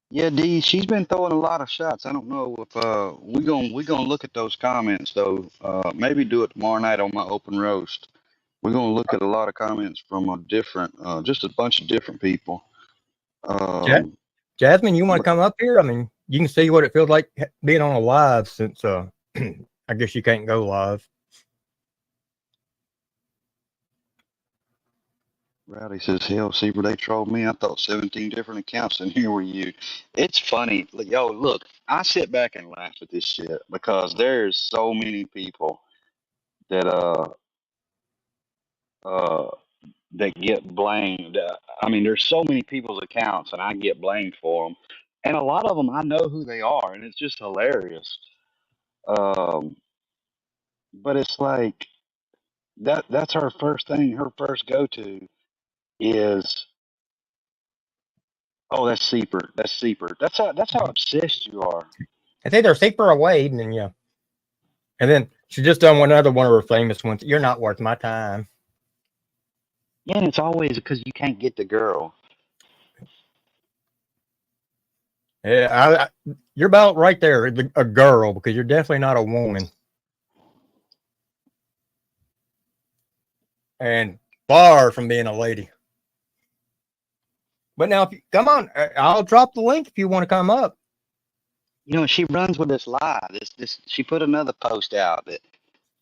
Yeah, D, she's been throwing a lot of shots. I don't know if we gonna look at those comments though. Maybe do it tomorrow night on my open roast. We're gonna look at a lot of comments from just a bunch of different people. Jasmine, you want to come up here? I mean, you can see what it feels like being on a live, since I guess you can't go live. Rowdy says, hell, Seaver, they trolled me. I thought 17 different accounts, and here were you. It's funny. Yo, look, I sit back and laugh at this shit because there's so many people that that get blamed. I mean, there's so many people's accounts, and I get blamed for them. And a lot of them, I know who they are, and it's just hilarious. Um, but it's like that's her first thing. Her first go to is, oh, that's Seeper. That's Seeper. That's how obsessed you are. It's either Seeper or Wade, and then yeah. And then she just done another one of her famous ones. You're not worth my time. Yeah, and it's always because you can't get the girl. Yeah, you're about right there, a girl, because you're definitely not a woman. And far from being a lady. But now, if you, come on, I'll drop the link if you want to come up. You know, she runs with this lie. She put another post out that,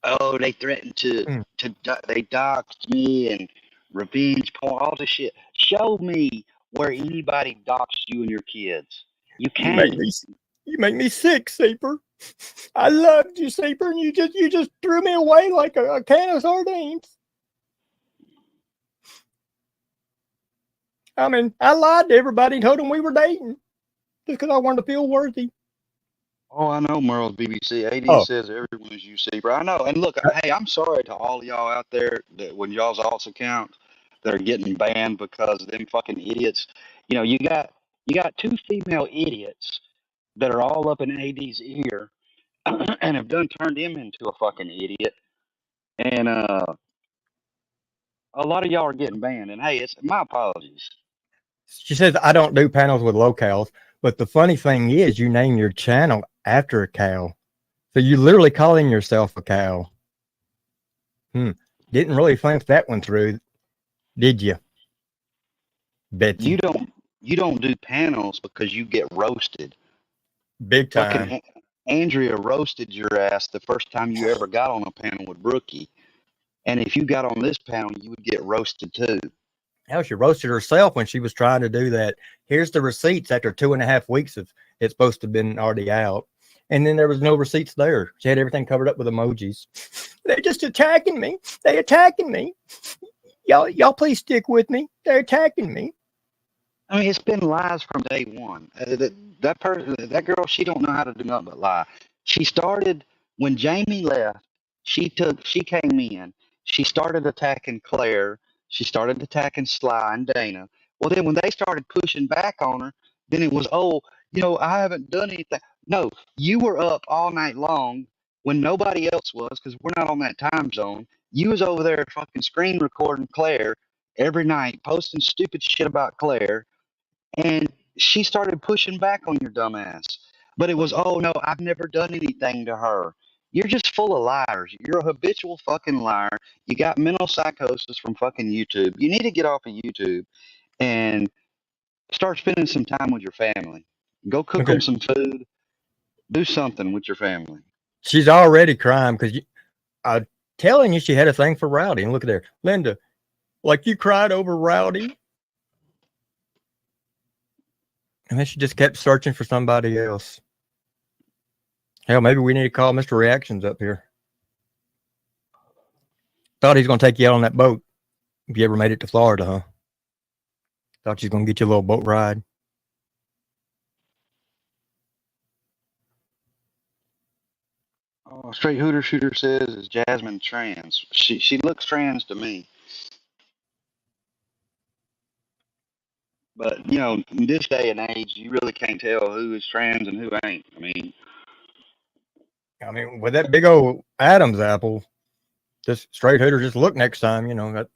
oh, they threatened they doxed me and revenge porn, all this shit. Show me where anybody doxed you and your kids. You can't. You make me sick, Seeper. I loved you, Seeper, and you just threw me away like a can of sardines. I mean, I lied to everybody and told them we were dating just because I wanted to feel worthy. Oh, I know, Merle's BBC. AD says everyone's you, Seeper. I know. And look, hey, I'm sorry to all y'all out there that when y'all's alt accounts that are getting banned because of them fucking idiots. You know, you got two female idiots that are all up in AD's ear and have done turned him into a fucking idiot. And a lot of y'all are getting banned. And hey, it's my apologies. She says, I don't do panels with locales. But the funny thing is, you name your channel after a cow. So you literally calling yourself a cow. Didn't really think that one through, did you? Betsy. You don't do panels because you get roasted. Big time. Fucking Andrea roasted your ass the first time you ever got on a panel with Brookie. And if you got on this panel, you would get roasted too. Hell, she roasted herself when she was trying to do that. Here's the receipts after 2.5 weeks of it's supposed to have been already out. And then there was no receipts there. She had everything covered up with emojis. They're just attacking me. They're attacking me. Y'all please stick with me. They're attacking me. I mean, it's been lies from day one. That girl, she don't know how to do nothing but lie. She started when Jamie left. She came in. She started attacking Claire. She started attacking Sly and Dana. Well, then when they started pushing back on her, then it was, oh, you know, I haven't done anything. No, you were up all night long when nobody else was because we're not on that time zone. You was over there fucking screen recording Claire every night, posting stupid shit about Claire. And she started pushing back on your dumb ass. But it was, oh no, I've never done anything to her. You're just full of liars. You're a habitual fucking liar. You got mental psychosis from fucking YouTube. You need to get off of YouTube and start spending some time with your family. Go cook them some food. Do something with your family. She's already crying because I'm telling you, she had a thing for Rowdy. And look at there, Linda, like you cried over Rowdy. And then she just kept searching for somebody else. Hell, maybe we need to call Mr. Reactions up here. Thought he's going to take you out on that boat if you ever made it to Florida, huh? Thought she's going to get you a little boat ride. Oh, Straight Hooter Shooter says, is Jasmine trans? She looks trans to me. But, you know, in this day and age, you really can't tell who is trans and who ain't. I mean, with that big old Adam's apple, just Straight Hooter, just look next time, you know. That.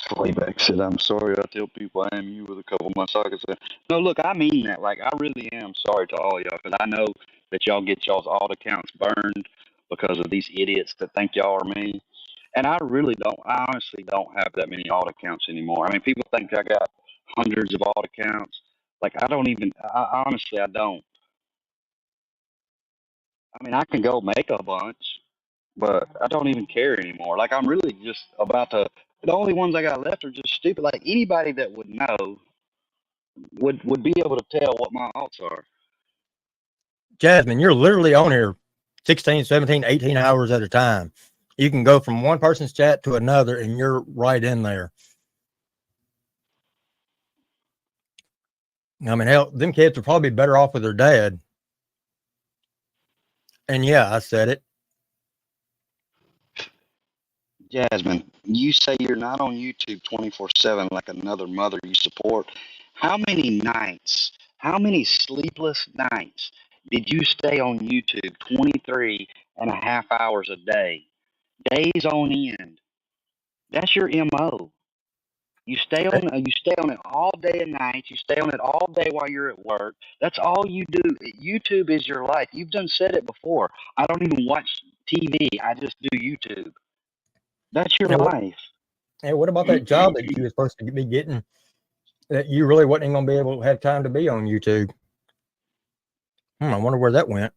Slayback said, I'm sorry. I tell people I am you with a couple of my sockets. No, look, I mean that. Like, I really am sorry to all y'all because I know that y'all get y'all's alt accounts burned because of these idiots that think y'all are me. And I honestly don't have that many alt accounts anymore. I mean, people think I got hundreds of alt accounts. Like, honestly, I don't. I mean, I can go make a bunch, but I don't even care anymore. Like, I'm really just about to. The only ones I got left are just stupid. Like, anybody that would know would be able to tell what my alts are. Jasmine, you're literally on here 16, 17, 18 hours at a time. You can go from one person's chat to another, and you're right in there. I mean, hell, them kids are probably better off with their dad. And yeah, I said it. Jasmine, you say you're not on YouTube 24/7 like another mother you support. How many nights, how many sleepless nights did you stay on YouTube 23 and a half hours a day, days on end? That's your MO. You stay on it all day and night. You stay on it all day while you're at work. That's all you do. YouTube is your life. You've done said it before. I don't even watch TV. I just do YouTube. That's your life. Hey, what about that job that you were supposed to be getting that you really wasn't going to be able to have time to be on YouTube? I wonder where that went.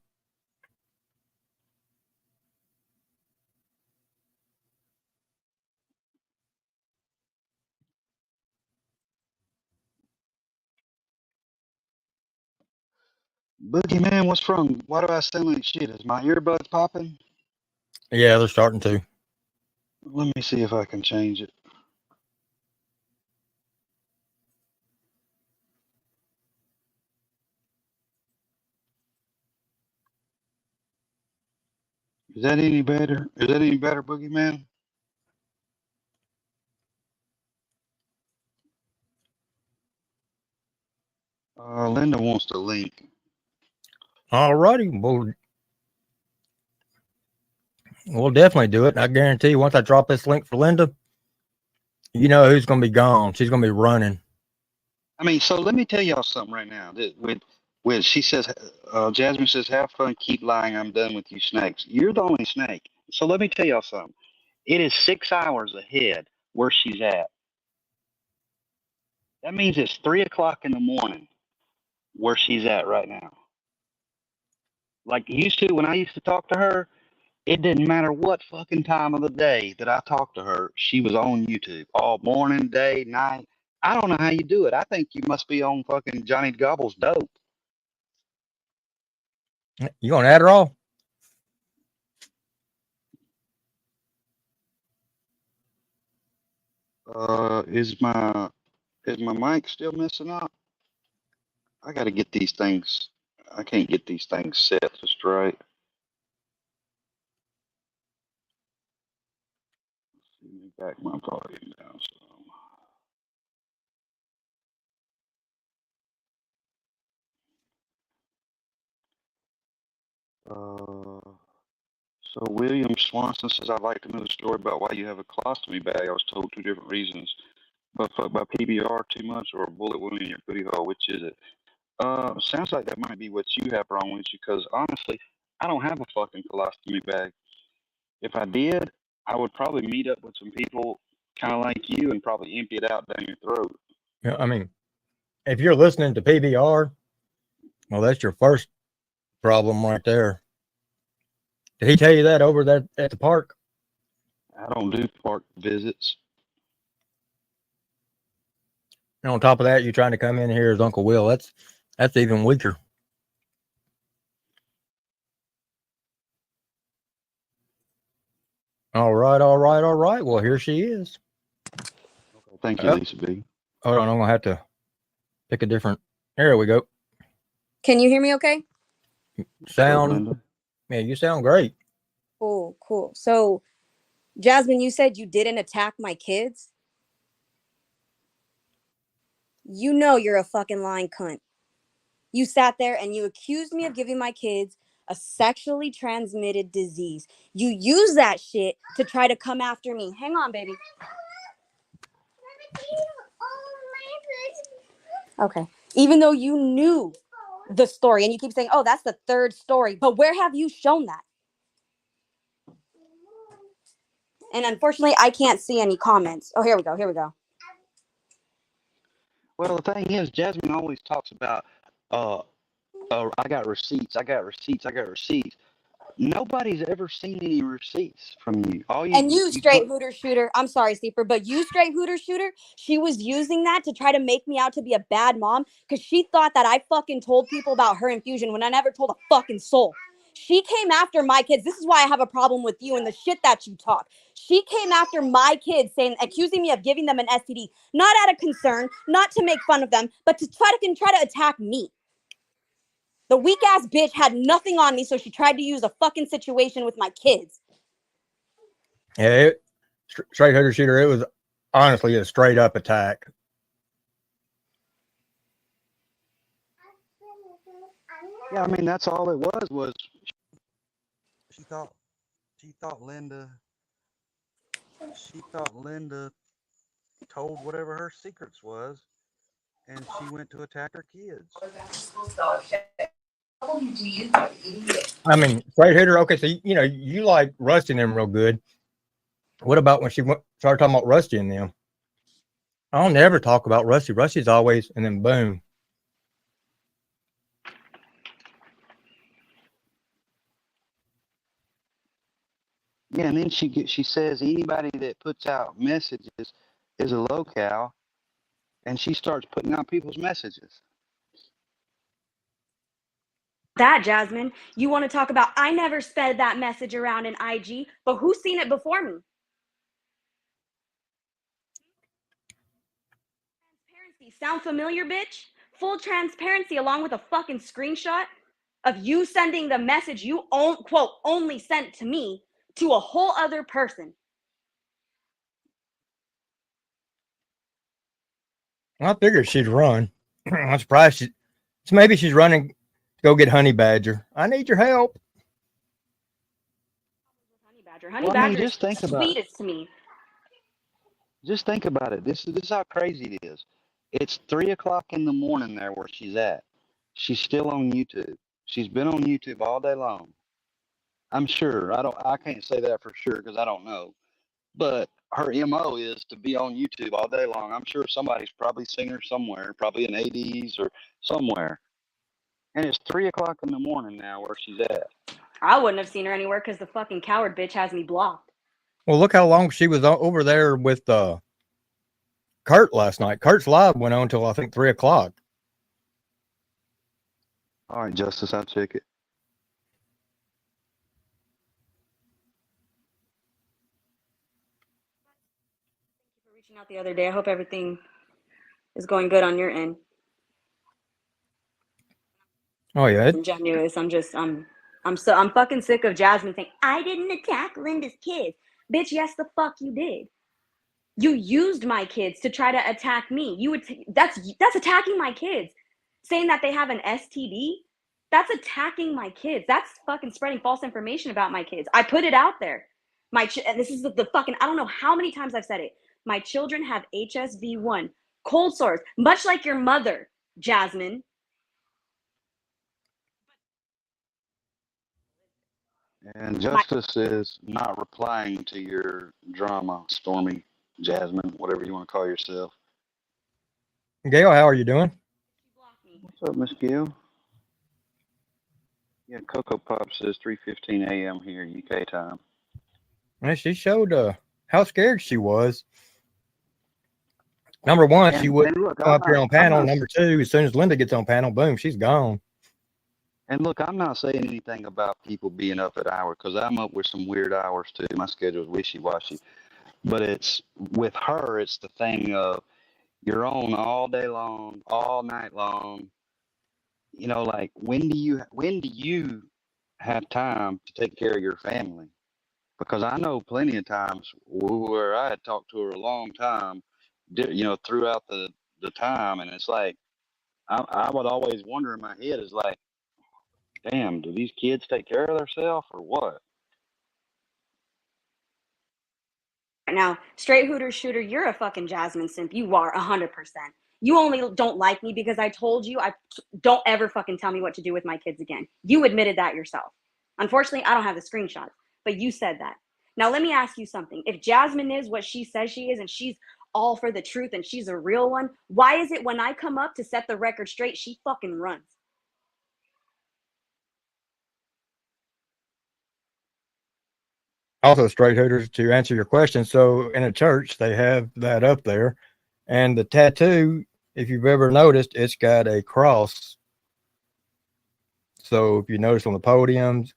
Boogeyman, what's wrong? Why do I sound like shit? Is my earbuds popping? Yeah, they're starting to. Let me see if I can change it. Is that any better? Is that any better, Boogeyman? Linda wants the link. All righty. We'll definitely do it. I guarantee you, once I drop this link for Linda, you know who's going to be gone. She's going to be running. I mean, so let me tell y'all something right now. With she says, Jasmine says, have fun, keep lying. I'm done with you snakes. You're the only snake. So let me tell y'all something. It is 6 hours ahead where she's at. That means it's 3 o'clock in the morning where she's at right now. Like used to, when I used to talk to her, it didn't matter what fucking time of the day that I talked to her. She was on YouTube all morning, day, night. I don't know how you do it. I think you must be on fucking Johnny Gobble's dope. You on Adderall? Is my mic still messing up? I got to get these things. I can't get these things set just right. Let me back my volume down some. So William Swanson says, I'd like to know the story about why you have a colostomy bag. I was told 2 different reasons. But fuck by PBR too much or a bullet wound in your booty hole, which is it? Sounds like that might be what you have wrong with you, because honestly, I don't have a fucking colostomy bag. If I did, I would probably meet up with some people kind of like you and probably empty it out down your throat. Yeah, I mean, if you're listening to PBR, well, that's your first problem right there. Did he tell you that over there at the park? I don't do park visits. And on top of that, you're trying to come in here as Uncle Will. That's even weaker. All right. Well, here she is. Okay, thank you, Lisa B. Hold on, I'm gonna have to pick a different. There we go. Can you hear me okay? Sound. Yeah, you sound great. Cool. So, Jasmine, you said you didn't attack my kids. You know you're a fucking lying cunt. You sat there and you accused me of giving my kids a sexually transmitted disease. You use that shit to try to come after me. Hang on, baby. Okay. Even though you knew the story and you keep saying, oh, that's the 3rd story. But where have you shown that? And unfortunately, I can't see any comments. Oh, here we go. Well, the thing is, Jasmine always talks about, I got receipts. Nobody's ever seen any receipts from you. You straight hooter shooter. I'm sorry, Steeper, but you straight hooter shooter, she was using that to try to make me out to be a bad mom because she thought that I fucking told people about her infusion when I never told a fucking soul. She came after my kids. This is why I have a problem with you and the shit that you talk. She came after my kids, accusing me of giving them an STD, not out of concern, not to make fun of them, but to try to attack me. The weak ass bitch had nothing on me, so she tried to use a fucking situation with my kids. Yeah, straight hooter shooter. It was honestly a straight up attack. Yeah, I mean that's all it was she thought Linda told whatever her secrets was, and she went to attack her kids. I mean, straight hitter. Okay, so you like Rusty and them real good. What about when she started talking about Rusty and them? I'll never talk about Rusty. Rusty's always, and then boom. Yeah, and then she says anybody that puts out messages is a locale, and she starts putting out people's messages. That, Jasmine, you want to talk about, I never sped that message around in IG, but who's seen it before me? Transparency, sound familiar, bitch? Full transparency along with a fucking screenshot of you sending the message you quote only sent to me to a whole other person. I figured she'd run. I'm surprised maybe she's running to go get Honey Badger. I need your help. Honey Badger is the sweetest to me. Just think about it. This is how crazy it is. It's 3 o'clock in the morning there where she's at. She's still on YouTube. She's been on YouTube all day long. I'm sure. I can't say that for sure because I don't know. But her MO is to be on YouTube all day long. I'm sure somebody's probably seen her somewhere, probably in ADs or somewhere. And it's 3 o'clock in the morning now where she's at. I wouldn't have seen her anywhere because the fucking coward bitch has me blocked. Well, look how long she was over there with Kurt last night. Kurt's live went on until I think 3 o'clock. All right, Justice, I'll check it. Thank you for reaching out the other day. I hope everything is going good on your end. Oh yeah. Ingenuous. I'm fucking sick of Jasmine saying, I didn't attack Linda's kids. Bitch, yes the fuck you did. You used my kids to try to attack me. That's attacking my kids. Saying that they have an STD, that's attacking my kids. That's fucking spreading false information about my kids. I put it out there. This is the fucking, I don't know how many times I've said it. My children have HSV1, cold sores, much like your mother, Jasmine. And Justice is not replying to your drama, Stormy, Jasmine, whatever you want to call yourself. Gail, how are you doing? What's up, Miss Gail? Yeah, Cocoa Pop says 3:15 a.m. here, UK time. And she showed how scared she was. Number one, she wouldn't come up here on panel. Number two, as soon as Linda gets on panel, boom, she's gone. And look, I'm not saying anything about people being up at hours because I'm up with some weird hours too. My schedule's wishy-washy. But it's with her, it's the thing of you're on all day long, all night long. You know, like when do you have time to take care of your family? Because I know plenty of times where I had talked to her a long time, you know, throughout the time, and it's like I would always wonder in my head is like, damn, do these kids take care of themselves or what? Now, straight hooter shooter, you're a fucking Jasmine simp. You are 100%. You only don't like me because I told you don't ever fucking tell me what to do with my kids again. You admitted that yourself. Unfortunately, I don't have the screenshots, but you said that. Now, let me ask you something. If Jasmine is what she says she is and she's all for the truth and she's a real one, why is it when I come up to set the record straight, she fucking runs? Also, straight hooters, to answer your question, so in a church they have that up there, and the tattoo, if you've ever noticed, it's got a cross. So if you notice on the podiums,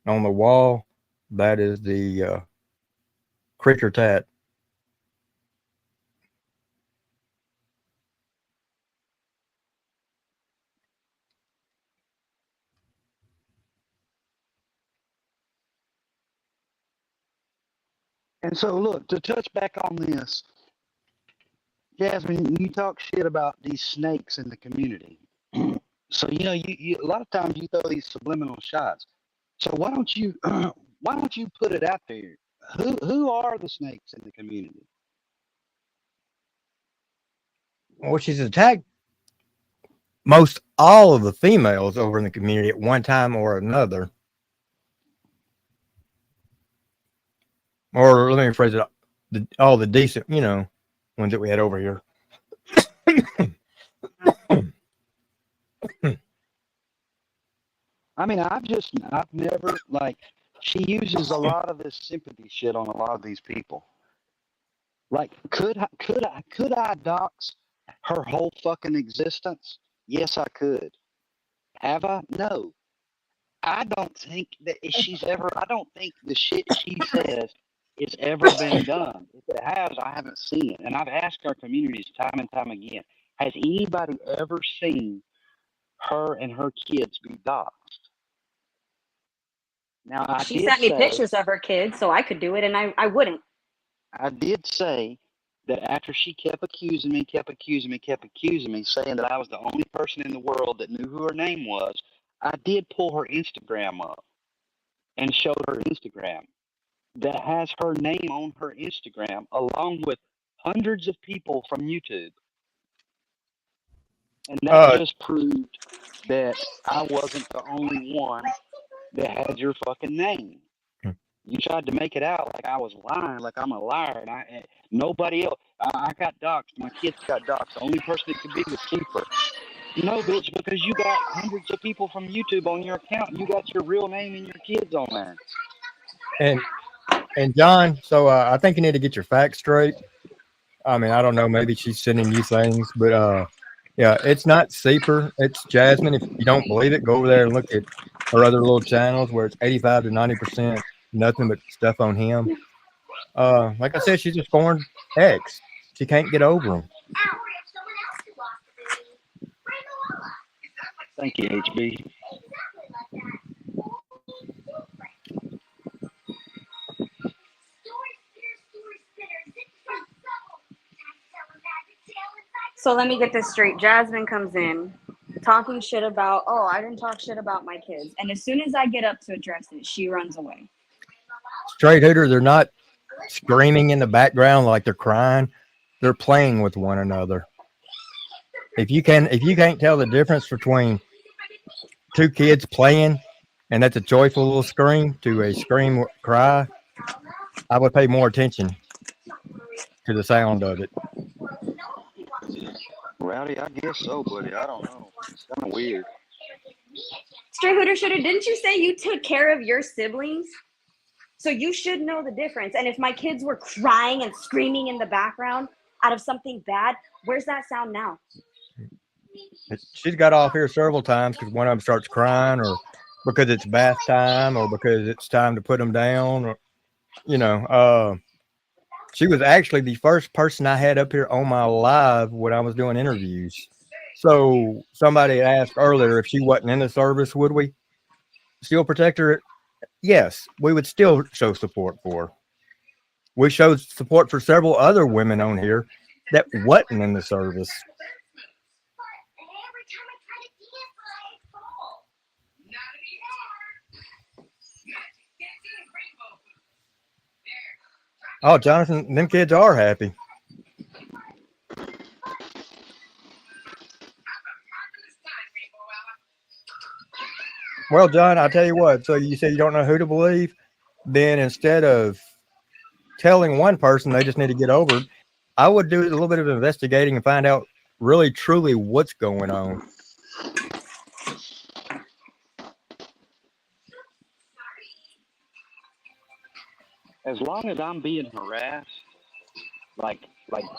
on the wall, that is the creature tat. And so, look, to touch back on this, Jasmine, you talk shit about these snakes in the community. So, you know, you a lot of times you throw these subliminal shots. So why don't you put it out there? Who are the snakes in the community? Well, she's attacked most all of the females over in the community at one time or another. Or let me rephrase it, all the decent, you know, ones that we had over here. I mean, I've never, like, she uses a lot of this sympathy shit on a lot of these people. Like, could I dox her whole fucking existence? Yes, I could. Have I? No. I don't think the shit she says has ever been done. If it has, I haven't seen it. And I've asked our communities time and time again, has anybody ever seen her and her kids be doxxed? Now, She sent me pictures of her kids, so I could do it, and I wouldn't. I did say that after she kept accusing me, saying that I was the only person in the world that knew who her name was, I did pull her Instagram up and showed her Instagram that has her name on her Instagram along with hundreds of people from YouTube. And that just proved that I wasn't the only one that had your fucking name. You tried to make it out like I was lying, like I'm a liar, and nobody else. I got doxxed. My kids got doxxed. The only person it could be was Keeper. No, bitch, because you got hundreds of people from YouTube on your account. You got your real name and your kids on there. And John, so I think you need to get your facts straight. I mean, I don't know. Maybe she's sending you things, but yeah, it's not Seeper. It's Jasmine. If you don't believe it, go over there and look at her other little channels where it's 85 to 90% nothing but stuff on him. Like I said, she's a scorned ex. She can't get over him. Thank you, HB. So let me get this straight. Jasmine comes in talking shit about, oh, I didn't talk shit about my kids. And as soon as I get up to address it, she runs away. Straight Hooter, they're not screaming in the background like they're crying. They're playing with one another. If you can't tell the difference between two kids playing and that's a joyful little scream to a scream cry, I would pay more attention to the sound of it. Rowdy, I guess so, buddy. I don't know. It's kind of weird. Straight Hooter Shooter, didn't you say you took care of your siblings? So you should know the difference. And if my kids were crying and screaming in the background out of something bad, where's that sound now? She's got off here several times because one of them starts crying, or because it's bath time, or because it's time to put them down, or, you know, she was actually the first person I had up here on my live when I was doing interviews. So somebody asked earlier if she wasn't in the service, would we still protect her? Yes, we would still show support for her. We showed support for several other women on here that wasn't in the service. Oh, Jonathan, them kids are happy. Well, John, I'll tell you what. So you said you don't know who to believe. Then instead of telling one person they just need to get over it, I would do a little bit of investigating and find out really, truly what's going on. As long as I'm being harassed, like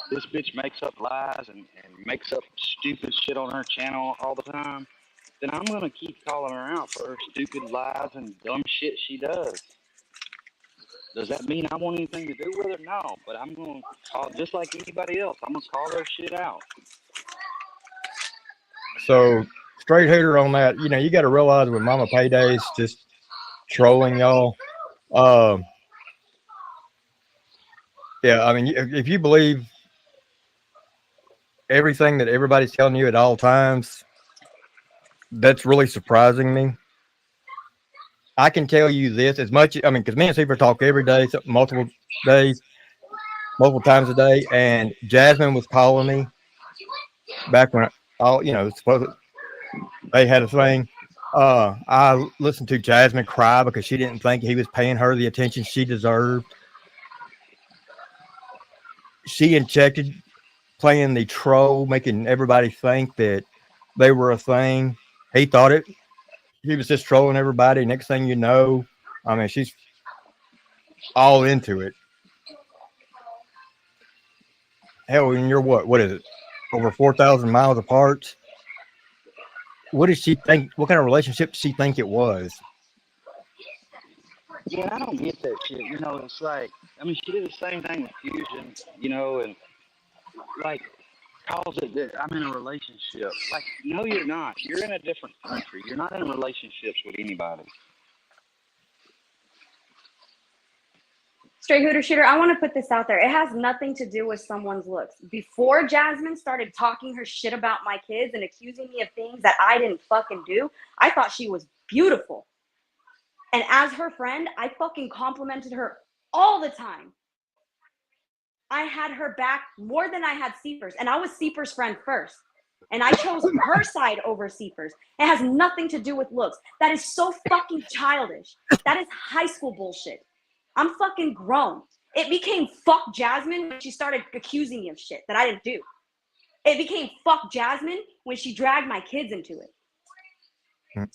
this bitch makes up lies and makes up stupid shit on her channel all the time, then I'm gonna keep calling her out for her stupid lies and dumb shit she does. Does that mean I want anything to do with her? No, but I'm gonna call just like anybody else. I'm gonna call her shit out. So straight hooter on that. You know, you got to realize with Mama Payday's just trolling y'all. Yeah, I mean, if you believe everything that everybody's telling you at all times, that's really surprising me. I can tell you this as much. I mean, because me and Super talk every day, multiple days, multiple times a day, and Jasmine was calling me back when all they had a thing. I listened to Jasmine cry because she didn't think he was paying her the attention she deserved. She injected playing the troll, making everybody think that they were a thing. He thought he was just trolling everybody. Next thing you know, I mean, she's all into it. Hell, and you're what is it? Over 4,000 miles apart. What does she think? What kind of relationship does she think it was? Yeah, I don't get that shit. You know, it's like, I mean, she did the same thing with Fusion, you know, and like calls it that I'm in a relationship. Like, no, you're not. You're in a different country. You're not in relationships with anybody. Straight hooter shooter, I want to put this out there. It has nothing to do with someone's looks. Before Jasmine started talking her shit about my kids and accusing me of things that I didn't fucking do, I thought she was beautiful. And as her friend, I fucking complimented her all the time. I had her back more than I had Seepers, and I was Seepers' friend first. And I chose her side over Seepers. It has nothing to do with looks. That is so fucking childish. That is high school bullshit. I'm fucking grown. It became fuck Jasmine when she started accusing me of shit that I didn't do. It became fuck Jasmine when she dragged my kids into it.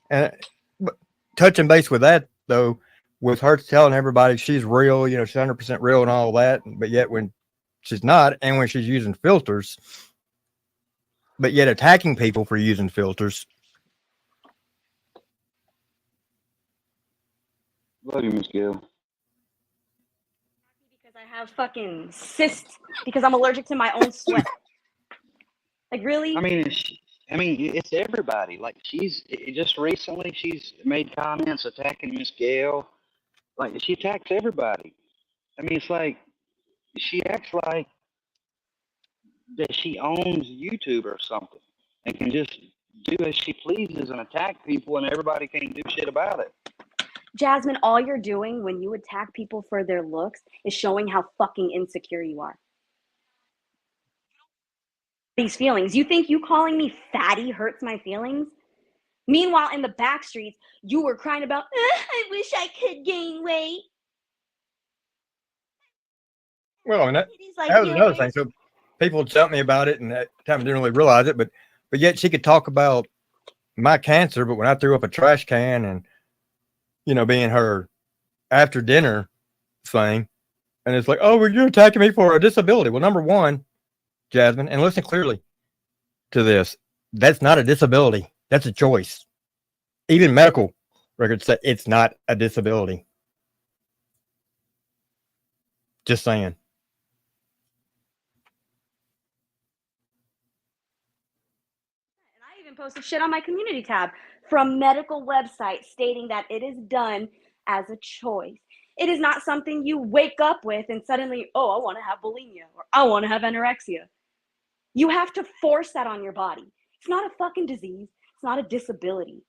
And touching base with that, though, with her telling everybody she's real, you know, she's 100% real and all that, but yet when she's not, and when she's using filters, but yet attacking people for using filters. Love you, Miss Gill. Because I have fucking cysts because I'm allergic to my own sweat. Like, really? I mean, it's everybody. Like, just recently she's made comments attacking Miss Gail. Like, she attacks everybody. I mean, it's like she acts like that she owns YouTube or something and can just do as she pleases and attack people, and everybody can't do shit about it. Jasmine, all you're doing when you attack people for their looks is showing how fucking insecure you are. These feelings. You think you calling me fatty hurts my feelings? Meanwhile, in the back streets, you were crying about, I wish I could gain weight. Well, and that was another thing. So people tell me about it, and at the time I didn't really realize it, but yet she could talk about my cancer, but when I threw up a trash can and, you know, being her after dinner thing, and it's like, oh, well, you're attacking me for a disability. Well, number one, Jasmine, and listen clearly to this, that's not a disability. That's a choice. Even medical records say it's not a disability. Just saying. And I even posted shit on my community tab from medical websites stating that it is done as a choice. It is not something you wake up with and suddenly, oh, I want to have bulimia or I want to have anorexia. You have to force that on your body. It's not a fucking disease. It's not a disability.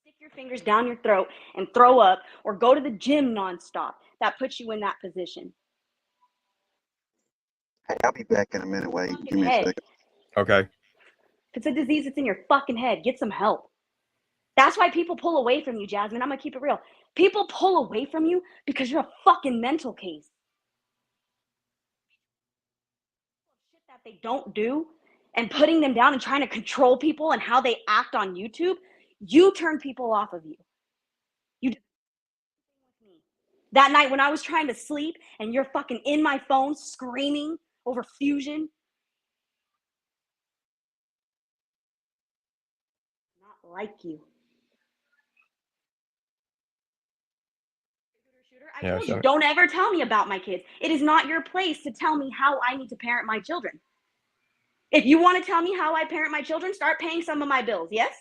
Stick your fingers down your throat and throw up or go to the gym nonstop. That puts you in that position. Hey, I'll be back in a minute. Wait, give me a second. okay. If it's a disease, it's in your fucking head. Get some help. That's why people pull away from you, Jasmine. I'm going to keep it real. People pull away from you because you're a fucking mental case. Shit that they don't do and putting them down and trying to control people and how they act on YouTube, you turn people off of you. That night when I was trying to sleep and you're fucking in my phone screaming over Fusion. Not like you. I told you, don't ever tell me about my kids. It is not your place to tell me how I need to parent my children. If you want to tell me how I parent my children, start paying some of my bills, yes?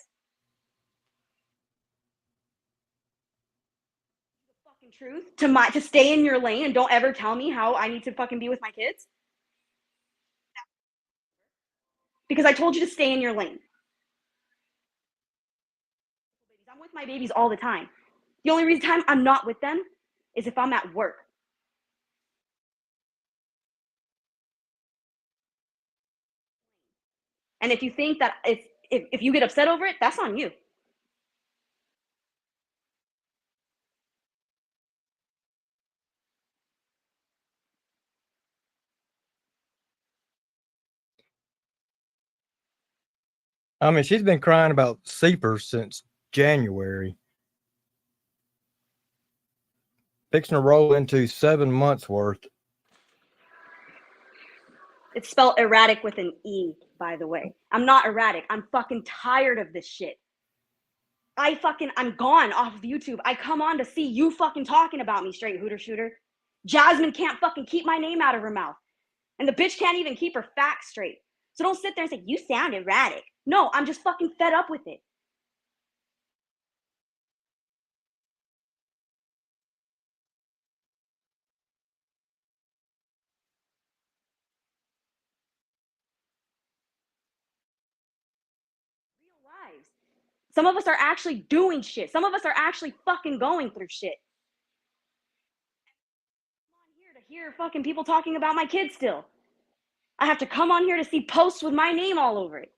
The fucking truth to stay in your lane and don't ever tell me how I need to fucking be with my kids? Because I told you to stay in your lane. I'm with my babies all the time. The only reason I'm not with them is if I'm at work. And if you think that if you get upset over it, that's on you. I mean, she's been crying about Seepers since January. Fixing to roll into 7 months worth. It's spelled erratic with an E, by the way. I'm not erratic. I'm fucking tired of this shit. I'm gone off of YouTube. I come on to see you fucking talking about me, straight hooter shooter. Jasmine can't fucking keep my name out of her mouth. And the bitch can't even keep her facts straight. So don't sit there and say, you sound erratic. No, I'm just fucking fed up with it. Lives. Some of us are actually doing shit. Some of us are actually fucking going through shit. I'm on here to hear fucking people talking about my kids still. I have to come on here to see posts with my name all over it.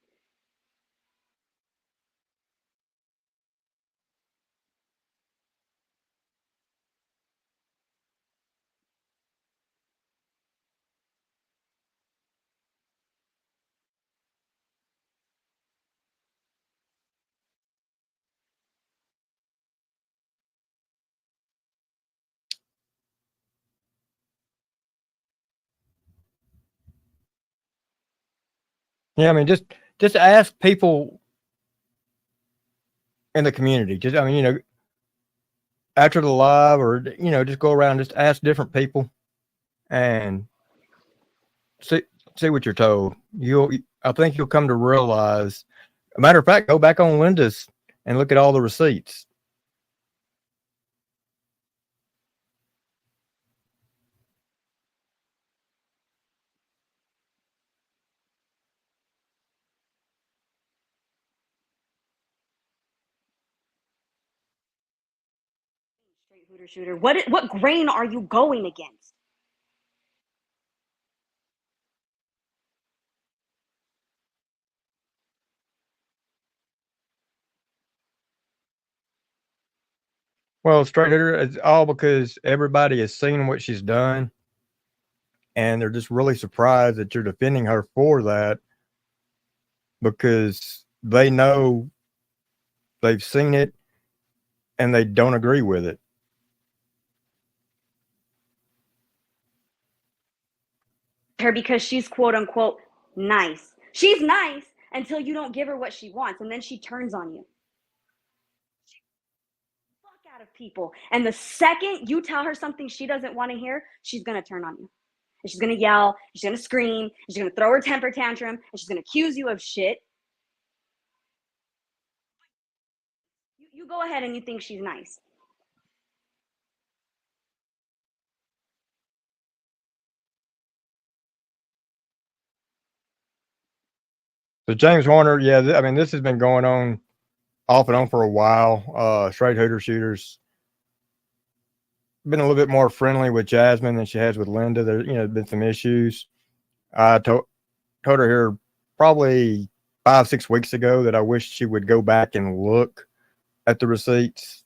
Yeah, I mean, just ask people in the community. Just, I mean, after the live, or just go around, just ask different people, and see what you're told. I think you'll come to realize. A matter of fact, go back on Linda's and look at all the receipts. Straight hooter shooter. What grain are you going against? Well, straight hitter, it's all because everybody has seen what she's done, and they're just really surprised that you're defending her for that, because they know they've seen it and they don't agree with it. Her because she's quote unquote nice. She's nice until you don't give her what she wants, and then she turns on you. Fuck out of people. And the second you tell her something she doesn't want to hear, she's gonna turn on you. And she's gonna yell, she's gonna scream, she's gonna throw her temper tantrum, and she's gonna accuse you of shit. You go ahead and you think she's nice. So James Horner, yeah, I mean, this has been going on off and on for a while. Straight hooter shooters been a little bit more friendly with Jasmine than she has with Linda. There, been some issues. I told her here probably 5-6 weeks ago that I wish she would go back and look at the receipts.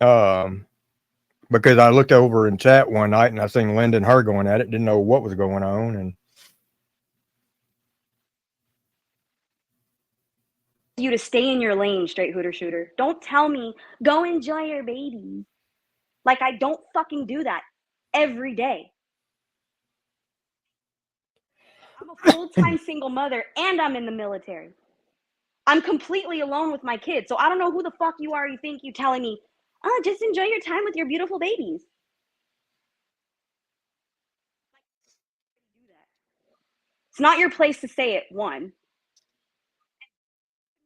Because I looked over in chat one night and I seen Linda and her going at it, didn't know what was going on. And you to stay in your lane, straight hooter shooter. Don't tell me, go enjoy your baby. Like, I don't fucking do that every day. I'm a full-time single mother and I'm in the military. I'm completely alone with my kids. So I don't know who the fuck you are. You think you telling me, oh, just enjoy your time with your beautiful babies. It's not your place to say it, one.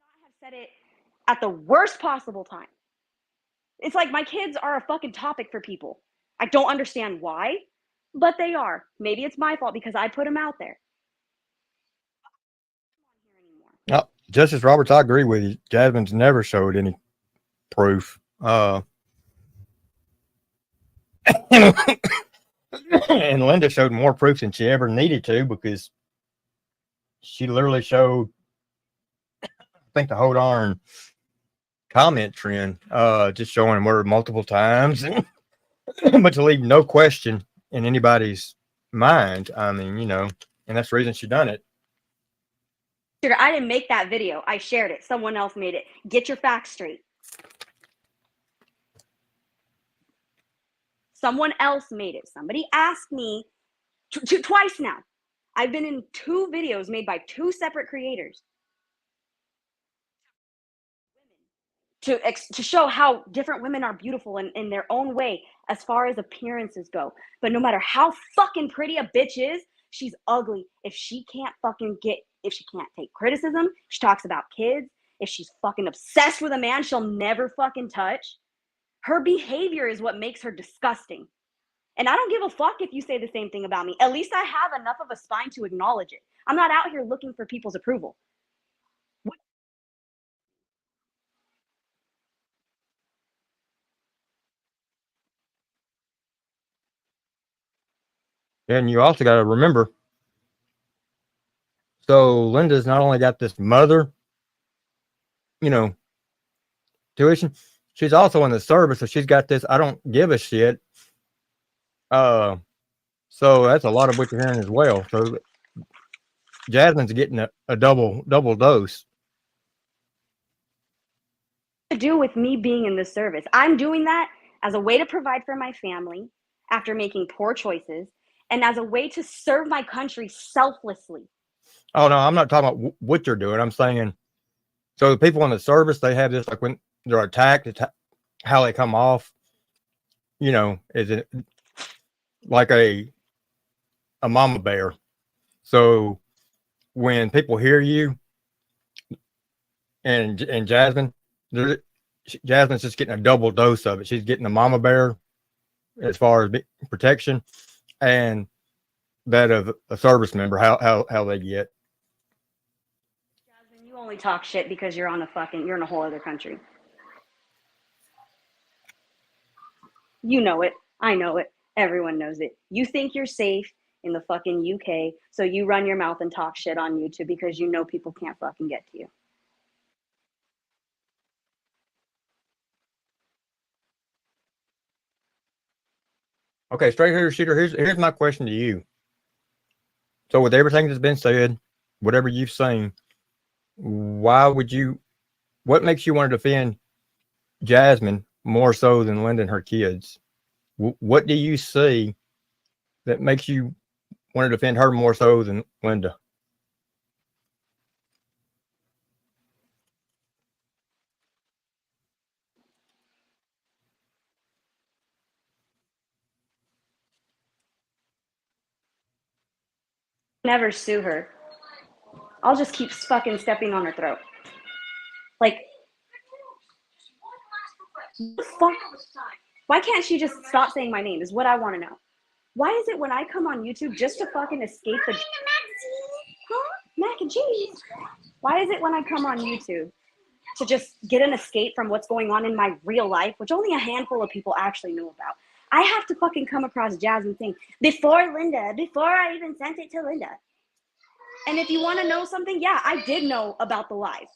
I have said it at the worst possible time. It's like my kids are a fucking topic for people. I don't understand why, but they are. Maybe it's my fault because I put them out there. Justice Roberts, I agree with you. Jasmine's never showed any proof. And Linda showed more proof than she ever needed to, because she literally showed, I think, the whole darn comment trend, just showing her multiple times, but to leave no question in anybody's mind. I mean, you know, and that's the reason she done it. I didn't make that video. I shared it. Someone else made it. Get your facts straight. Someone else made it. Somebody asked me twice now. I've been in 2 videos made by 2 separate creators to show how different women are beautiful in their own way as far as appearances go. But no matter how fucking pretty a bitch is, she's ugly if she can't take criticism. She talks about kids. If she's fucking obsessed with a man she'll never fucking touch. Her behavior is what makes her disgusting. And I don't give a fuck if you say the same thing about me. At least I have enough of a spine to acknowledge it. I'm not out here looking for people's approval. And you also got to remember, so Linda's not only got this mother, you know, tuition, she's also in the service, so she's got this I don't give a shit. So that's a lot of what you're hearing as well. So Jasmine's getting a double dose. To do with me being in the service. I'm doing that as a way to provide for my family after making poor choices, and as a way to serve my country selflessly. Oh no, I'm not talking about what you're doing. I'm saying, so the people in the service, they have this, like when they're attacked, how they come off. You know, is it like a mama bear? So when people hear you, and Jasmine's just getting a double dose of it. She's getting a mama bear as far as protection, and that of a service member, how they get. Jasmine, you only talk shit because you're in a whole other country. You know it. I know it. Everyone knows it. You think you're safe in the fucking UK, so you run your mouth and talk shit on YouTube because you know people can't fucking get to you. Okay, straight here, shooter. Here's my question to you. So with everything that's been said, whatever you've seen, what makes you want to defend Jasmine more so than Linda and her kids? What do you see that makes you want to defend her more so than Linda? Never sue her. I'll just keep fucking stepping on her throat. Like, what the fuck? Why can't she just stop saying my name is what I want to know. Why is it when I come on YouTube just to fucking escape the... Huh? Mac and cheese? Why is it when I come on YouTube to just get an escape from what's going on in my real life, which only a handful of people actually know about, I have to fucking come across Jasmine saying, before I even sent it to Linda. And if you want to know something, yeah, I did know about the live.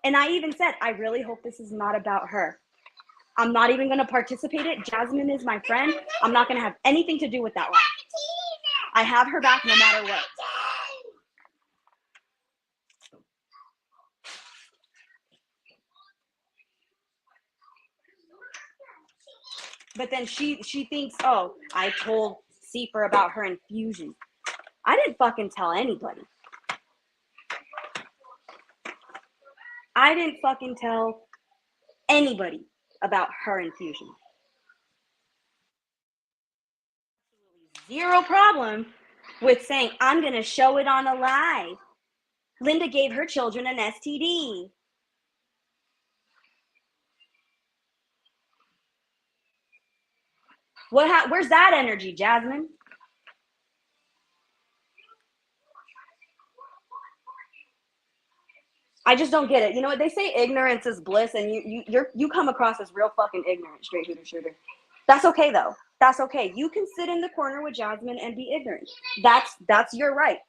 And I even said, I really hope this is not about her. I'm not even going to participate in it. Jasmine is my friend. I'm not going to have anything to do with that live. I have her back no matter what. But then she thinks, oh, I told Seeper about her infusion. I didn't fucking tell anybody. I didn't fucking tell anybody about her infusion. Zero problem with saying, I'm going to show it on a live. Linda gave her children an STD. Where's that energy, Jasmine? I just don't get it. You know what they say? Ignorance is bliss, and you come across as real fucking ignorant, straight shooter. That's okay though. That's okay. You can sit in the corner with Jasmine and be ignorant. That's your right.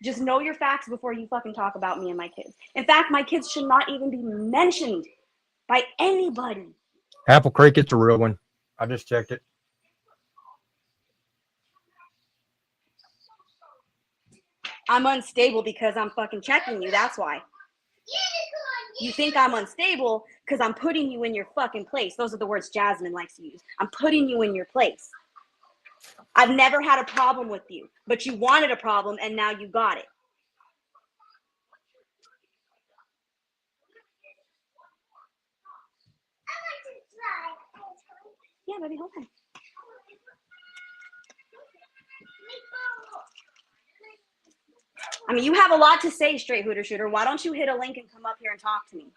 Just know your facts before you fucking talk about me and my kids. In fact, my kids should not even be mentioned by anybody. Apple Creek, it's a real one. I just checked it. I'm unstable because I'm fucking checking you. That's why. You think I'm unstable because I'm putting you in your fucking place. Those are the words Jasmine likes to use. I'm putting you in your place. I've never had a problem with you, but you wanted a problem and now you got it. Yeah, baby, hold on. I mean, you have a lot to say, straight hooter shooter. Why don't you hit a link and come up here and talk to me?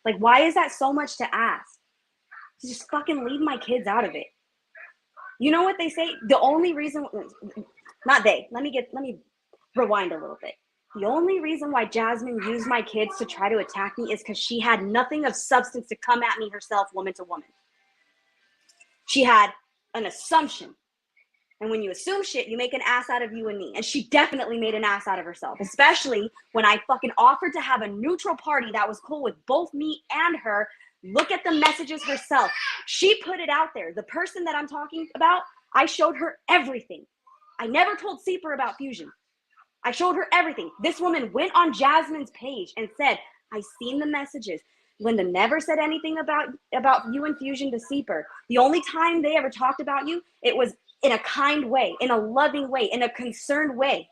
Like, why is that so much to ask? Just fucking leave my kids out of it. You know what they say? The only reason, not they, let me rewind a little bit. The only reason why Jasmine used my kids to try to attack me is because she had nothing of substance to come at me herself, woman to woman. She had an assumption. And when you assume shit, you make an ass out of you and me. And she definitely made an ass out of herself, especially when I fucking offered to have a neutral party that was cool with both me and her. Look at the messages herself. She put it out there. The person that I'm talking about, I showed her everything. I never told Seeper about Fusion. I showed her everything. This woman went on Jasmine's page and said, I seen the messages. Linda never said anything about you and Fusion to Seeper. The only time they ever talked about you, it was in a kind way, in a loving way, in a concerned way.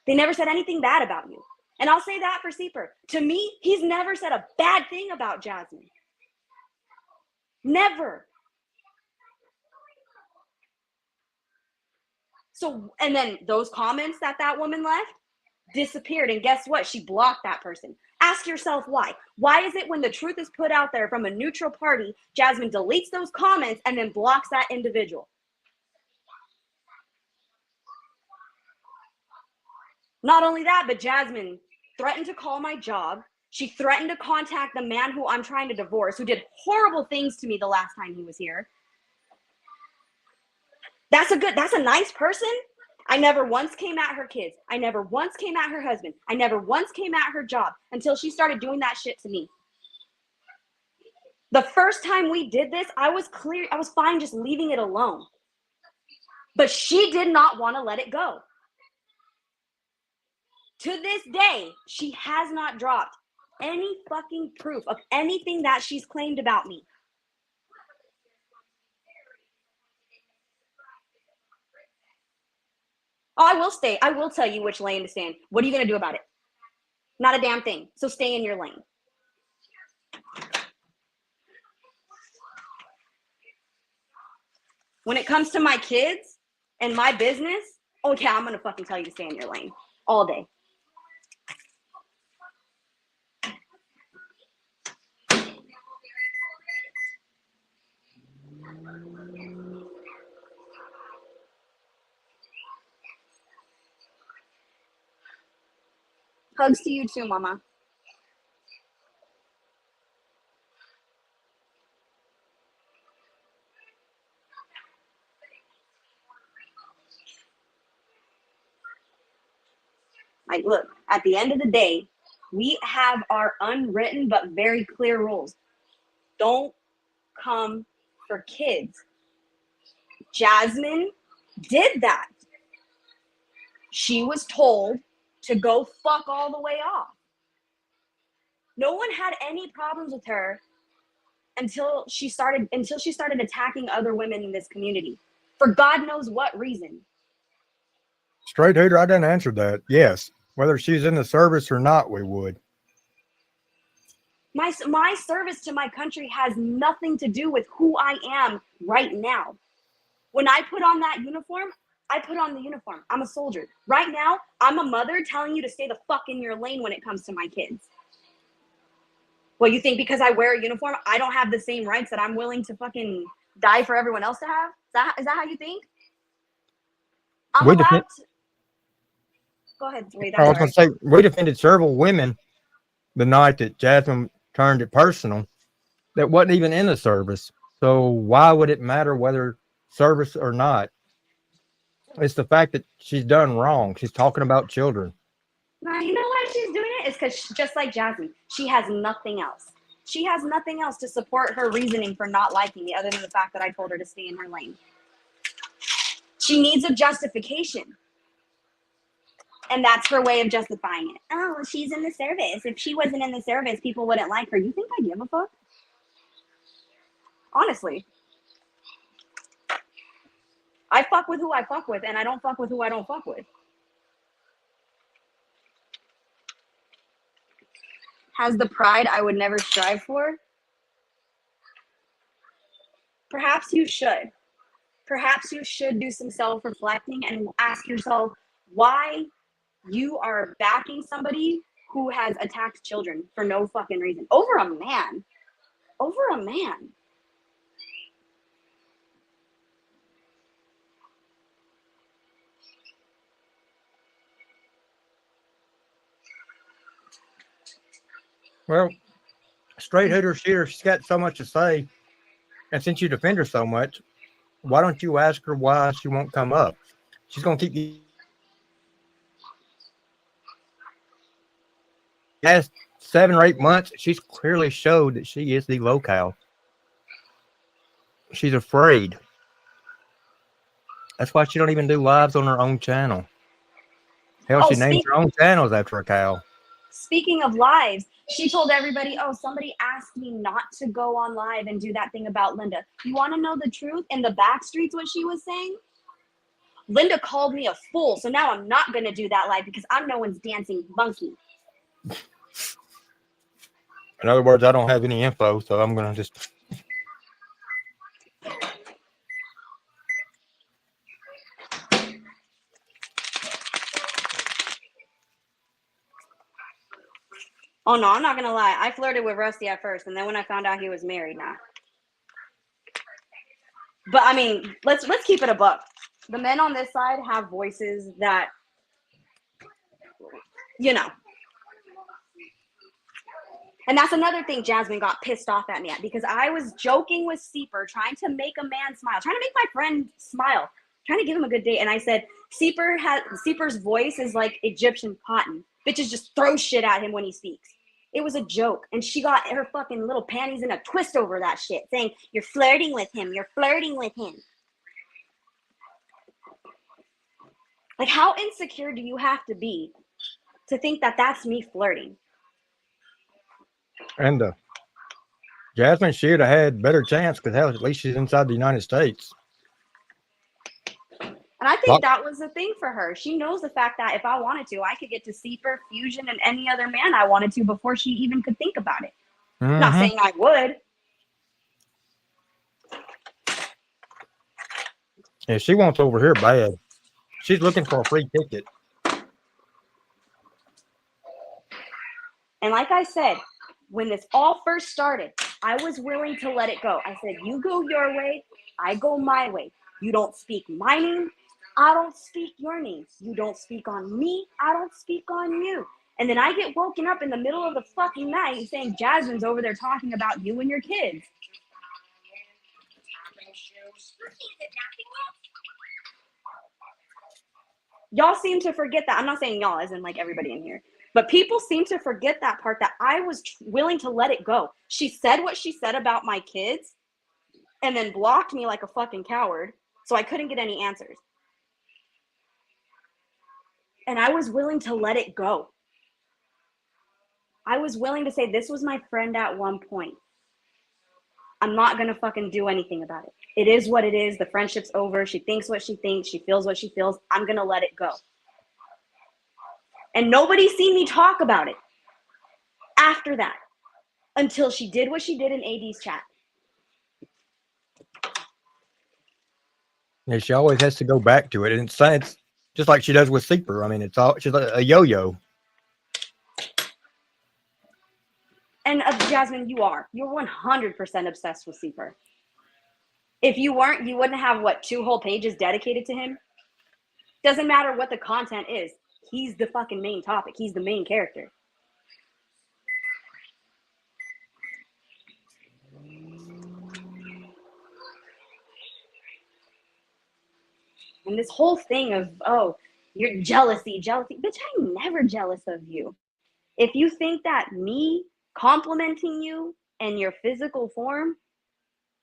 They never said anything bad about you. And I'll say that for Seeper. To me, he's never said a bad thing about Jasmine. Never. So, and then those comments that woman left disappeared. And guess what? She blocked that person. Ask yourself why. Why is it when the truth is put out there from a neutral party, Jasmine deletes those comments and then blocks that individual? Not only that, but Jasmine threatened to call my job. She threatened to contact the man who I'm trying to divorce, who did horrible things to me the last time he was here. That's a nice person. I never once came at her kids. I never once came at her husband. I never once came at her job until she started doing that shit to me. The first time we did this, I was fine just leaving it alone. But she did not want to let it go. To this day, she has not dropped any fucking proof of anything that she's claimed about me. Oh, I will tell you which lane to stand. What are you going to do about it? Not a damn thing. So stay in your lane. When it comes to my kids and my business, oh yeah, I'm going to fucking tell you to stay in your lane all day. Hugs to you too, Mama. Like, look, at the end of the day, we have our unwritten but very clear rules. Don't come for kids. Jasmine did that. She was told to go fuck all the way off. No one had any problems with her until she started attacking other women in this community for God knows what reason. Straight Hooter, I didn't answer that. Yes, whether she's in the service or not, we would. My service to my country has nothing to do with who I am right now. When I put on that uniform, I put on the uniform. I'm a soldier. Right now, I'm a mother telling you to stay the fuck in your lane when it comes to my kids. Well, you think because I wear a uniform, I don't have the same rights that I'm willing to fucking die for everyone else to have? Is that how you think? I'm allowed to... Go ahead, Wade. I was going to say, we defended several women the night that Jasmine turned it personal that wasn't even in the service. So why would it matter whether service or not? It's the fact that she's done wrong. She's talking about children. Now, you know why she's doing it? It's because, just like Jasmine, she has nothing else. She has nothing else to support her reasoning for not liking me other than the fact that I told her to stay in her lane. She needs a justification. And that's her way of justifying it. Oh, well, she's in the service. If she wasn't in the service, people wouldn't like her. You think I give a fuck? Honestly. I fuck with who I fuck with, and I don't fuck with who I don't fuck with. Has the pride I would never strive for? Perhaps you should. Perhaps you should do some self-reflecting and ask yourself why you are backing somebody who has attacked children for no fucking reason. Over a man. Over a man. Well, Straight Hooter Shooter, she's got so much to say. And since you defend her so much, why don't you ask her why she won't come up? She's going to keep you. Last 7 or 8 months, she's clearly showed that she is the locale. She's afraid. That's why she don't even do lives on her own channel. Hell, she names her own channels after a cow. Speaking of lives, she told everybody, oh, somebody asked me not to go on live and do that thing about Linda. You want to know the truth? In the back streets, what she was saying? Linda called me a fool, so now I'm not going to do that live because I'm no one's dancing monkey. In other words, I don't have any info, so I'm going to just... Oh, no, I'm not going to lie. I flirted with Rusty at first, and then when I found out he was married, nah. But, I mean, let's keep it a buck. The men on this side have voices that, you know. And that's another thing Jasmine got pissed off at me at, because I was joking with Seeper, trying to make a man smile, trying to make my friend smile, trying to give him a good day. And I said, Seeper's voice is like Egyptian cotton. Bitches just throw shit at him when he speaks. It was a joke. And she got her fucking little panties in a twist over that shit, saying, you're flirting with him. You're flirting with him. Like, how insecure do you have to be to think that that's me flirting? And Jasmine should have had better chance because hell, at least she's inside the United States. And I think that was the thing for her. She knows the fact that if I wanted to, I could get to Seeper, Fusion, and any other man I wanted to before she even could think about it. Mm-hmm. Not saying I would. Yeah, she wants over here bad. She's looking for a free ticket. And like I said, when this all first started, I was willing to let it go. I said, you go your way, I go my way. You don't speak my name, I don't speak your name. You don't speak on me, I don't speak on you. And then I get woken up in the middle of the fucking night saying Jasmine's over there talking about you and your kids. Y'all seem to forget that. I'm not saying y'all as in like everybody in here, but people seem to forget that part, that I was willing to let it go. She said what she said about my kids and then blocked me like a fucking coward, so I couldn't get any answers. And I was willing to let it go. I was willing to say, this was my friend at one point. I'm not going to fucking do anything about it. It is what it is. The friendship's over. She thinks what she thinks. She feels what she feels. I'm going to let it go. And nobody's seen me talk about it after that until she did what she did in AD's chat. Yeah, she always has to go back to it. And it's just like she does with Seeper. I mean, she's like a yo-yo. And Jasmine, you're 100% obsessed with Seeper. If you weren't, you wouldn't have, 2 whole pages dedicated to him? Doesn't matter what the content is. He's the fucking main topic. He's the main character. And this whole thing of, oh, you're jealousy. Bitch, I'm never jealous of you. If you think that me complimenting you and your physical form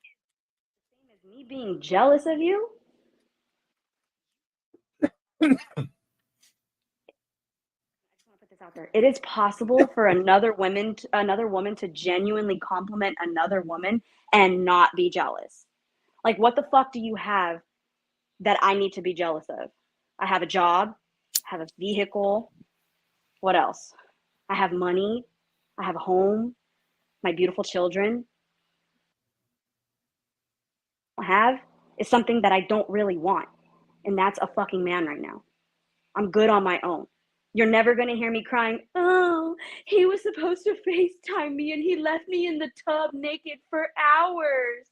is the same as me being jealous of you, I just want to put this out there. It is possible for another woman to genuinely compliment another woman and not be jealous. Like, what the fuck do you have that I need to be jealous of? I have a job, I have a vehicle. What else? I have money, I have a home, my beautiful children. I have is something that I don't really want. And that's a fucking man right now. I'm good on my own. You're never going to hear me crying, oh, he was supposed to FaceTime me and he left me in the tub naked for hours.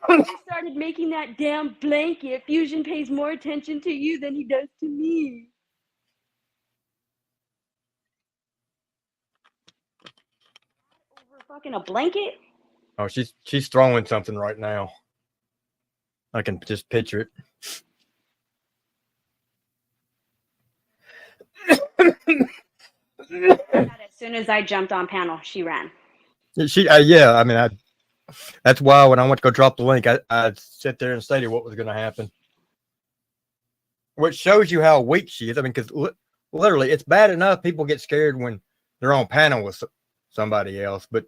I started making that damn blanket. Fusion pays more attention to you than he does to me. Over fucking a blanket? Oh, she's throwing something right now. I can just picture it. As soon as I jumped on panel, she ran. Yeah, I mean, that's why when I went to go drop the link, I sat there and stated what was going to happen. Which shows you how weak she is. I mean, because literally, it's bad enough people get scared when they're on panel with somebody else, but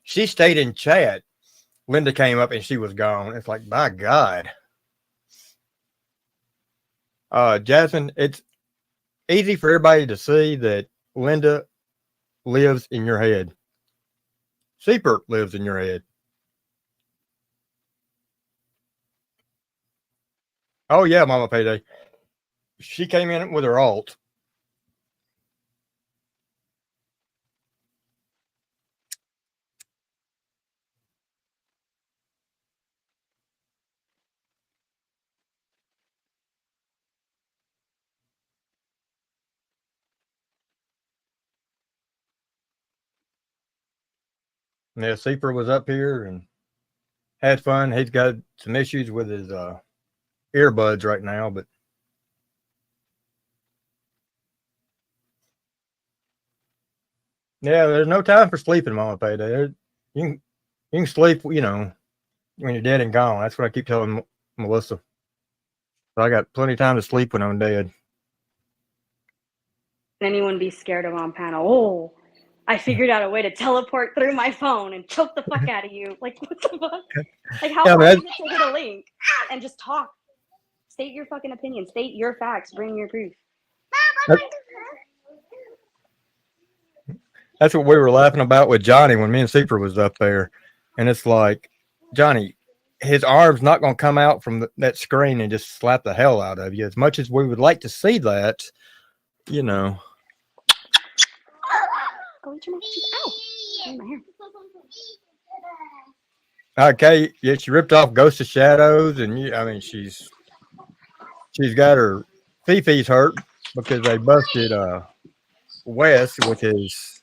she stayed in chat. Linda came up and she was gone. It's like, my God. Jasmine, it's easy for everybody to see that Linda lives in your head. Seeper lives in your head. Oh, yeah, Mama Payday. She came in with her alt. Yeah, Seeper was up here and had fun. He's got some issues with his earbuds right now, but yeah, there's no time for sleeping, Mama Payday. You can sleep, you know, when you're dead and gone. That's what I keep telling Melissa. But I got plenty of time to sleep when I'm dead. Anyone be scared of on panel? Oh, I figured out a way to teleport through my phone and choke the fuck out of you. Like, what the fuck? Like, how hard is it to hit a link and just talk? State your fucking opinion. State your facts. Bring your proof. That's what we were laughing about with Johnny when me and Seeper was up there. And it's like, Johnny, his arm's not going to come out from that screen and just slap the hell out of you. As much as we would like to see that, you know. Go eat your mouth. Okay, yeah, she ripped off Ghost of Shadows, and I mean, she's got her Fifi's hurt because they busted Wes with his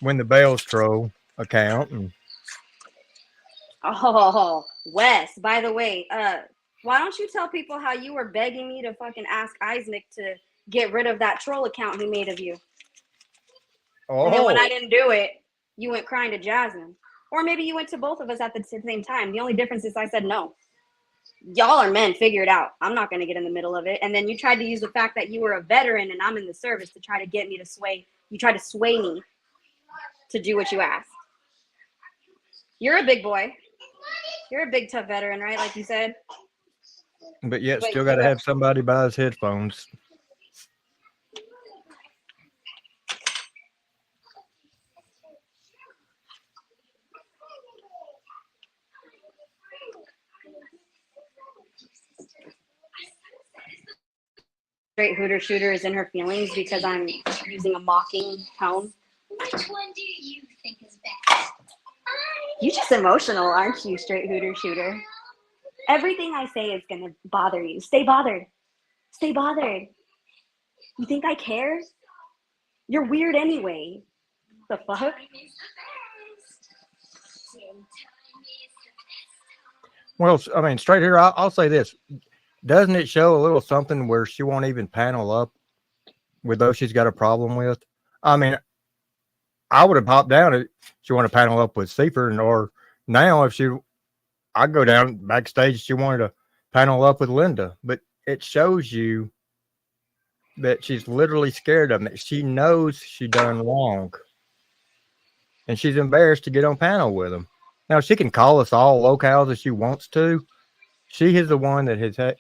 When the Bells Troll account, and Oh, Wes, by the way, why don't you tell people how you were begging me to fucking ask Isaac to get rid of that troll account he made of you? And then when I didn't do it, you went crying to Jasmine. Or maybe you went to both of us at the same time. The only difference is I said no. Y'all are men, figure it out. I'm not going to get in the middle of it. And then you tried to use the fact that you were a veteran and I'm in the service to try to get me to sway. You tried to sway me to do what you asked. You're a big boy. You're a big, tough veteran, right? Like you said. But yet, Wait, still got to have somebody buy his headphones. Straight hooter shooter is in her feelings because I'm using a mocking tone. Which one do you think is best? You just emotional, aren't you, straight hooter shooter? Everything I say is gonna bother you. Stay bothered. Stay bothered. You think I care? You're weird anyway. The fuck? Well, I mean, straight here, I'll say this. Doesn't it show a little something where she won't even panel up with those she's got a problem with? I mean, I would have popped down if she wanted to panel up with Seifert, or now if I'd go down backstage, she wanted to panel up with Linda. But it shows you that she's literally scared of me. She knows she done wrong. And she's embarrassed to get on panel with him. Now, she can call us all locales if she wants to. She is the one that has had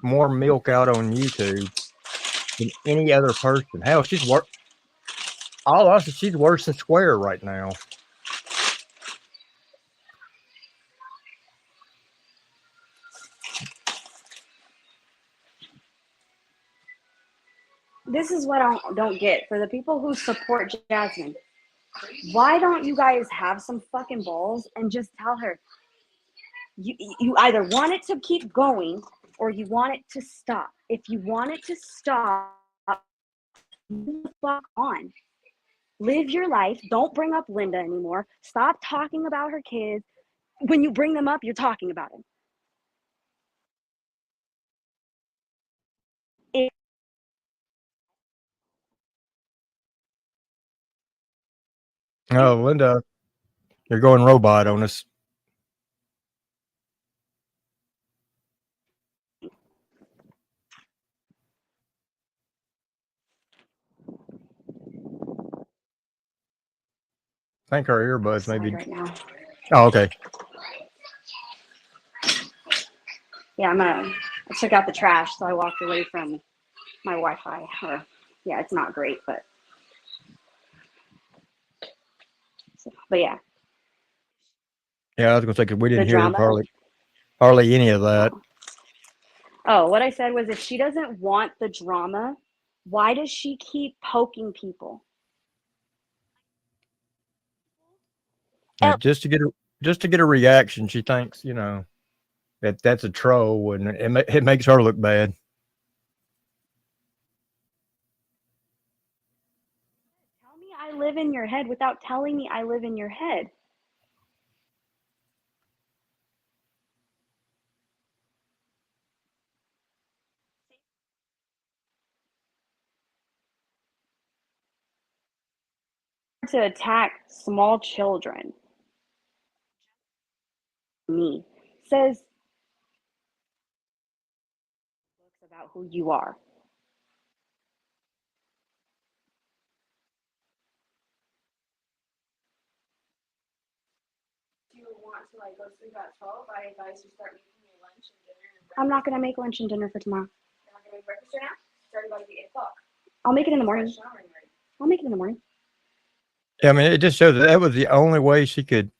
more milk out on YouTube than any other person. Hell, she's worse than Square right now. This is what I don't get. For the people who support Jasmine, why don't you guys have some fucking balls and just tell her you either want it to keep going or you want it to stop. If you want it to stop, move the fuck on. Live your life. Don't bring up Linda anymore. Stop talking about her kids. When you bring them up, you're talking about them. Oh, Linda, you're going robot on us. I think our earbuds maybe. Right now. Oh, okay. Yeah, I took out the trash, so I walked away from my Wi-Fi. Yeah, it's not great, but yeah. Yeah, I was gonna say, because we didn't The hear drama? hardly any of that. Oh, what I said was, if she doesn't want the drama, why does she keep poking people? Yeah, just to get a reaction. She thinks, that's a troll, and it makes her look bad. Tell me I live in your head without telling me I live in your head. To attack small children. Me says about who you are. You want to go sleep at 12? I advise you start making your lunch and dinner. I'm not gonna make lunch and dinner for tomorrow. You're not gonna make breakfast right now? It's already about to be 8 o'clock. I'll make it in the morning. I'll make it in the morning. Yeah, I mean, it just shows that was the only way she could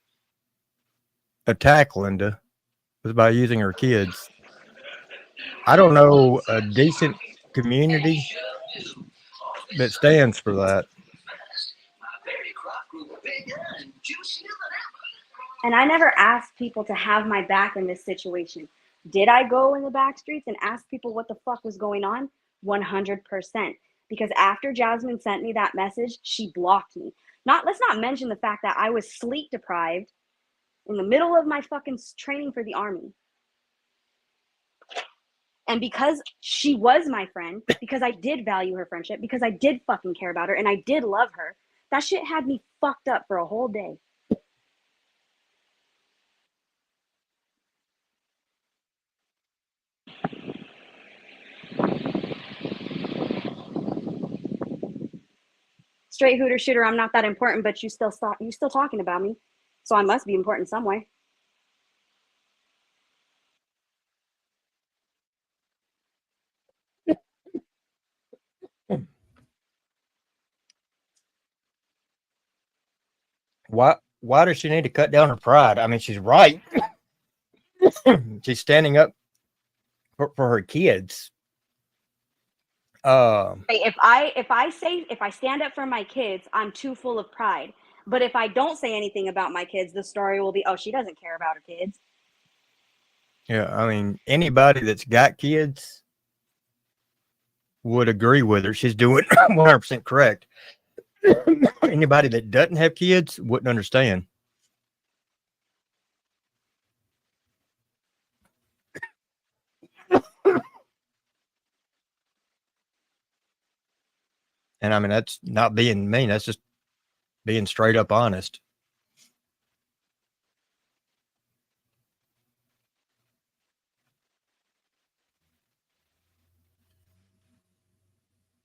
attack Linda was by using her kids. I don't know a decent community that stands for that. And I never asked people to have my back in this situation. Did I go in the back streets and ask people what the fuck was going on? 100%. Because after Jasmine sent me that message, she blocked me. Let's not mention the fact that I was sleep deprived in the middle of my fucking training for the Army. And because she was my friend, because I did value her friendship, because I did fucking care about her, and I did love her, that shit had me fucked up for a whole day. Straight hooter shooter, I'm not that important, but you still talking about me. So I must be important some way. Why does she need to cut down her pride? I mean, she's right. She's standing up for her kids. If I stand up for my kids, I'm too full of pride. But if I don't say anything about my kids, the story will be, oh, she doesn't care about her kids. Yeah, I mean, anybody that's got kids would agree with her. She's doing 100% correct. Anybody that doesn't have kids wouldn't understand. And I mean, that's not being mean. That's just being straight up honest.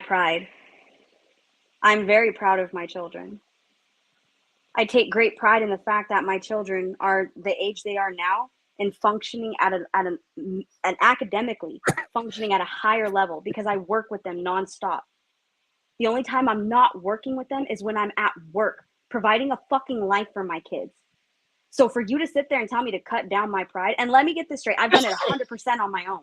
Pride. I'm very proud of my children. I take great pride in the fact that my children are the age they are now and functioning and academically functioning at a higher level because I work with them nonstop. The only time I'm not working with them is when I'm at work, providing a fucking life for my kids. So for you to sit there and tell me to cut down my pride, and let me get this straight, I've done it 100% on my own.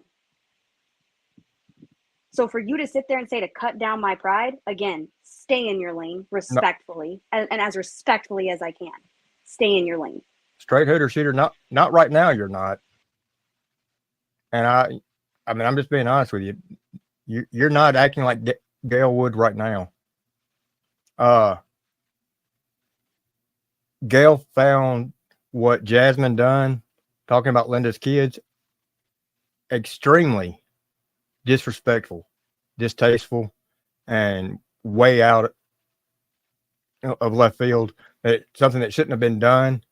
So for you to sit there and say to cut down my pride, again, stay in your lane respectfully, and as respectfully as I can. Stay in your lane. Straight hooter shooter, not right now. You're not. And I mean, I'm just being honest with you. You're not acting like Gail would right now. Gail found what Jasmine done, talking about Linda's kids, extremely disrespectful, distasteful, and way out of left field. Something that shouldn't have been done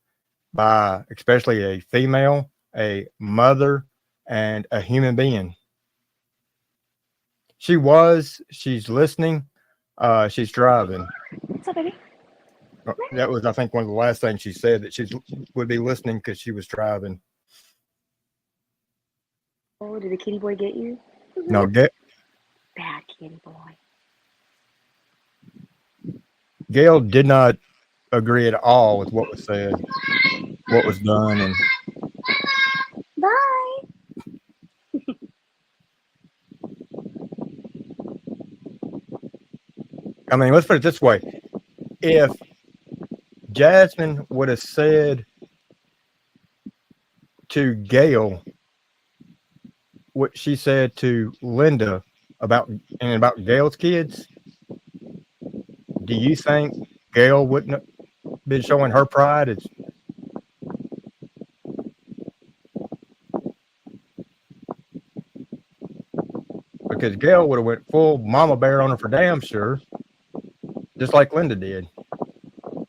by especially a female, a mother, and a human being. She's listening. She's driving. What's up, baby? That was, I think, one of the last things she said, that she would be listening because she was driving. Oh, did the kitty boy get you? No, bad kitty boy. Gail did not agree at all with what was said, what was done, and bye. I mean, let's put it this way: if Jasmine would have said to Gail what she said to Linda about Gail's kids, do you think Gail wouldn't have been showing her pride? Because Gail would have went full mama bear on her for damn sure, just like Linda did,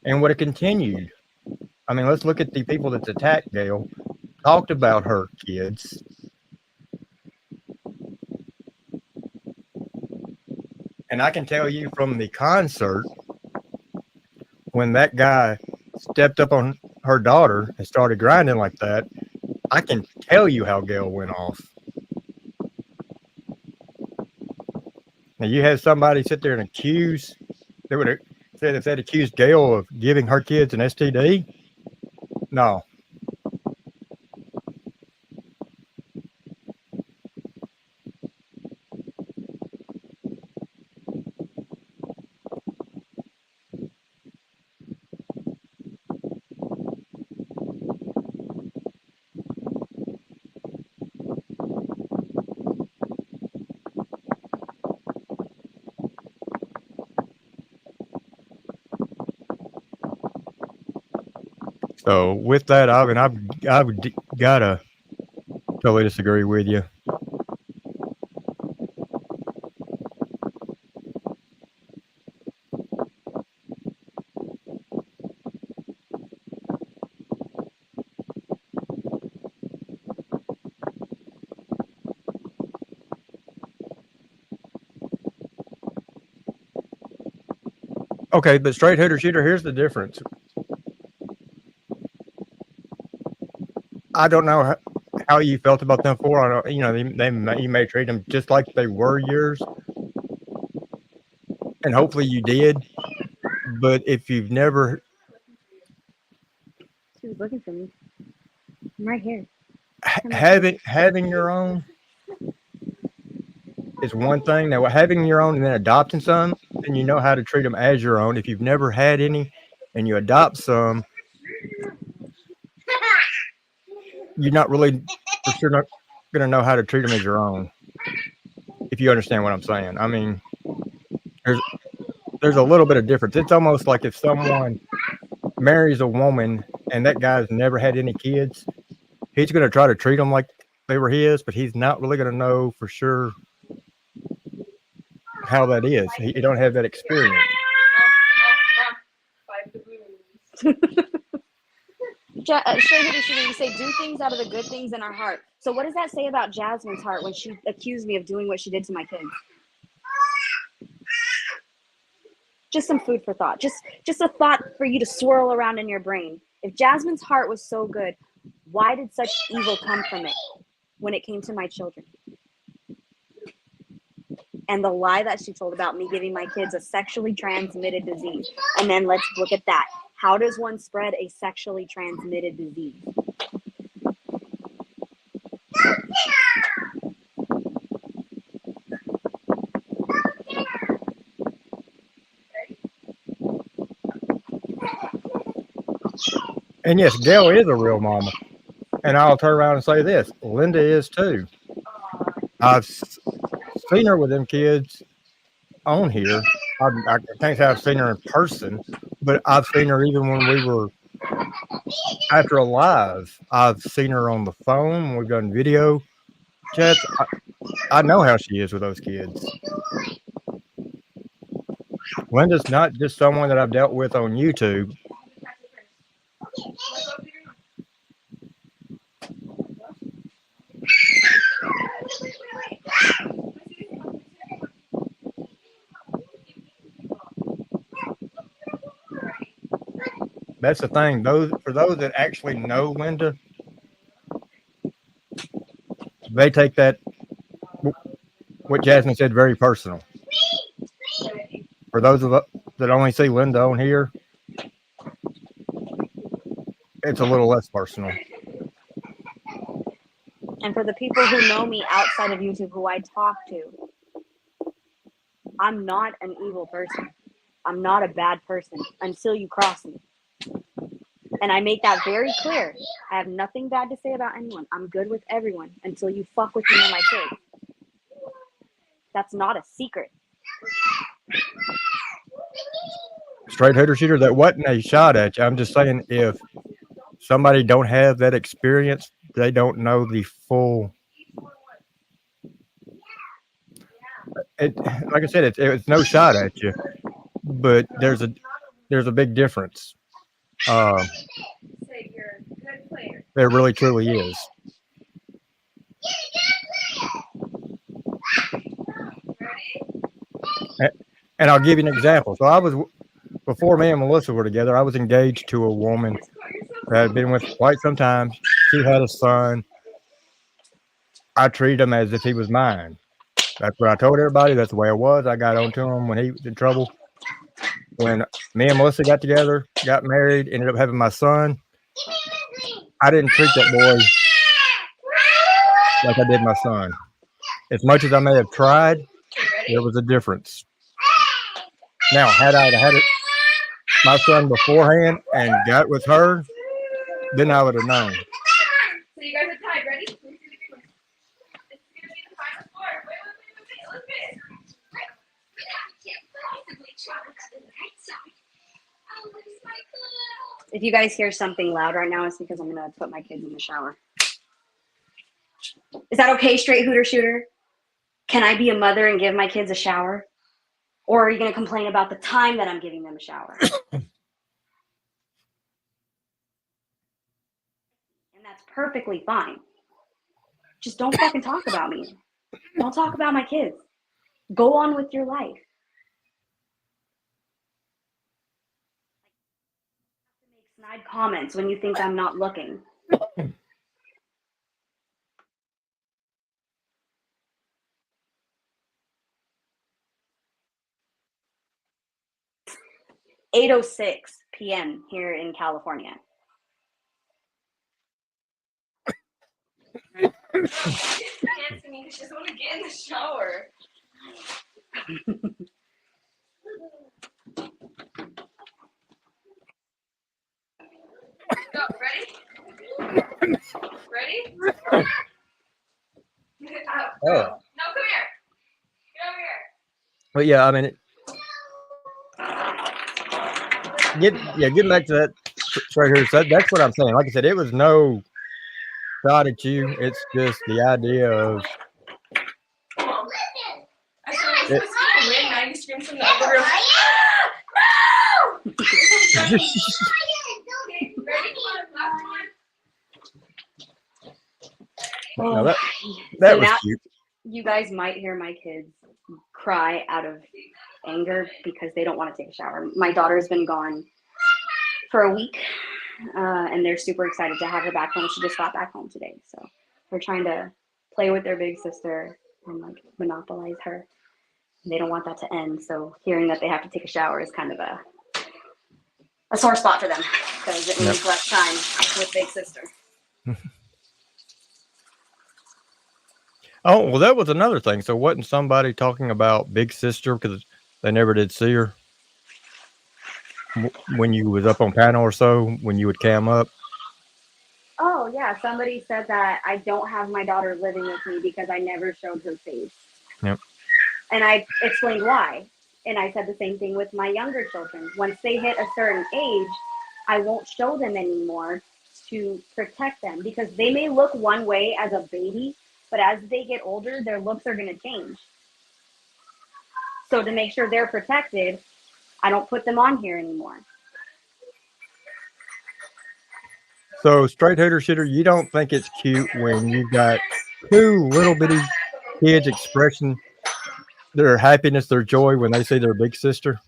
and would have continued. I mean, let's look at the people that's attacked Gail, talked about her kids. And I can tell you from the concert, when that guy stepped up on her daughter and started grinding like that, I can tell you how Gail went off. Now, you had somebody sit there and accuse, they would have said if they'd accused Gail of giving her kids an STD, no. So with that, I've gotta totally disagree with you. Okay, but straight hitter shooter, here's the difference. I don't know how you felt about them before. I don't, you know, you may treat them just like they were yours, and hopefully you did. But if you've never She was looking for me. I'm right here. having your own is one thing. Now, having your own and then adopting some, then you know how to treat them as your own. If you've never had any and you adopt some, you're not really for sure not going to know how to treat them as your own. If you understand what I'm saying, I mean, there's a little bit of difference. It's almost like if someone marries a woman and that guy's never had any kids, he's going to try to treat them like they were his, but he's not really going to know for sure how that is. He don't have that experience. Straight hitter shooter, you say do things out of the good things in our heart. So what does that say about Jasmine's heart when she accused me of doing what she did to my kids? Just some food for thought. Just a thought for you to swirl around in your brain. If Jasmine's heart was so good, why did such evil come from it when it came to my children? And the lie that she told about me giving my kids a sexually transmitted disease. And then let's look at that. How does one spread a sexually transmitted disease? And yes, Gail is a real mama. And I'll turn around and say this: Linda is too. I've seen her with them kids on here. I can't say I've seen her in person, but I've seen her even when we were after a live. I've seen her on the phone when we've done video chats. I know how she is with those kids. Linda's not just someone that I've dealt with on YouTube. That's the thing. For those that actually know Linda, they take that what Jasmine said very personal. For those of us that only see Linda on here, it's a little less personal. And for the people who know me outside of YouTube, who I talk to, I'm not an evil person. I'm not a bad person until you cross me. And I make that very clear. I have nothing bad to say about anyone. I'm good with everyone until you fuck with me and my kids. That's not a secret. Straight hitter shooter, that wasn't a shot at you. I'm just saying if somebody don't have that experience, they don't know the full. Like I said, it's no shot at you, but there's a big difference. There really truly is. And I'll give you an example. So before me and Melissa were together, I was engaged to a woman that I had been with quite some time. She had a son. I treated him as if he was mine. That's what I told everybody. That's the way it was. I got on to him when he was in trouble. When me and Melissa got together, got married, ended up having my son, I didn't treat that boy like I did my son. As much as I may have tried, there was a difference. Now, had I had my son beforehand and got with her, then I would have known. So you guys are tied. Ready? This is gonna be the final score. Wait. I can't possibly travel to the right side. Oh, where's my glove? If you guys hear something loud right now, it's because I'm gonna put my kids in the shower. Is that okay, straight hooter shooter? Can I be a mother and give my kids a shower? Or are you gonna complain about the time that I'm giving them a shower? And that's perfectly fine. Just don't fucking talk about me. Don't talk about my kids. Go on with your life. Make snide comments when you think I'm not looking. 8:06 p.m. here in California. Hands to me because she doesn't want to get in the shower. Go, ready? Ready? Oh. Go. No, come here. Get over here. But yeah, I mean, getting back to that right here. So that's what I'm saying. Like I said, it was no shot at you. It's just the idea of. I saw you supposed to win 90 screams from the other room. No! Okay, ready? Last one. No, that So was now cute. you guys might hear my kids cry out of anger because they don't want to take a shower. My daughter's been gone for a week, and they're super excited to have her back home. She just got back home today, so they're trying to play with their big sister and like monopolize her. They don't want that to end, so hearing that they have to take a shower is kind of a sore spot for them because it means less time with big sister. Oh, well, that was another thing. So wasn't somebody talking about big sister because they never did see her when you was up on panel or so, when you would cam up? Oh, yeah. Somebody said that I don't have my daughter living with me because I never showed her face. Yep. And I explained why. And I said the same thing with my younger children. Once they hit a certain age, I won't show them anymore to protect them because they may look one way as a baby, but as they get older, their looks are going to change. So to make sure they're protected, I don't put them on here anymore. So straight hooter shooter, you don't think it's cute when you got two little bitty kids expressing their happiness, their joy when they see their big sister?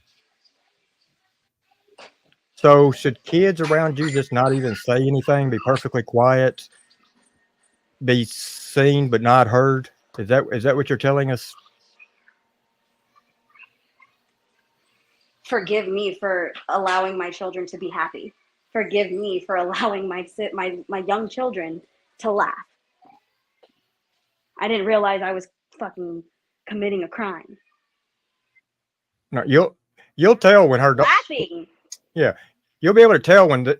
So should kids around you just not even say anything, be perfectly quiet, be seen but not heard? Is that what you're telling us? Forgive me for allowing my children to be happy. Forgive me for allowing my young children to laugh. I didn't realize I was fucking committing a crime. No, you'll tell when her Laughing. Yeah, you'll be able to tell when the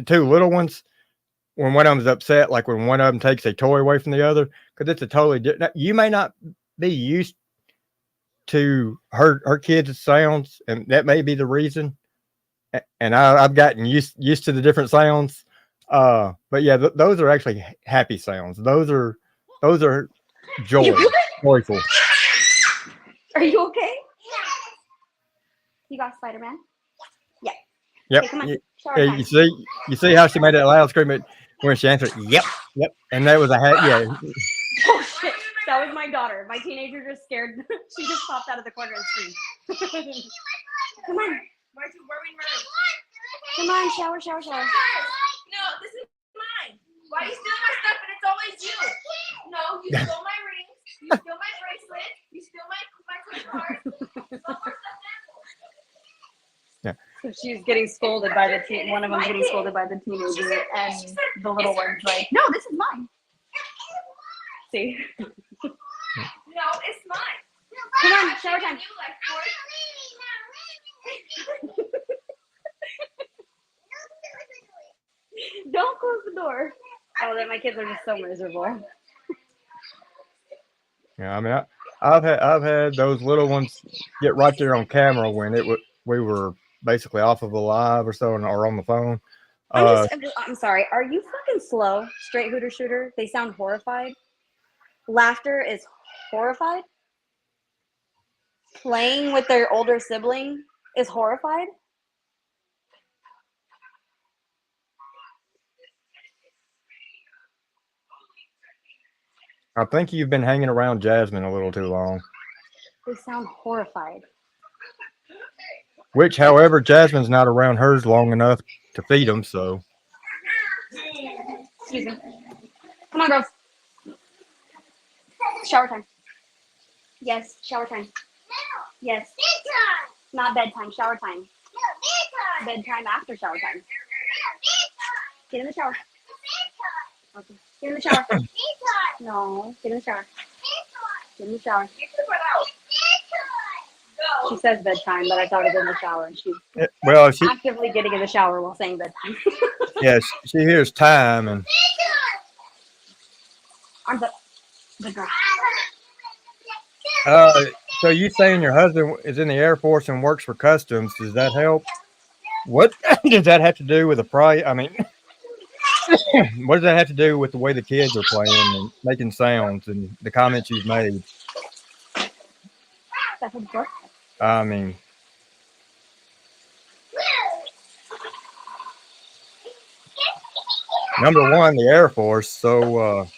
two little ones, when one of them's upset, like when one of them takes a toy away from the other, because it's a totally different. You may not be used to her kids' sounds, and that may be the reason. And I've gotten used to the different sounds. But yeah, those are actually happy sounds. Those are joyful. Are you okay? You got Spider-Man? Yeah. Yep. Okay, come on. Yeah, you see how she made that loud scream when she answered, yep. And that was yeah. Oh shit. That was my daughter. My teenager just scared. She just popped out of the corner and screamed. Come on. Why is it worrying me? Come on, shower. No, this is mine. Why are you stealing my stuff and it's always you? No, you stole my rings. You stole my bracelet. You stole my card. Yeah. So she's getting scolded by the one of them's getting scolded by the teenager, and the little one's like, "No, this is mine." See? No, it's mine. Come on, shower time. Don't close the door. Oh, that my kids are just so miserable. Yeah, I mean, I've had those little ones get right there on camera when we were basically off of a live or so, or on the phone. I'm sorry. Are you fucking slow? Straight hooter shooter. They sound horrified. Laughter is horrified. Playing with their older sibling is horrified. I think you've been hanging around Jasmine a little too long. They sound horrified. Which, however, Jasmine's not around hers long enough to feed them, so. Excuse me. Come on, girls. Shower time. Yes, shower time. Yes. Bedtime. Not bedtime, shower time. No, bedtime. Bedtime after shower time. Bedtime. Get in the shower. Bedtime. Okay. Get in the shower. Bedtime. No, get in the shower. Bedtime. Get in the shower. Bedtime. Go. She says bedtime, but I thought it was in the shower. And she's Well, she, actively getting in the shower while saying bedtime. yeah, she hears time, and Arms up. Good girl. so you saying your husband is in the Air Force and works for Customs? Does that help? What does that have to do with the price? I mean, what does that have to do with the way the kids are playing and making sounds and the comments you've made? That's a book. I mean, number one, the Air Force. So,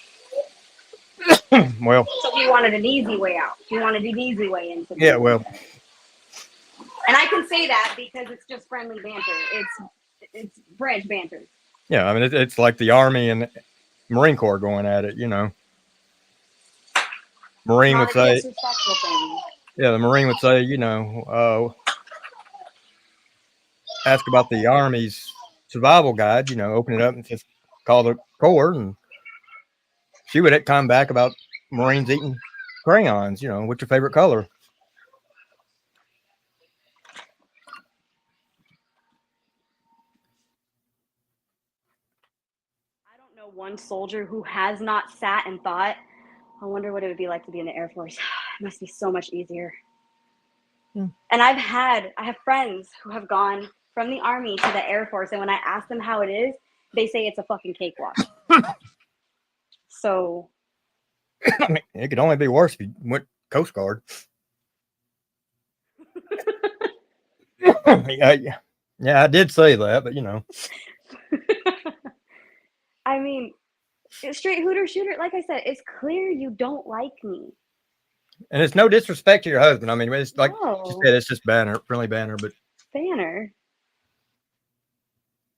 well, So he wanted an easy way out. He wanted an easy way into this. yeah, well, And I can say that because it's just friendly banter. It's branch banter. yeah. I mean, it's like the Army and Marine Corps going at it. You know, Marine would Not a say, disrespectful thing. yeah, the Marine would say, you know, ask about the Army's survival guide. You know, open it up and just call the Corps, and she would come back about Marines eating crayons. You know, what's your favorite color? I don't know one soldier who has not sat and thought, I wonder what it would be like to be in the Air Force. It must be so much easier. Hmm. And I have friends who have gone from the Army to the Air Force, and when I ask them how it is, they say it's a fucking cakewalk. So I mean, it could only be worse if you went Coast Guard. Yeah, I did say that, but you know. I mean, straight hooter shooter, like I said, it's clear you don't like me. And it's no disrespect to your husband. I mean, it's like she No. said, it's just banner, friendly banner. But Banner.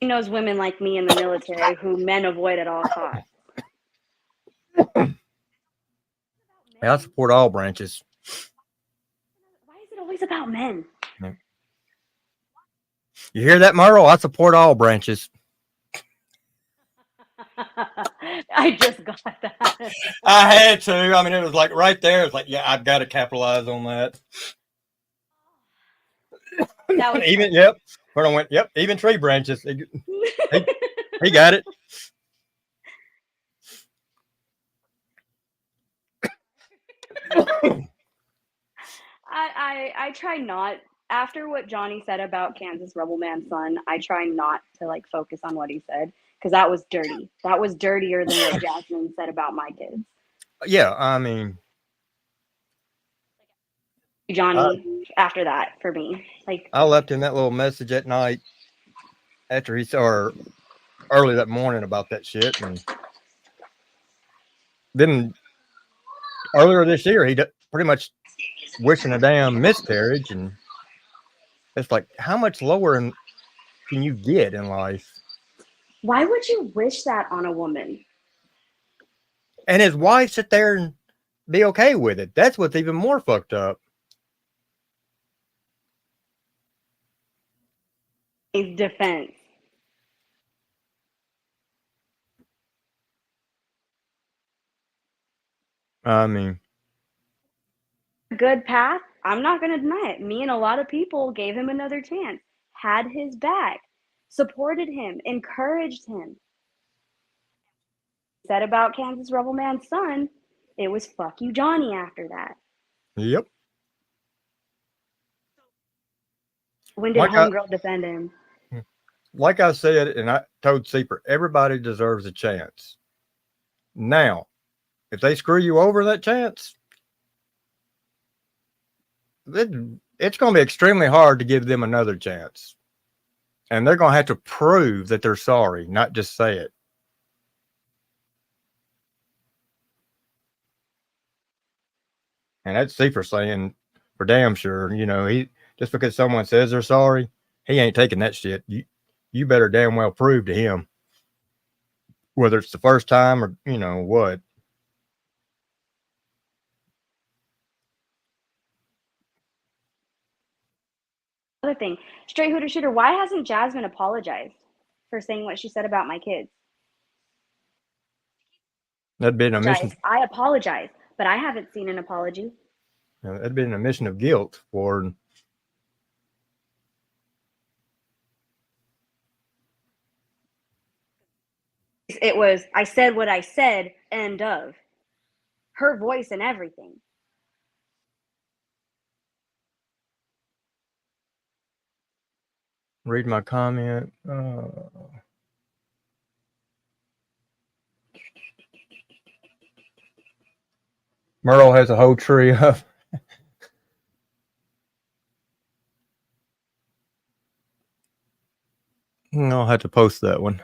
He knows women like me in the military who men avoid at all costs. yeah, I support all branches. Why is it always about men? You hear that, Merle? I support all branches. I just got that. I had to. I mean, it was like right there. It's like, yeah, I've got to capitalize on that. That was Even, yep. Where I went, yep, even tree branches. He got it. I try not, after what Johnny said about Kansas Rebel Man's son, I try not to like focus on what he said because that was dirty. That was dirtier than what Jasmine said about my kids. Yeah, I mean, Johnny, after that for me, like I left him that little message at night after he saw her early that morning about that shit. And then earlier this year, he pretty much wishing a damn miscarriage. And it's like, how much lower can you get in life? why would you wish that on a woman? And his wife sit there and be okay with it. That's what's even more fucked up. His defense. I mean, Good path. I'm not going to deny it. Me and a lot of people gave him another chance, had his back, supported him, encouraged him. Said about Kansas Rebel Man's son, it was fuck you, Johnny, after that. yep. When did Like I, homegirl defend him? like I said, and I told Seeper, everybody deserves a chance. Now, if they screw you over that chance, it's going to be extremely hard to give them another chance. And they're going to have to prove that they're sorry, not just say it. And that's Seeper saying for damn sure, he just because someone says they're sorry, he ain't taking that shit. You better damn well prove to him, whether it's the first time or what. Other thing, straight hooter shooter, why hasn't Jasmine apologized for saying what she said about my kids? That'd been a mission. I apologize, but I haven't seen an apology. That'd been a mission of guilt for. It was, I said what I said, end of. Her voice and everything. Read my comment. Merle has a whole tree of. I'll have to post that one.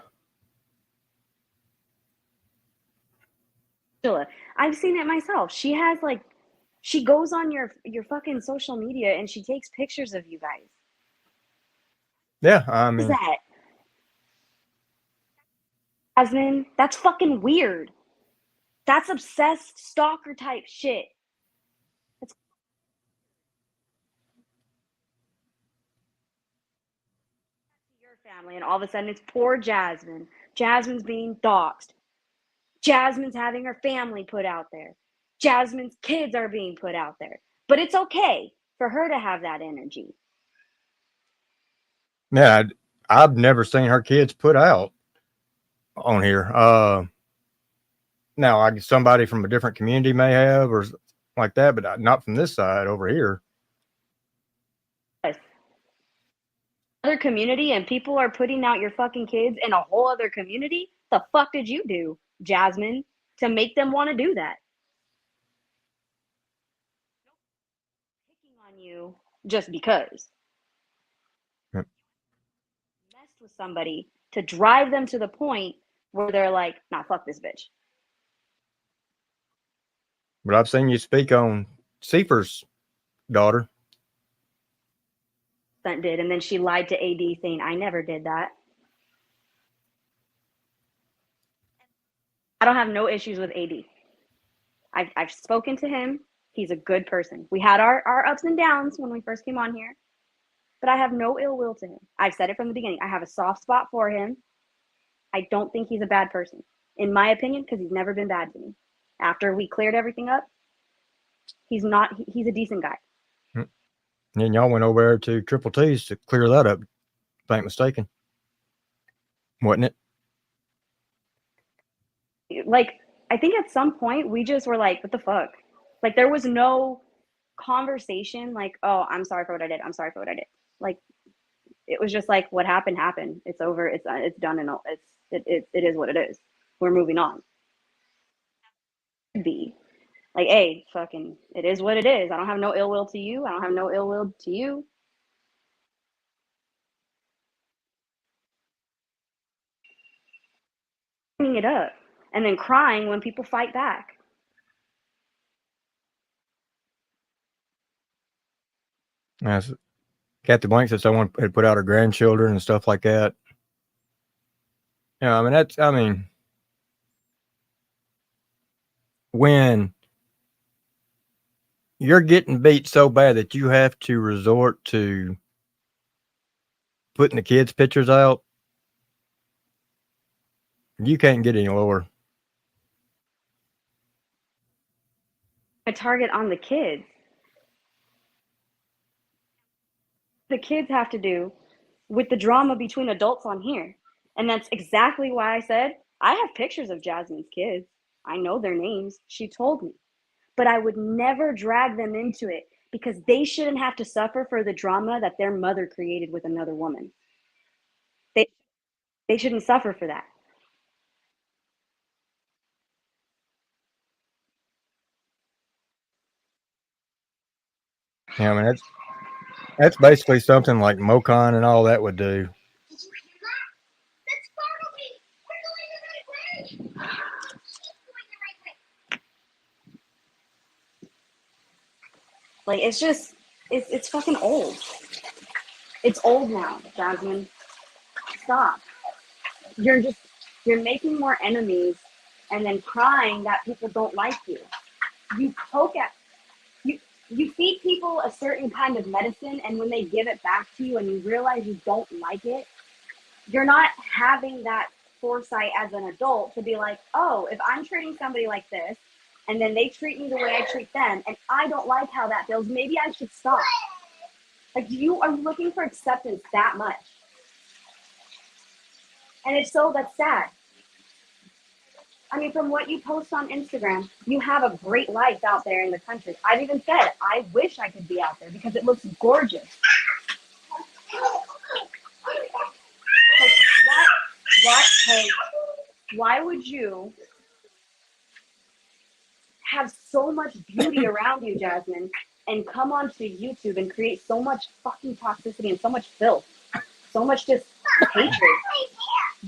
I've seen it myself. She has she goes on your fucking social media and she takes pictures of you guys. Yeah, I mean, What is that? Jasmine, that's fucking weird. That's obsessed stalker type shit. That's your family, and all of a sudden it's poor Jasmine. Jasmine's being doxxed. Jasmine's having her family put out there. Jasmine's kids are being put out there. But it's okay for her to have that energy. yeah, I've never seen her kids put out on here. Now, somebody from a different community may have, or like that, but not from this side over here. Other community, and people are putting out your fucking kids in a whole other community. The fuck did you do, Jasmine, to make them want to do that? Picking on you just because. Yep. Messed with somebody to drive them to the point where they're like, nah, fuck this bitch. But I've seen you speak on Seeper's daughter. Did, and then she lied to AD saying, I never did that. I don't have no issues with AD. I've spoken to him. He's a good person. We had our ups and downs when we first came on here, but I have no ill will to him. I've said it from the beginning. I have a soft spot for him. I don't think he's a bad person, in my opinion, because he's never been bad to me. After we cleared everything up, he's a decent guy. And y'all went over there to Triple T's to clear that up, if I ain't mistaken. Wasn't it? I think at some point we just were like, what the fuck? There was no conversation oh, I'm sorry for what I did. I'm sorry for what I did. It was just what happened happened. It's over. It's done, and it is what it is. We're moving on. Be hey, fucking, it is what it is. I don't have no ill will to you. I don't have no ill will to you. Bringing it up and then crying when people fight back. Yes. Kathy Blank said someone had put out her grandchildren and stuff like that. Yeah, I mean, when you're getting beat so bad that you have to resort to putting the kids' pictures out, you can't get any lower. A target on the kids. The kids have to do with the drama between adults on here. And that's exactly why I said, I have pictures of Jasmine's kids. I know their names. She told me. But I would never drag them into it because they shouldn't have to suffer for the drama that their mother created with another woman. They shouldn't suffer for that. Yeah, I mean that's basically something like Mocon and all that would do. Like it's fucking old. It's old now, Jasmine. Stop. You're making more enemies and then crying that people don't like you. You poke at you feed people a certain kind of medicine, and when they give it back to you and you realize you don't like it, you're not having that foresight as an adult to be like, oh, if I'm treating somebody like this and then they treat me the way I treat them and I don't like how that feels, maybe I should stop. Like, you are looking for acceptance that much. And that's sad. I mean, from what you post on Instagram, you have a great life out there in the country. I've even said, I wish I could be out there because it looks gorgeous. Why would you have so much beauty around you, Jasmine, and come onto YouTube and create so much fucking toxicity and so much filth, so much just hatred?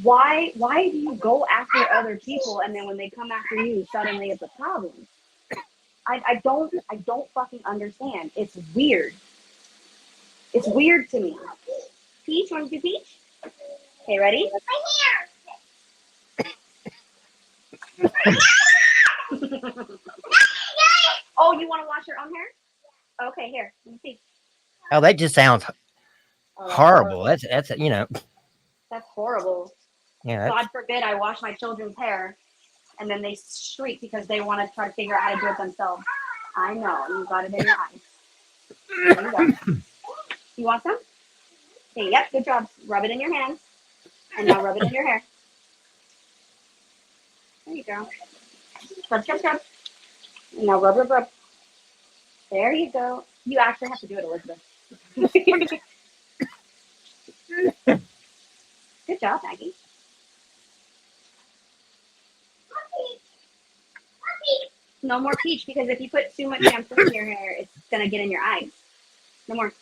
Why do you go after other people and then when they come after you, suddenly it's a problem? I don't fucking understand. It's weird. It's weird to me. Peach, want to do Peach? Okay, ready? Oh, you want to wash your own hair? Okay, here. Let me see. Oh, that just sounds horrible. That's That's horrible. Yeah. God forbid I wash my children's hair and then they shriek because they want to try to figure out how to do it themselves. I know. You got it in your eyes. There you go. You want some? Okay, yep, good job. Rub it in your hands. And now rub it in your hair. There you go. Scrub, scrub, scrub. And now rub, rub, rub. There you go. You actually have to do it, Elizabeth. Good job, Maggie. No more Peach, because if you put too much shampoo in your hair, it's going to get in your eyes. No more.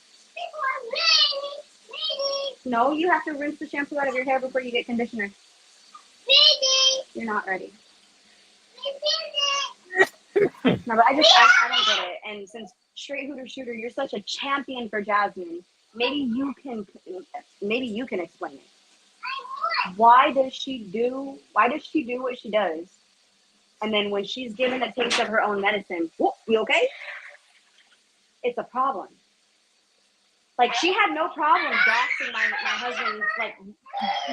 No, you have to rinse the shampoo out of your hair before you get conditioner. You're not ready. No, but I don't get it. And since Straight Hooter Shooter, you're such a champion for Jasmine, maybe you can explain it. Why does she do what she does? And then when she's given a taste of her own medicine, whoop, you okay? It's a problem. Like, she had no problem doxing my husband's like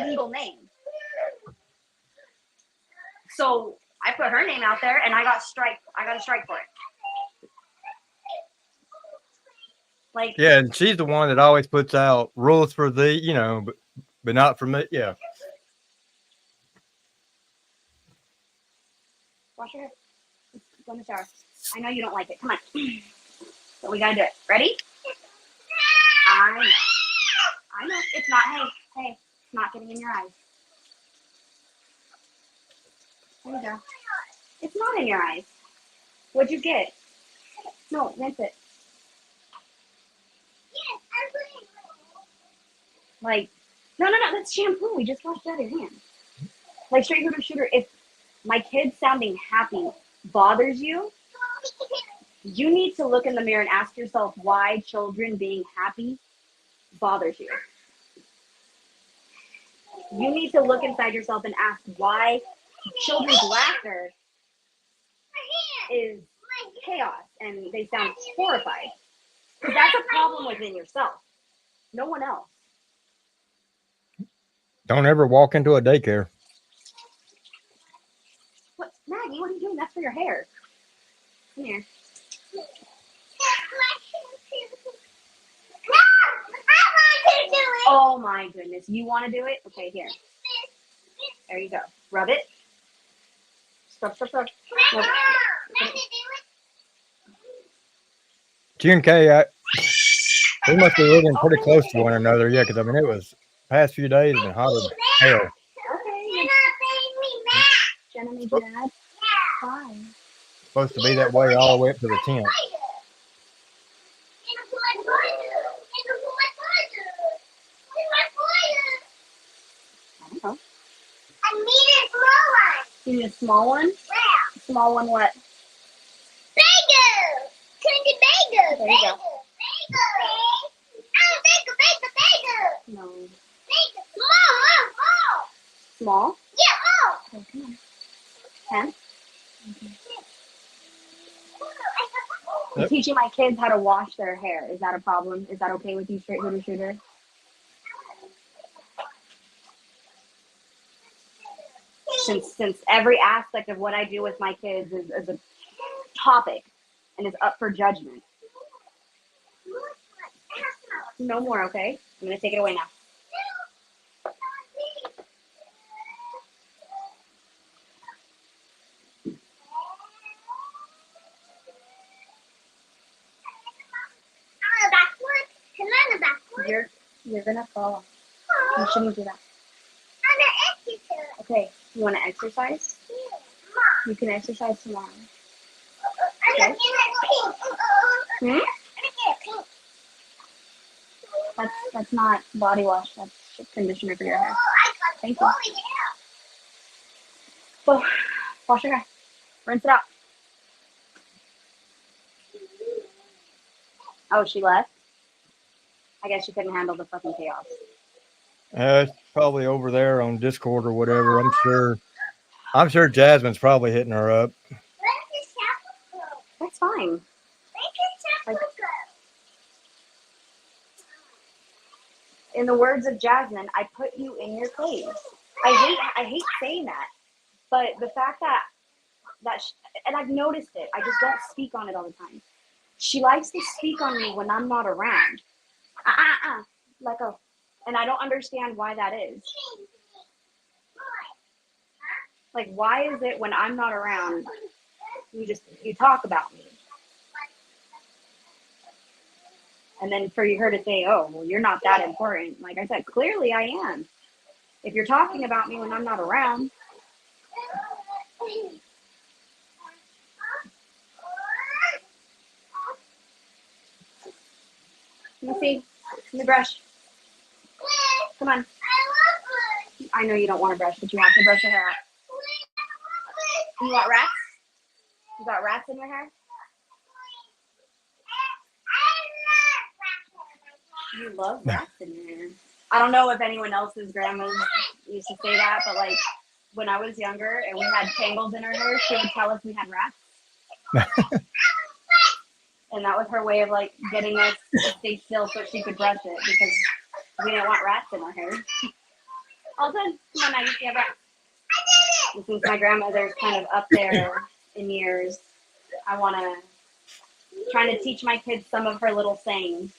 legal name. So I put her name out there and I got a strike for it. Like, Yeah, and she's the one that always puts out rules for thee, but not for me. Yeah. wash your hair. Go in the shower. I know you don't like it. Come on. But we gotta do it. Ready? I know. It's not. Hey, it's not getting in your eyes. There you go. It's not in your eyes. What'd you get? No, rinse it. Like, no, that's shampoo. We just washed it out of your hand. Like, Straight Hooter Shooter, if my kid sounding happy bothers you, you need to look in the mirror and ask yourself why children being happy bothers you. You need to look inside yourself and ask why children's laughter is chaos and they sound horrified. Because that's a problem within yourself. No one else. Don't ever walk into a daycare. What, Maggie, what are you doing? That's for your hair. Come here. Oh my goodness. You want to do it? Okay, here. There you go. Rub it. Scrub. Q and K, we must be living pretty close to one another. Yeah, because I mean, it was past few days been hot as hell. Okay. You're not making me mad. Jenna made you mad? Yeah. Why? Supposed to be that way all the way up to the 10th. I need a small one. You need a small one? Yeah. Small one what? Bagel. Candy bagel. There you go. Bagel. No. Bagel. Small. Small? Yeah, small. Okay, come on. 10? Okay. I'm teaching my kids how to wash their hair. Is that a problem? Is that okay with you, straight hooter shooter? Since every aspect of what I do with my kids is a topic and is up for judgment. No more, okay? I'm gonna take it away now. You're gonna fall. You shouldn't do that. Okay, you want to exercise? You can exercise tomorrow. Okay. That's not body wash. That's conditioner for your hair. Thank you. So, wash your hair. Rinse it out. Oh, she left? I guess she couldn't handle the fucking chaos. It's probably over there on Discord or whatever. I'm sure Jasmine's probably hitting her up. That's fine. Like, in the words of Jasmine, I put you in your place. I hate saying that, but the fact that and I've noticed it. I just don't speak on it all the time. She likes to speak on me when I'm not around. Let go. And I don't understand why that is. Like, why is it when I'm not around, you talk about me? And then for her to say, oh, well, you're not that important. Like I said, clearly I am. If you're talking about me when I'm not around. Let me see. Let me brush. Come on. I know you don't want to brush, but you have to brush your hair out. You want rats? You got rats in your hair? You love rats in your hair. I don't know if anyone else's grandmas used to say that, but like when I was younger and we had tangles in our hair, she would tell us we had rats. And that was her way of like getting us to stay still so she could brush it because we didn't want rats in our hair. All done. Come on, Maggie, you have rats. And since my grandmother's kind of up there in years, I want to trying to teach my kids some of her little sayings.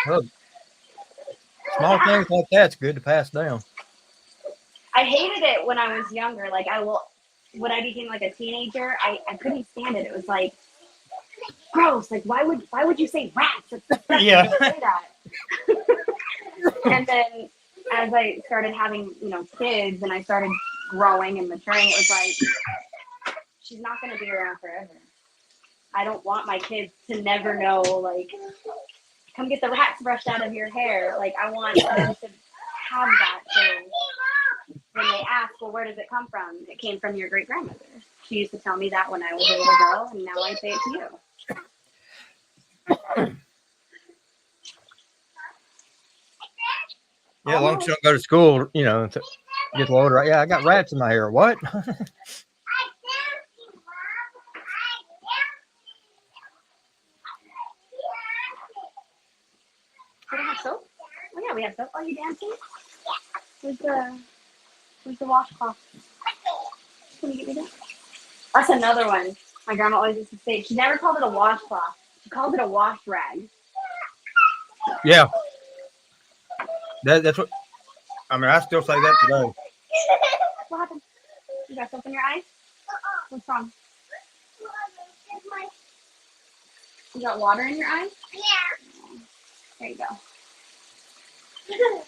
Well, small things like that's good to pass down. I hated it when I was younger. Like when I became like a teenager, I couldn't stand it. It was like gross. Like why would you say rats? It's disgusting to say that. And then as I started having, kids and I started growing and maturing, it was like she's not gonna be around forever. I don't want my kids to never know, like, come get the rats brushed out of your hair. Like I want them to have that. So when they ask, well, where does it come from? It came from your great grandmother. She used to tell me that when I was a little girl, and now I say it to you. Yeah, as long as you don't go to school, to get older. Yeah, I got rats in my hair. What? Do we have soap? Oh yeah, we have soap. Are you dancing? Where's the washcloth? Can you get me that? That's another one. My grandma always used to say. She never called it a washcloth. She called it a wash rag. Yeah. That's what. I mean, I still say that today. What happened? You got soap in your eyes? What's wrong? You got water in your eyes? Yeah. There you go.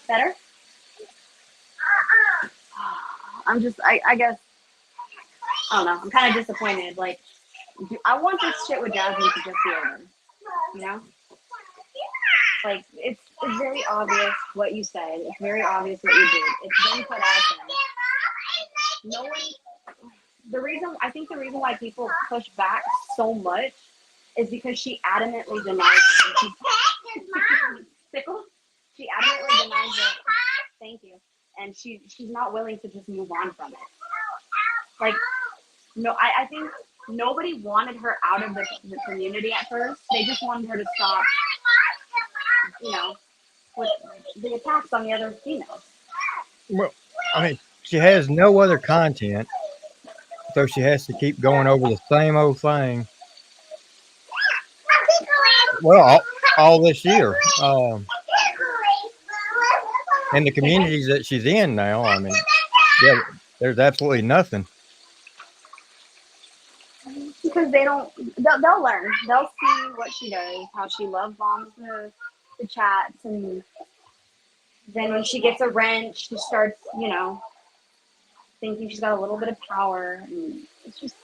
Better? I guess, I don't know. I'm kind of disappointed. Like, I want this shit with Jasmine to just be over. You know? Like, it's very obvious what you said. It's very obvious what you did. It's been put out there. No one, I think the reason why people push back so much is because she adamantly denies it. Pickle? She adamantly denies it. Thank you. And she's not willing to just move on from it. Like, no, I think nobody wanted her out of the community at first. They just wanted her to stop, you know, with the attacks on the other females. Well, I mean, she has no other content, so she has to keep going over the same old thing. Well, all this year. And the communities that she's in now, I mean, yeah, there's absolutely nothing. Because they'll learn. They'll see what she does, how she love bombs the chats, and then when she gets a wrench, she starts, you know, thinking she's got a little bit of power. And it's just.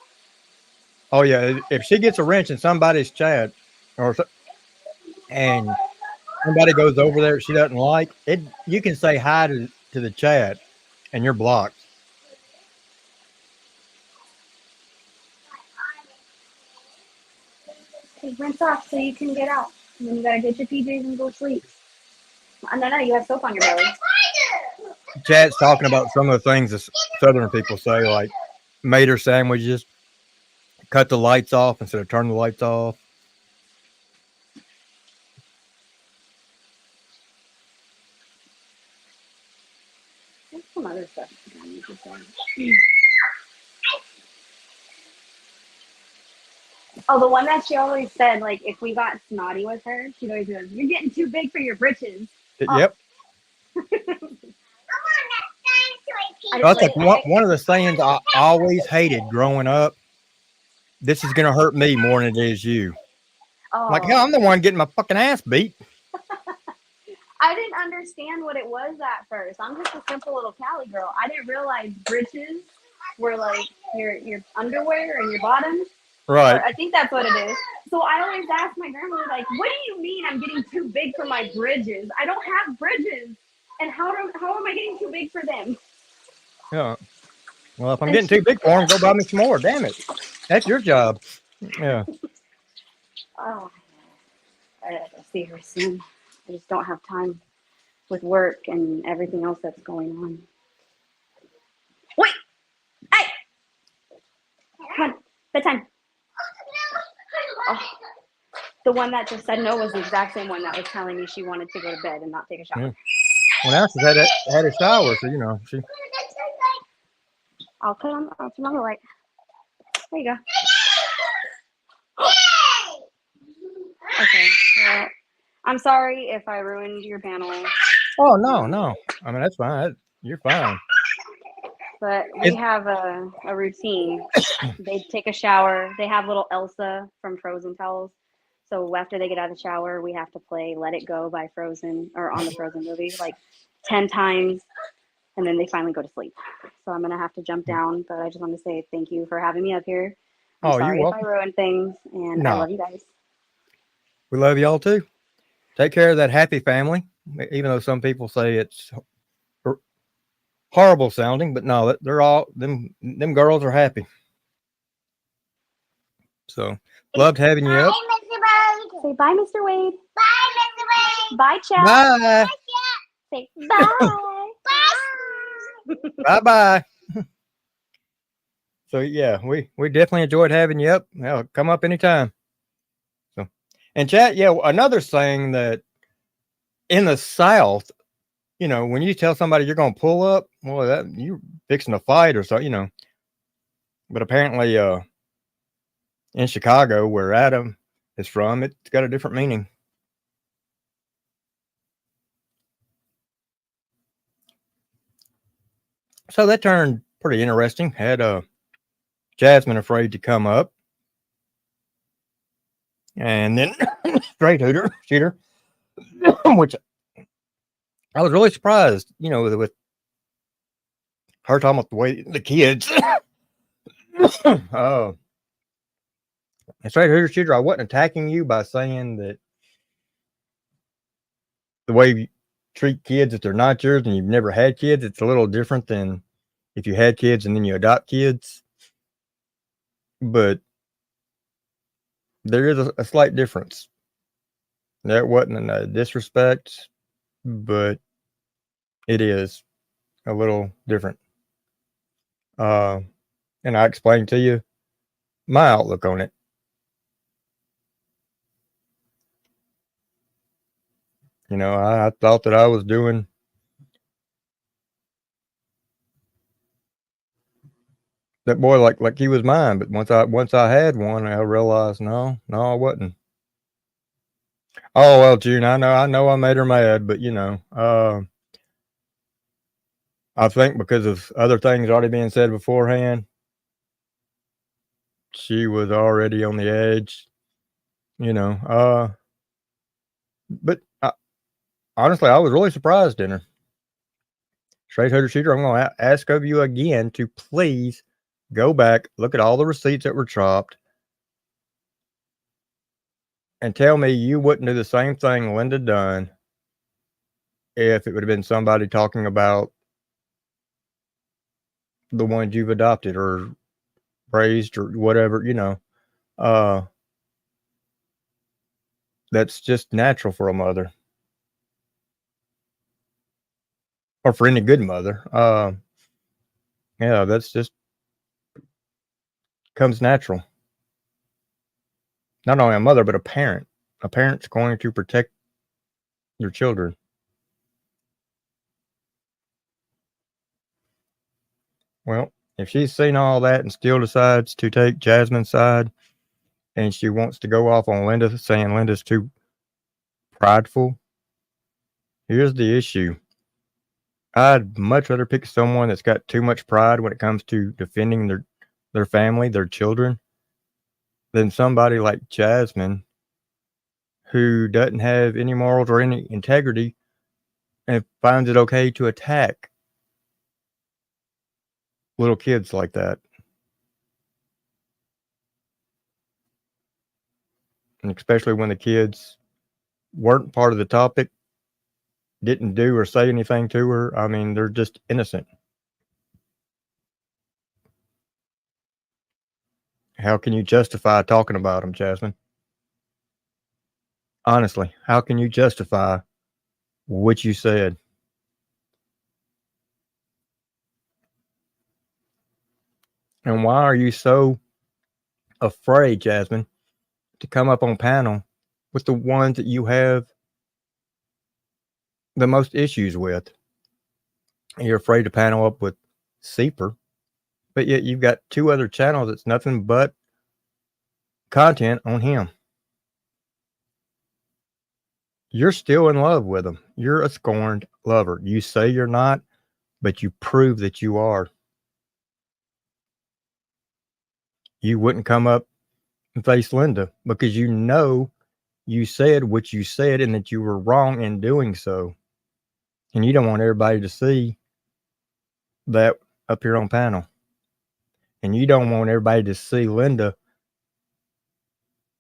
Oh yeah, if she gets a wrench in somebody's chat, and somebody goes over there she doesn't like it, you can say hi to the chat, and you're blocked. Okay, rinse off so you can get out. And then you gotta get your PJs and go sleep. No, you have soap on your belly. Chat's talking about some of the things that Southern people say, like mater sandwiches, cut the lights off instead of turn the lights off. There's some other stuff. Oh, the one that she always said, like, if we got snotty with her, she'd always go, "You're getting too big for your britches." Yep. That's like one of the sayings I always hated growing up. This is going to hurt me more than it is you. Oh. Like, hell, I'm the one getting my fucking ass beat. I didn't understand what it was at first. I'm just a simple little Cali girl. I didn't realize britches were like your underwear and your bottoms. Right. I think that's what it is. So I always ask my grandmother, like, what do you mean I'm getting too big for my bridges? I don't have bridges. And how am I getting too big for them? Yeah. Well, if I'm getting too big for them, go buy me some more. Damn it. That's your job. Yeah. Oh, I gotta see her soon. I just don't have time with work and everything else that's going on. Wait! Hey! Come on, bedtime. Oh, the one that just said no was the exact same one that was telling me she wanted to go to bed and not take a shower. Yeah. Well, now she's had a shower, so, you know, she... I'll turn on the light. There you go. Okay. Well, I'm sorry if I ruined your panel. Oh, no. I mean, that's fine. You're fine. But we have a routine. They take a shower. They have little Elsa from Frozen towels. So after they get out of the shower, we have to play Let It Go by Frozen, or on the Frozen movie, like 10 times. And then they finally go to sleep. So I'm going to have to jump down. But I just want to say thank you for having me up here. I'm sorry if I ruined things. And I love you guys. We love y'all too. Take care of that happy family, even though some people say it's horrible sounding, but no, they're all them girls are happy. So loved having you up. Say bye, Mr. Wade. Bye, Mr. Wade. Bye, chat. Bye. Say bye. Bye bye. So yeah, we definitely enjoyed having you up. Well, come up anytime. So, and chat, yeah, another saying that in the South, you know, when you tell somebody you're going to pull up, well, that you're fixing a fight or so, you know. But apparently, in Chicago, where Adam is from, it's got a different meaning. So that turned pretty interesting. Had Jasmine afraid to come up. And then straight shooter, which I was really surprised, you know, with her talking about the way the kids. And straight shooter, I wasn't attacking you by saying that the way you treat kids if they're not yours and you've never had kids, it's a little different than if you had kids and then you adopt kids. But there is a slight difference. That wasn't a disrespect, but it is a little different. And I explained to you my outlook on it. You know, I thought that I was doing that boy like he was mine, but once I had one, I realized no, I wasn't. Oh well, June, I know I made her mad, but you know, I think because of other things already being said beforehand, she was already on the edge, you know. But honestly, I was really surprised in her. Straight shooter, I'm going to ask of you again to please go back, look at all the receipts that were chopped, and tell me you wouldn't do the same thing Linda done if it would have been somebody talking about the ones you've adopted or raised or whatever, you know. That's just natural for a mother. Or for any good mother. Yeah, that's just comes natural. Not only a mother, but a parent. A parent's going to protect your children. Well, if she's seen all that and still decides to take Jasmine's side and she wants to go off on Linda, saying Linda's too prideful, here's the issue. I'd much rather pick someone that's got too much pride when it comes to defending their family, their children, than somebody like Jasmine who doesn't have any morals or any integrity and finds it okay to attack little kids like that. And especially when the kids weren't part of the topic, didn't do or say anything to her. I mean, they're just innocent. How can you justify talking about them, Jasmine? Honestly, how can you justify what you said? And why are you so afraid, Jasmine, to come up on panel with the ones that you have the most issues with? You're afraid to panel up with Seeper, but yet you've got two other channels that's nothing but content on him. You're still in love with him. You're a scorned lover. You say you're not, but you prove that you are. You wouldn't come up and face Linda because you know you said what you said and that you were wrong in doing so. And you don't want everybody to see that up here on panel. And you don't want everybody to see Linda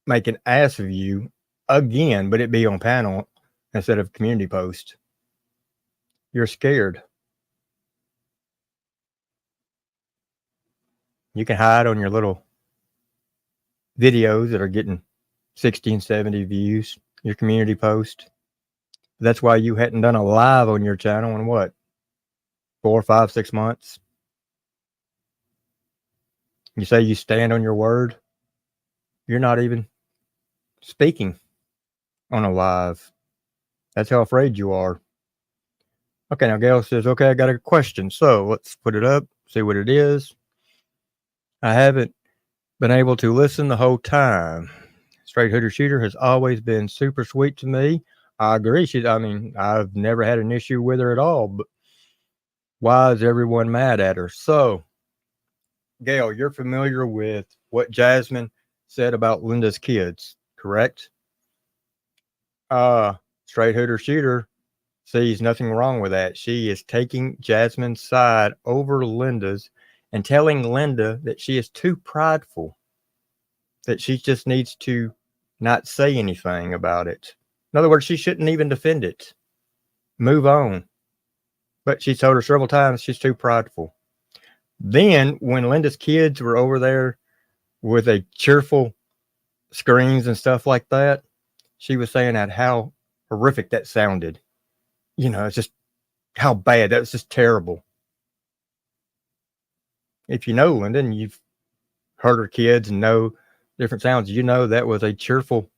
make an ass of you again, but it be on panel instead of community post. You're scared. You can hide on your little videos that are getting 60 and 70 views, your community post. That's why you hadn't done a live on your channel in what? 4, 5, 6 months. You say you stand on your word. You're not even speaking on a live. That's how afraid you are. Okay, now Gail says, okay, I got a question. So let's put it up, see what it is. I haven't been able to listen the whole time. Straight shooter has always been super sweet to me. I agree. I've never had an issue with her at all, but why is everyone mad at her? So, Gail, you're familiar with what Jasmine said about Linda's kids, correct? Straight hooter shooter sees nothing wrong with that. She is taking Jasmine's side over Linda's and telling Linda that she is too prideful, that she just needs to not say anything about it. In other words, she shouldn't even defend it. Move on. But she told her several times she's too prideful. Then, when Linda's kids were over there with a cheerful screams and stuff like that, she was saying that how horrific that sounded. You know, it's just how bad. That was just terrible. If you know Linda and you've heard her kids and know different sounds, you know that was a cheerful,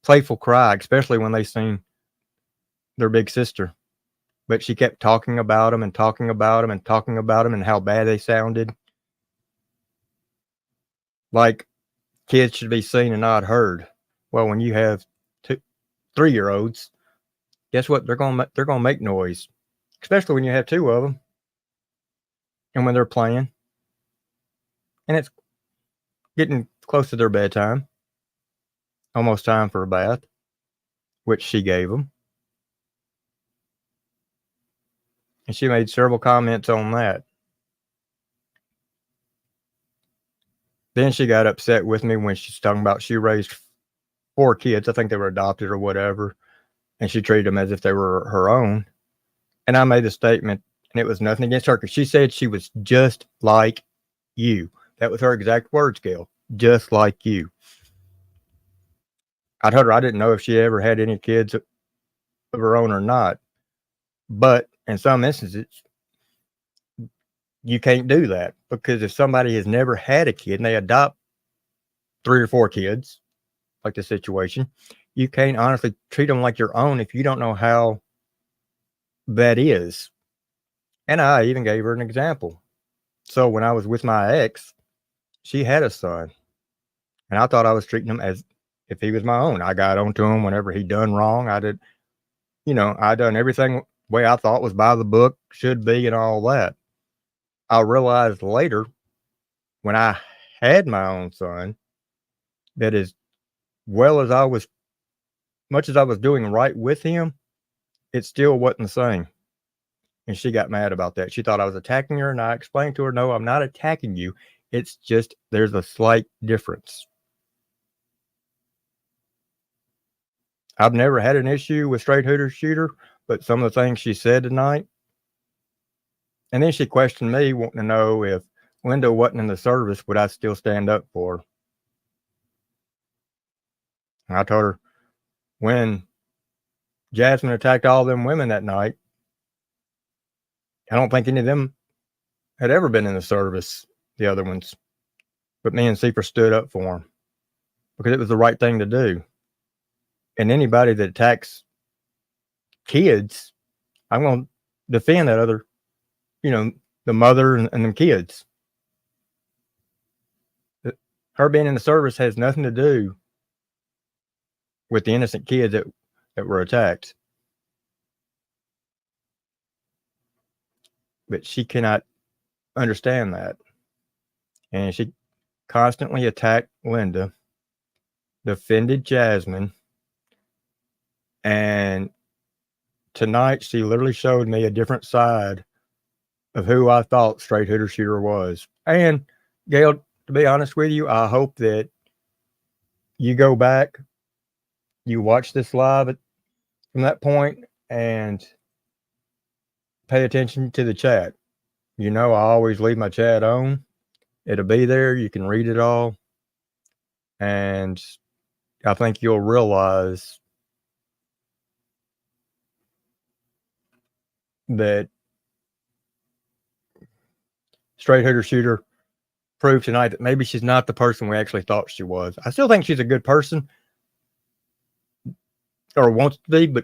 playful cry, especially when they seen their big sister. But she kept talking about them and talking about them and talking about them and how bad they sounded. Like kids should be seen and not heard. Well, when you have 3-year-olds, guess what? They're gonna make noise, especially when you have 2 of them, and when they're playing, and it's getting close to their bedtime, almost time for a bath, which she gave them. And she made several comments on that. Then she got upset with me when she's talking about she raised 4 kids. I think they were adopted or whatever. And she treated them as if they were her own. And I made a statement, and it was nothing against her, because she said she was just like you. That was her exact words, Gail. Just like you. I told her I didn't know if she ever had any kids of her own or not. But in some instances, you can't do that, because if somebody has never had a kid and they adopt 3 or 4 kids, like the situation, you can't honestly treat them like your own if you don't know how that is. And I even gave her an example. So when I was with my ex, she had a son, and I thought I was treating him as if he was my own. I got onto him whenever he done wrong. I did, I done everything the way I thought was by the book, should be, and all that. I realized later, when I had my own son, that as well as much as I was doing right with him, it still wasn't the same. And she got mad about that. She thought I was attacking her, and I explained to her, no, I'm not attacking you. It's just there's a slight difference. I've never had an issue with straight hooter shooter, but some of the things she said tonight. And then she questioned me, wanting to know if Linda wasn't in the service, would I still stand up for her? And I told her, when Jasmine attacked all them women that night, I don't think any of them had ever been in the service, the other ones. But me and Seeper stood up for them because it was the right thing to do. And anybody that attacks kids, I'm going to defend that other, the mother and them kids. Her being in the service has nothing to do with the innocent kids that were attacked. But she cannot understand that. And she constantly attacked Linda, defended Jasmine, and tonight she literally showed me a different side of who I thought straight hooter shooter was. And Gail, to be honest with you, I hope that you go back, you watch this live from that point, and pay attention to the chat. I always leave my chat on. It'll be there. You can read it all. And I think you'll realize that straight hooter shooter proved tonight that maybe she's not the person we actually thought she was. I still think she's a good person, or wants to be, but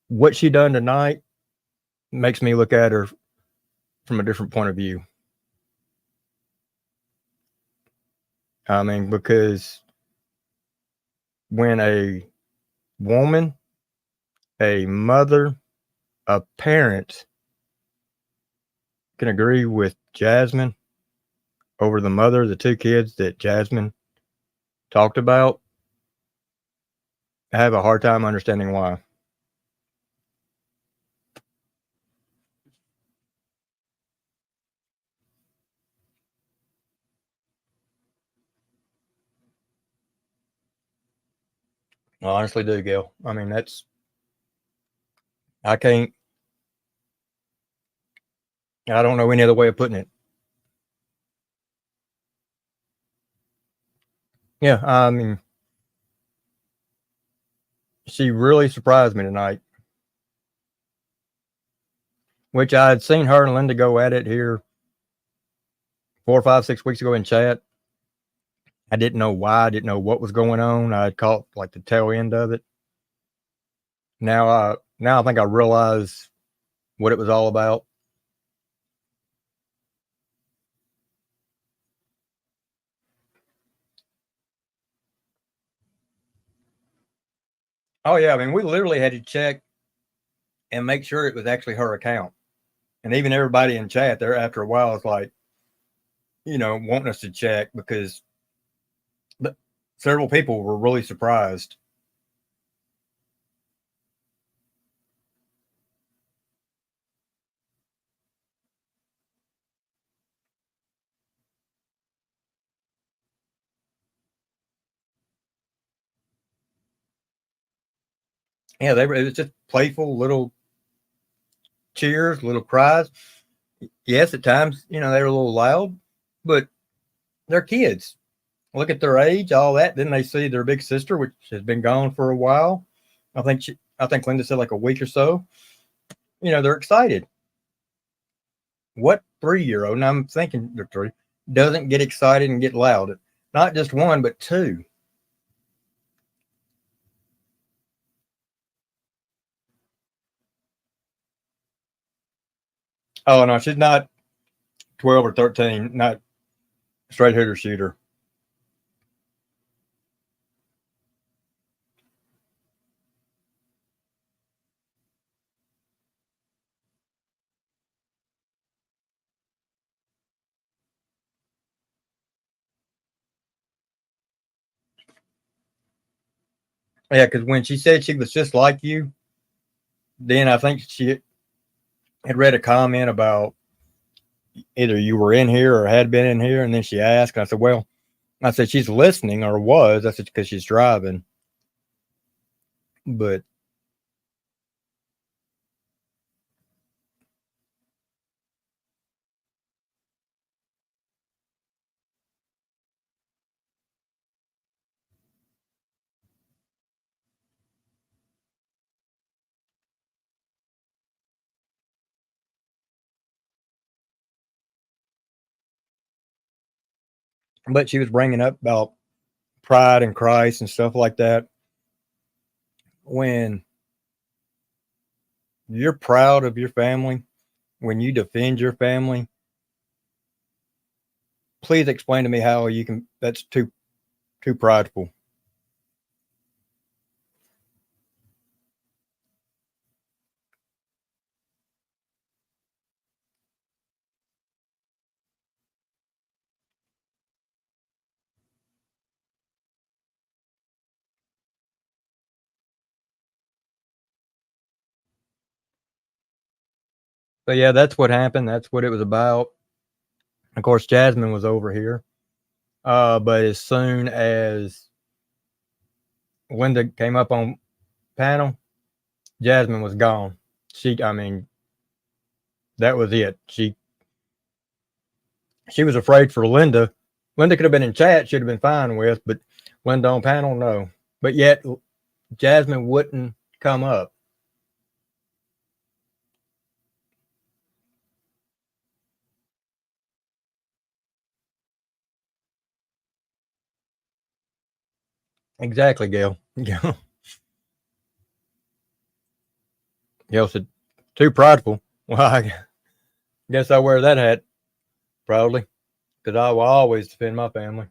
what she done tonight makes me look at her from a different point of view. I mean, because when a woman, a mother, a parent can agree with Jasmine over the mother of the 2 kids that Jasmine talked about, I have a hard time understanding why. I honestly do, Gail. I mean, I don't know any other way of putting it. Yeah, I mean, she really surprised me tonight, which I had seen her and Linda go at it here 4, 5, 6 weeks ago in chat. I didn't know why. I didn't know what was going on. I had caught like the tail end of it. Now I think I realize what it was all about. Oh yeah, I mean, we literally had to check and make sure it was actually her account. And even everybody in chat there after a while is like, wanting us to check because several people were really surprised. Yeah, it was just playful little cheers, little cries. Yes, at times, they were a little loud, but they're kids. Look at their age, all that. Then they see their big sister, which has been gone for a while. I think Linda said like a week or so. They're excited. What 3-year-old, and I'm thinking they're 3, doesn't get excited and get loud? Not just one, but 2. Oh no, she's not 12 or 13, not straight hitter shooter. Yeah, because when she said she was just like you, then I think she had read a comment about either you were in here or had been in here, and then she asked, and I said, well, she's listening or was. I said, because she's driving. But she was bringing up about pride in Christ and stuff like that. When you're proud of your family, when you defend your family, please explain to me how you can. That's too prideful. So yeah, that's what happened. That's what it was about. Of course, Jasmine was over here. But as soon as Linda came up on panel, Jasmine was gone. I mean, that was it. She was afraid for Linda. Linda could have been in chat, she'd have been fine with, but Linda on panel, no. But yet, Jasmine wouldn't come up. Exactly, Gail. Gail said, too prideful. Well, I guess I wear that hat proudly because I will always defend my family.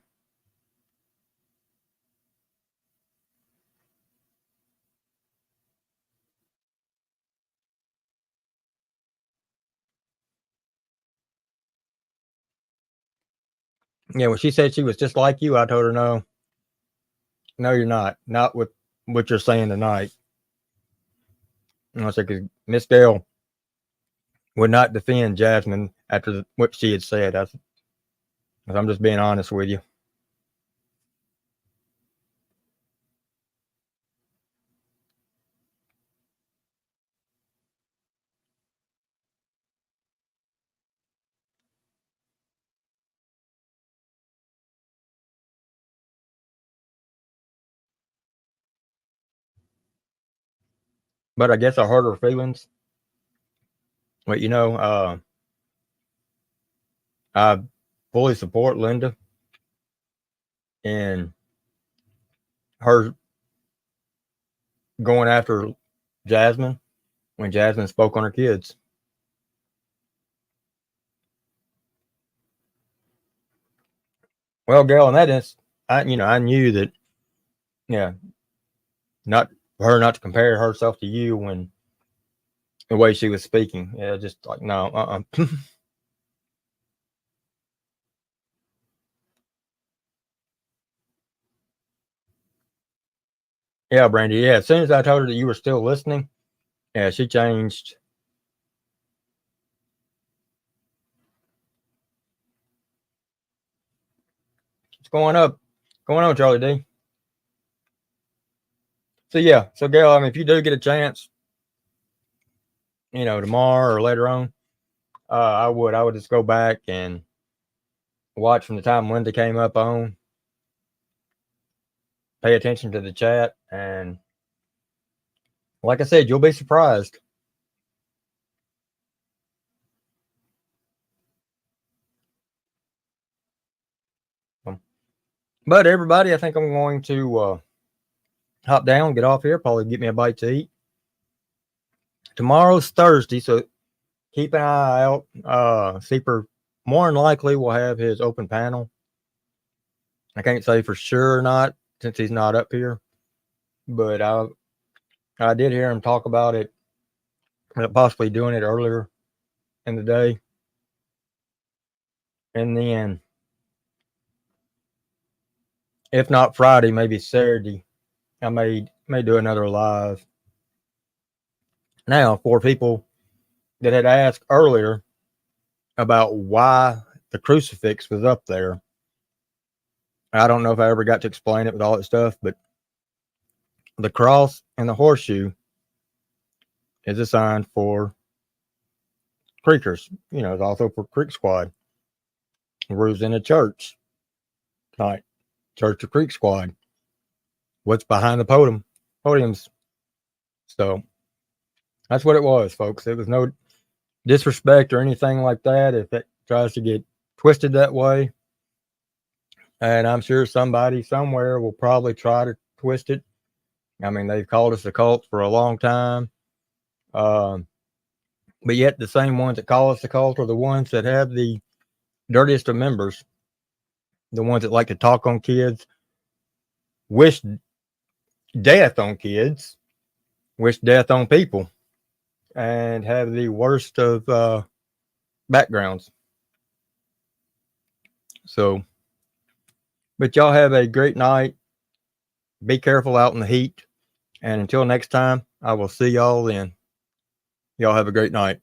Yeah, when she said she was just like you, I told her no. No, you're not. Not with what you're saying tonight. I said, because Miss Gail would not defend Jasmine after what she had said. I'm just being honest with you. But I guess I hurt her feelings. But I fully support Linda in her going after Jasmine when Jasmine spoke on her kids. Well, Gail, in that instance, I knew that, yeah, not for her not to compare herself to you when the way she was speaking. Yeah, just like, no, Yeah, Brandy. Yeah, as soon as I told her that you were still listening, yeah, she changed. What's going up? Going on, Charlie D? So yeah, so Gail, I mean, if you do get a chance, tomorrow or later on, I would just go back and watch from the time Linda came up on. Pay attention to the chat, and like I said, you'll be surprised. But everybody, I think I'm going to hop down, get off here, probably get me a bite to eat. Tomorrow's Thursday, so keep an eye out. Seeper more than likely will have his open panel. I can't say for sure or not since he's not up here, but I did hear him talk about it, possibly doing it earlier in the day. And then, if not Friday, maybe Saturday, I may do another live. Now, for people that had asked earlier about why the crucifix was up there, I don't know if I ever got to explain it with all that stuff, but the cross and the horseshoe is a sign for Creekers. It's also for Creek Squad. We're in a church tonight. Church of Creek Squad. What's behind the podiums? So that's what it was, folks. It was no disrespect or anything like that. If it tries to get twisted that way, and I'm sure somebody somewhere will probably try to twist it. I mean, they've called us a cult for a long time. But yet the same ones that call us a cult are the ones that have the dirtiest of members. The ones that like to talk on kids, wish death on kids, wish death on people, and have the worst of backgrounds. So, but y'all have a great night. Be careful out in the heat. And until next time, I will see y'all then. Y'all have a great night.